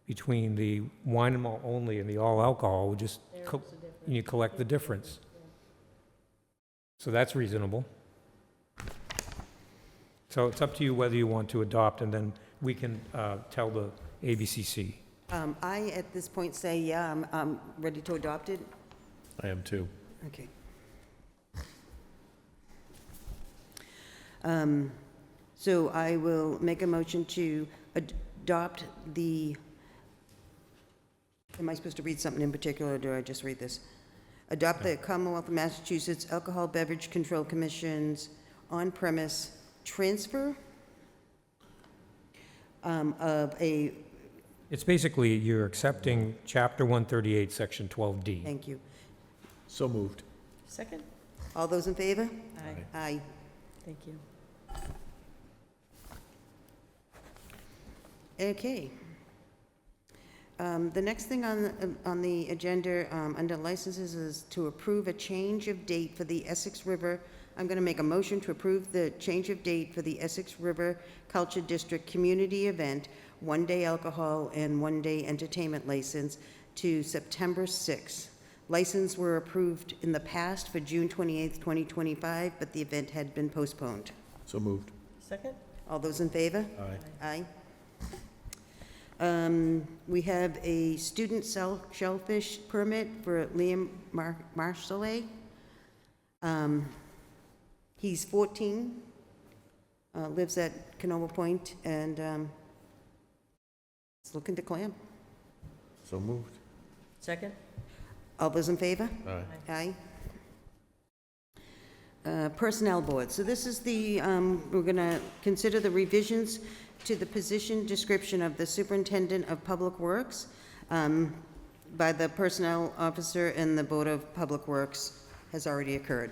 the wine and malt only and the all alcohol, we just, that. co- There's a difference. and you collect the difference. So that's reasonable. So it's up to you whether you want to adopt, and then we can tell the ABCC. I, at this point, say, yeah, I'm ready to adopt it. I am too. Okay. So I will make a motion to adopt am I supposed to read something in particular, or do I just read this? Adopt the Commonwealth of Massachusetts Alcohol Beverage Control Commission's on-premise transfer of a, It's basically, you're accepting Chapter 138, Section 12D. thank you. So moved. Second? All those in favor? Aye. Aye. Thank you. Okay. The next thing on the agenda, under licenses, is to approve a change of date for the Essex River. I'm going to make a motion to approve the change of date for the Essex River Culture District Community Event, one-day alcohol and one-day entertainment license to September 6th. License were approved in the past for June 28th, 2025, but the event had been postponed. So moved. Second? All those in favor? Aye. Aye. We have a student shellfish permit for Liam Marcellet. He's 14, lives at Canova Point, and is looking to clam. So moved. Second? All those in favor? Aye. Aye. Personnel Board. So this is we're going to consider the revisions to the position description of the Superintendent of Public Works by the Personnel Officer and the Board of Public Works has already occurred.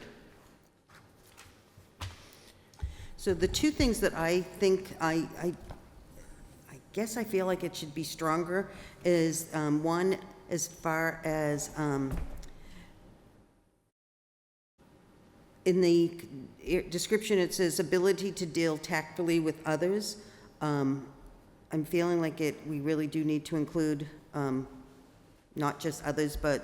So the two things that I think I guess I feel like it should be stronger is, one, as far as in the description, it says ability to deal tactfully with others. I'm feeling like we really do need to include not just others, but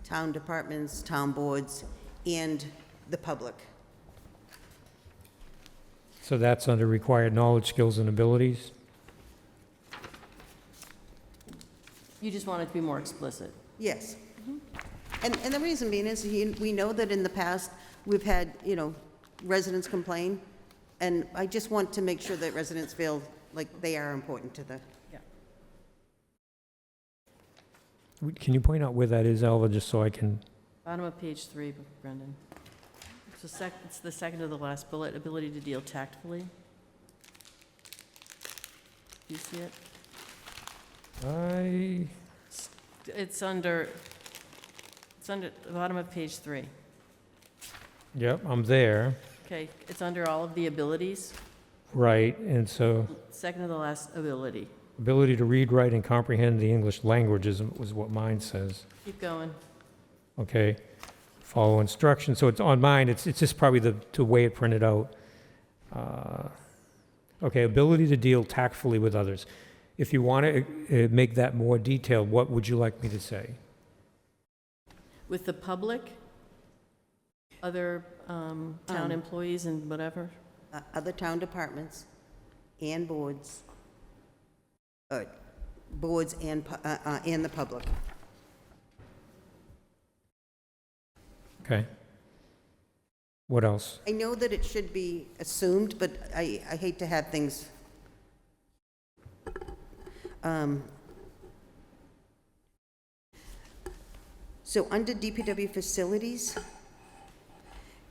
town departments, town boards, and the public. So that's under required knowledge, skills, and abilities? You just want it to be more explicit. Yes. And the reason being is, we know that in the past, we've had, residents complain, and I just want to make sure that residents feel like they are important to the, Can you point out where that is, Alva, just so I can, Bottom of page 3, Brendan. It's the second to the last bullet, ability to deal tactfully. Do you see it? It's under the bottom of page 3. yep, I'm there, Okay, it's under all of the abilities, right, and so second to the last ability. ability to read, write, and comprehend the English language was what mine says. Keep going. Okay, follow instructions, so it's on mine, it's just probably the way it printed out. Okay, ability to deal tactfully with others. If you want to make that more detailed, what would you like me to say? With the public, other town employees and whatever? other town departments and boards, and the public. Okay. What else? I know that it should be assumed, but I hate to have things. So under DPW facilities,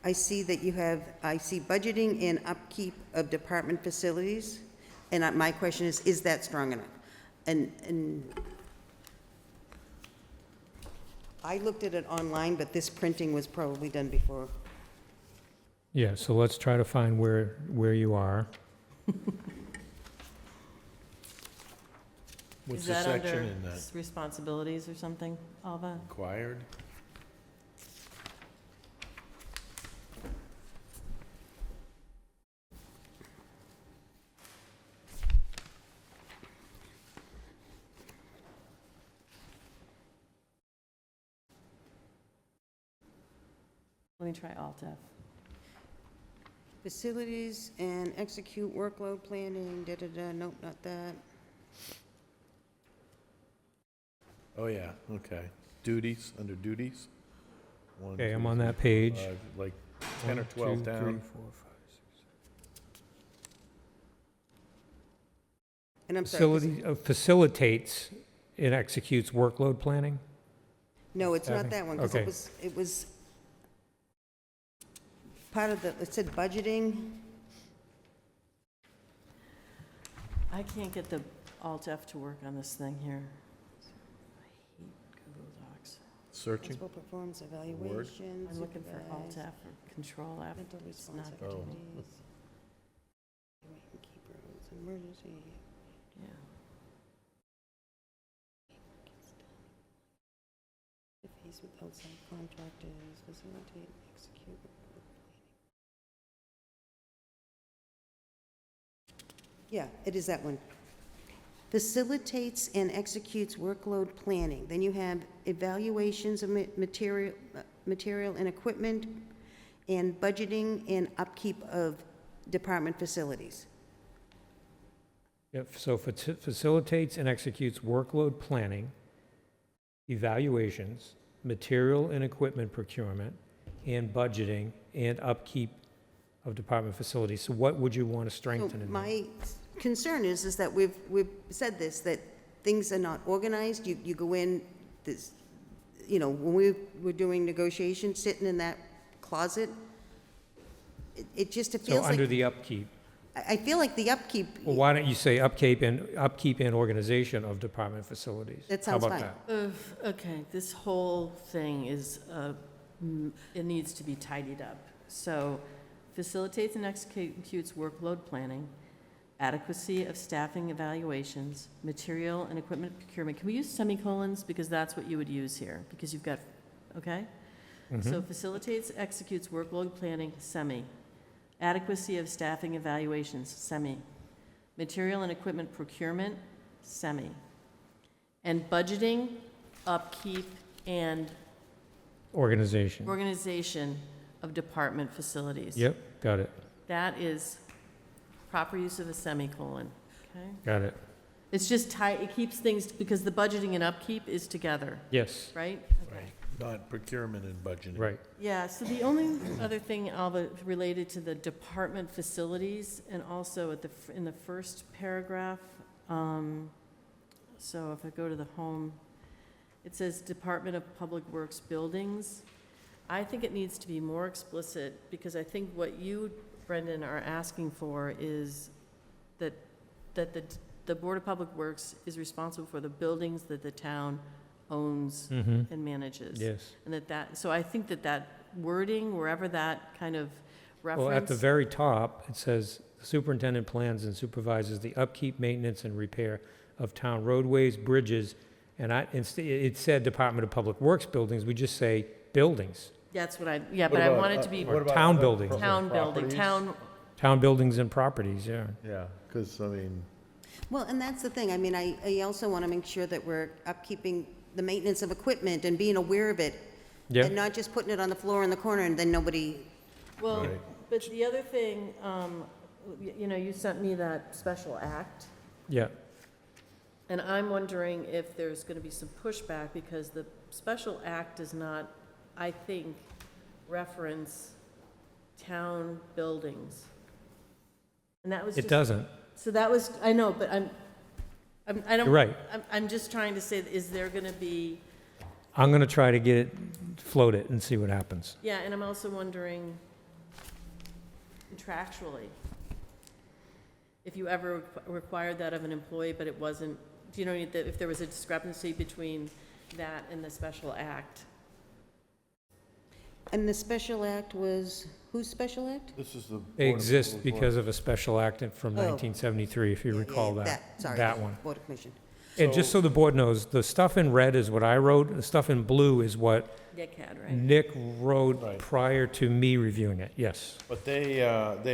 I see that I see budgeting and upkeep of department facilities, and my question is that strong enough? And I looked at it online, but this printing was probably done before. Yeah, so let's try to find where you are. What's Is the that section under in that? responsibilities or something, Alva? Required? Let me try Alt F. Facilities and execute workload planning, nope, not that. Oh, yeah, okay. Duties, under duties? One, Okay, two, I'm on three, that four, page. five, Like 10 or 12 1, 2, 3, down. 4, 5, 6. And I'm sorry. Facilitates and executes workload planning? No, it's not Staffing? that one, because Okay. it was part of it said budgeting. I can't get the Alt F to work on this thing here. I hate Google Docs. Searching? Principal performs evaluations. I'm looking for Alt supervise F or Control F. Mental It's not, response Oh. activities. Keep roads, emergency. yeah. Interface with outside contractors, facilitate, execute. Yeah, it is that one. Facilitates and executes workload planning. Then you have evaluations of material and equipment, and budgeting and upkeep of department facilities. Yep, so facilitates and executes workload planning, evaluations, material and equipment procurement, and budgeting and upkeep of department facilities. So what would you want to So strengthen in there? my concern is that we've said this, that things are not organized. You go in, this, when we were doing negotiations, sitting in that closet, it just, it So feels under like, the upkeep, I feel like the upkeep, well, why don't you say upkeep and organization of department facilities? That sounds How about fine. that? Okay, this whole thing is, it needs to be tidied up. So facilitates and executes workload planning, adequacy of staffing evaluations, material and equipment procurement. Can we use semicolons? Because that's what you would use here, because you've got, okay? So facilitates, executes workload planning, semi. Adequacy of staffing evaluations, semi. Material and equipment procurement, semi. And budgeting, upkeep, and Organization. organization of department facilities. Yep, got it. That is proper use of a semicolon, okay? Got it. It's just tight, it keeps things, because the budgeting and upkeep is together, Yes, right? Okay. Not procurement and budgeting. right. Yeah, so the only other thing, Alva, related to the department facilities, and also at in the first paragraph, so if I go to the home, it says Department of Public Works Buildings. I think it needs to be more explicit, because I think what you, Brendan, are asking for is that the Board of Public Works is responsible for the buildings that the town owns Mm-hmm. and manages. Yes. And so I think that wording, wherever that kind of reference. Well, at the very top, it says, "The superintendent plans and supervises the upkeep, maintenance, and repair of town roadways, bridges," and it said Department of Public Works buildings, we just say buildings, That's what What but I about, want it to be what about town other buildings. town building, properties? town buildings and properties, yeah. Yeah, because, I mean, Well, and that's the thing, I mean, I also want to make sure that we're upkeeping the maintenance of equipment and being aware of it. Yeah. And not just putting it on the floor in the corner and then nobody, Well, Right. but the other thing, you sent me that special act, Yeah, and I'm wondering if there's going to be some pushback, because the special act does not, I think, reference town buildings. And that was it just. doesn't, So that was, I know, but I don't. you're right. I'm just trying to say, is there going to be, I'm gonna try to get it, float it and see what happens. yeah, and I'm also wondering contractually, if you ever required that of an employee, but it wasn't, do you know, if there was a discrepancy between that and the special act? and the special act was, whose special act? this is the. Board It of exists Public because Works. of a special act from Oh. 1973, if you Yeah, recall yeah, that. Sorry, that one. Board of Commission. And just so the board knows, the stuff in red is what I wrote, the stuff in blue is what Nick had, right? Nick wrote Right. prior to me reviewing it, yes. But they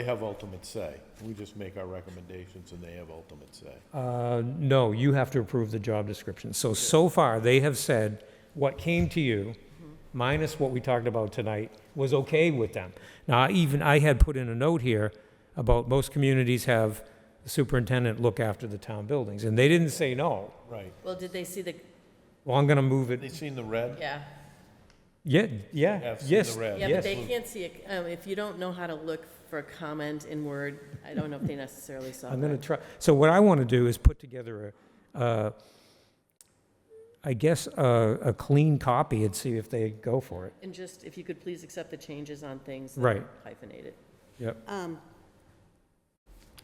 have ultimate say. We just make our recommendations and they have ultimate say. No, you have to approve the job description. So far, they have said what came to you, minus what we talked about tonight, was okay with them. Now, I had put in a note here about most communities have the superintendent look after the town buildings, and they didn't say no. Right. Well, did they see the, Well, I'm gonna move They it, seen the red? yeah, yeah, Have seen yes, the red. yeah, but they yes. can't see it, if you don't know how to look for a comment in Word, I don't know if they necessarily saw I'm gonna that. try, so what I wanna do is put together I guess, a clean copy and see if they go for it. And just, if you could please accept the changes on things that Right. are hyphenated. Yep.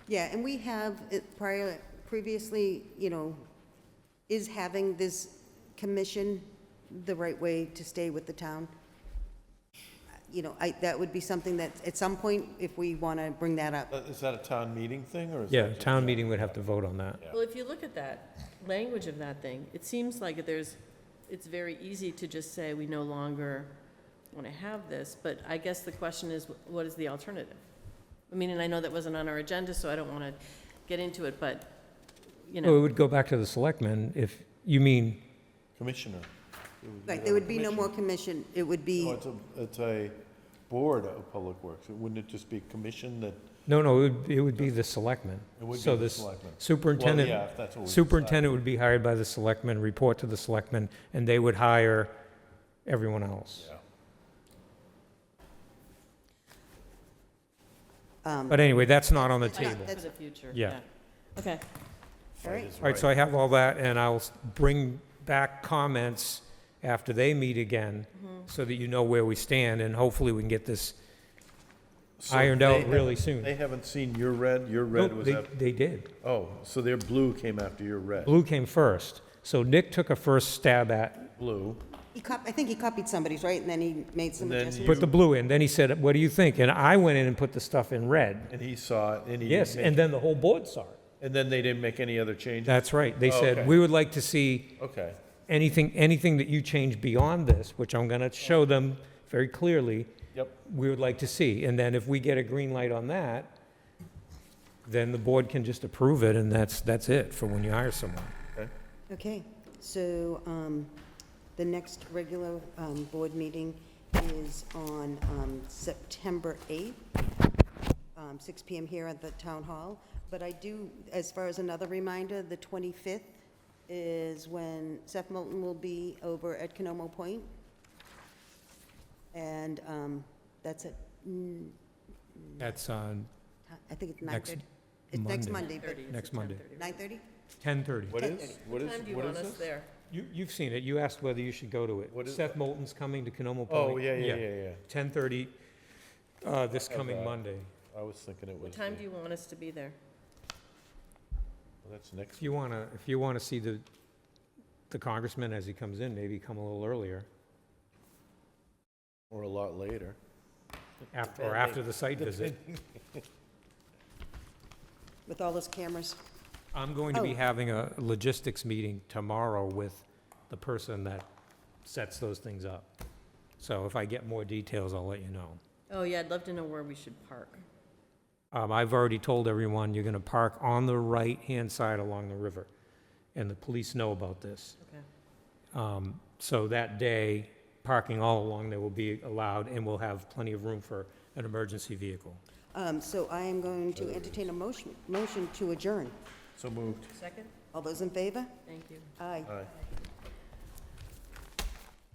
Yeah, and we have it previously, is having this commission the right way to stay with the town? That would be something that, at some point, if we want to bring that up. Is that a town meeting thing, or is Yeah, that just- town meeting would have to vote on that. Well, if you look at that language of that thing, it seems like it's very easy to just say, we no longer want to have this, but I guess the question is, what is the alternative? I mean, and I know that wasn't on our agenda, so I don't want to get into it, but, Well, it would go back to the selectmen if, you mean, Commissioner. Right, there would be no more commission, it would No, be, it's a board of public works. Wouldn't it just be commission that, no, it would be the selectmen. it would So be the this selectmen? Well, superintendent, yeah, if that's what we superintendent would be hired by the selectmen, report to the selectmen, and they would hire everyone else. decide. But anyway, that's not on the Yeah. table. for the future. Yeah. Okay. all right? Is All right, so I have all that, and I'll bring back comments after they meet again, so that you know where we stand, and hopefully we can get this So ironed they out really haven't- soon. They haven't seen your red? Your red No, was they, that, they did. oh, so their blue came after your red? Blue came first. So Nick took a first stab at, Blue. I think he copied somebody's, right, and then he made some And then adjustments. put the blue in, then he said, what do you think? And I went in and put the stuff in red. And he saw it, and he Yes, didn't and make, then the whole board saw it. and then they didn't make any other changes? That's right. They Oh, said, okay. we would like to see Okay, anything that you change beyond this, which I'm gonna show them very clearly, yep. we would like to see. And then if we get a green light on that, then the board can just approve it, and that's it for when you hire someone. Okay, so the next regular board meeting is on September 8th. 6 PM here at the Town Hall. But I do, as far as another reminder, the 25th is when Seth Moulton will be over at Canomo Point. And that's at, That's on I think it's Next 9:30. It's next Monday, Monday. but Next Monday. 9:30? 10:30. What is, 10:30. what is, What time do you what want is us this? there? You've seen it. You asked whether you should go to it. What is- Seth Moulton's coming to Canomo Point. Oh, yeah. 10:30 this coming that. Monday. I was thinking it was. What time the- do you want us to be there? well, that's next, If you wanna see the congressman as he comes in, maybe come a little earlier, or a lot later. after the site visit. With all those cameras. I'm going to be Oh. having a logistics meeting tomorrow with the person that sets those things up. So if I get more details, I'll let you know. Oh, yeah, I'd love to know where we should park. I've already told everyone, you're gonna park on the right-hand side along the river, and the police know about this. Okay. So that day, parking all along there will be allowed, and we'll have plenty of room for an emergency vehicle. So I am going to entertain a motion to adjourn. So moved. Second? All those in favor? Thank you. Aye. Aye.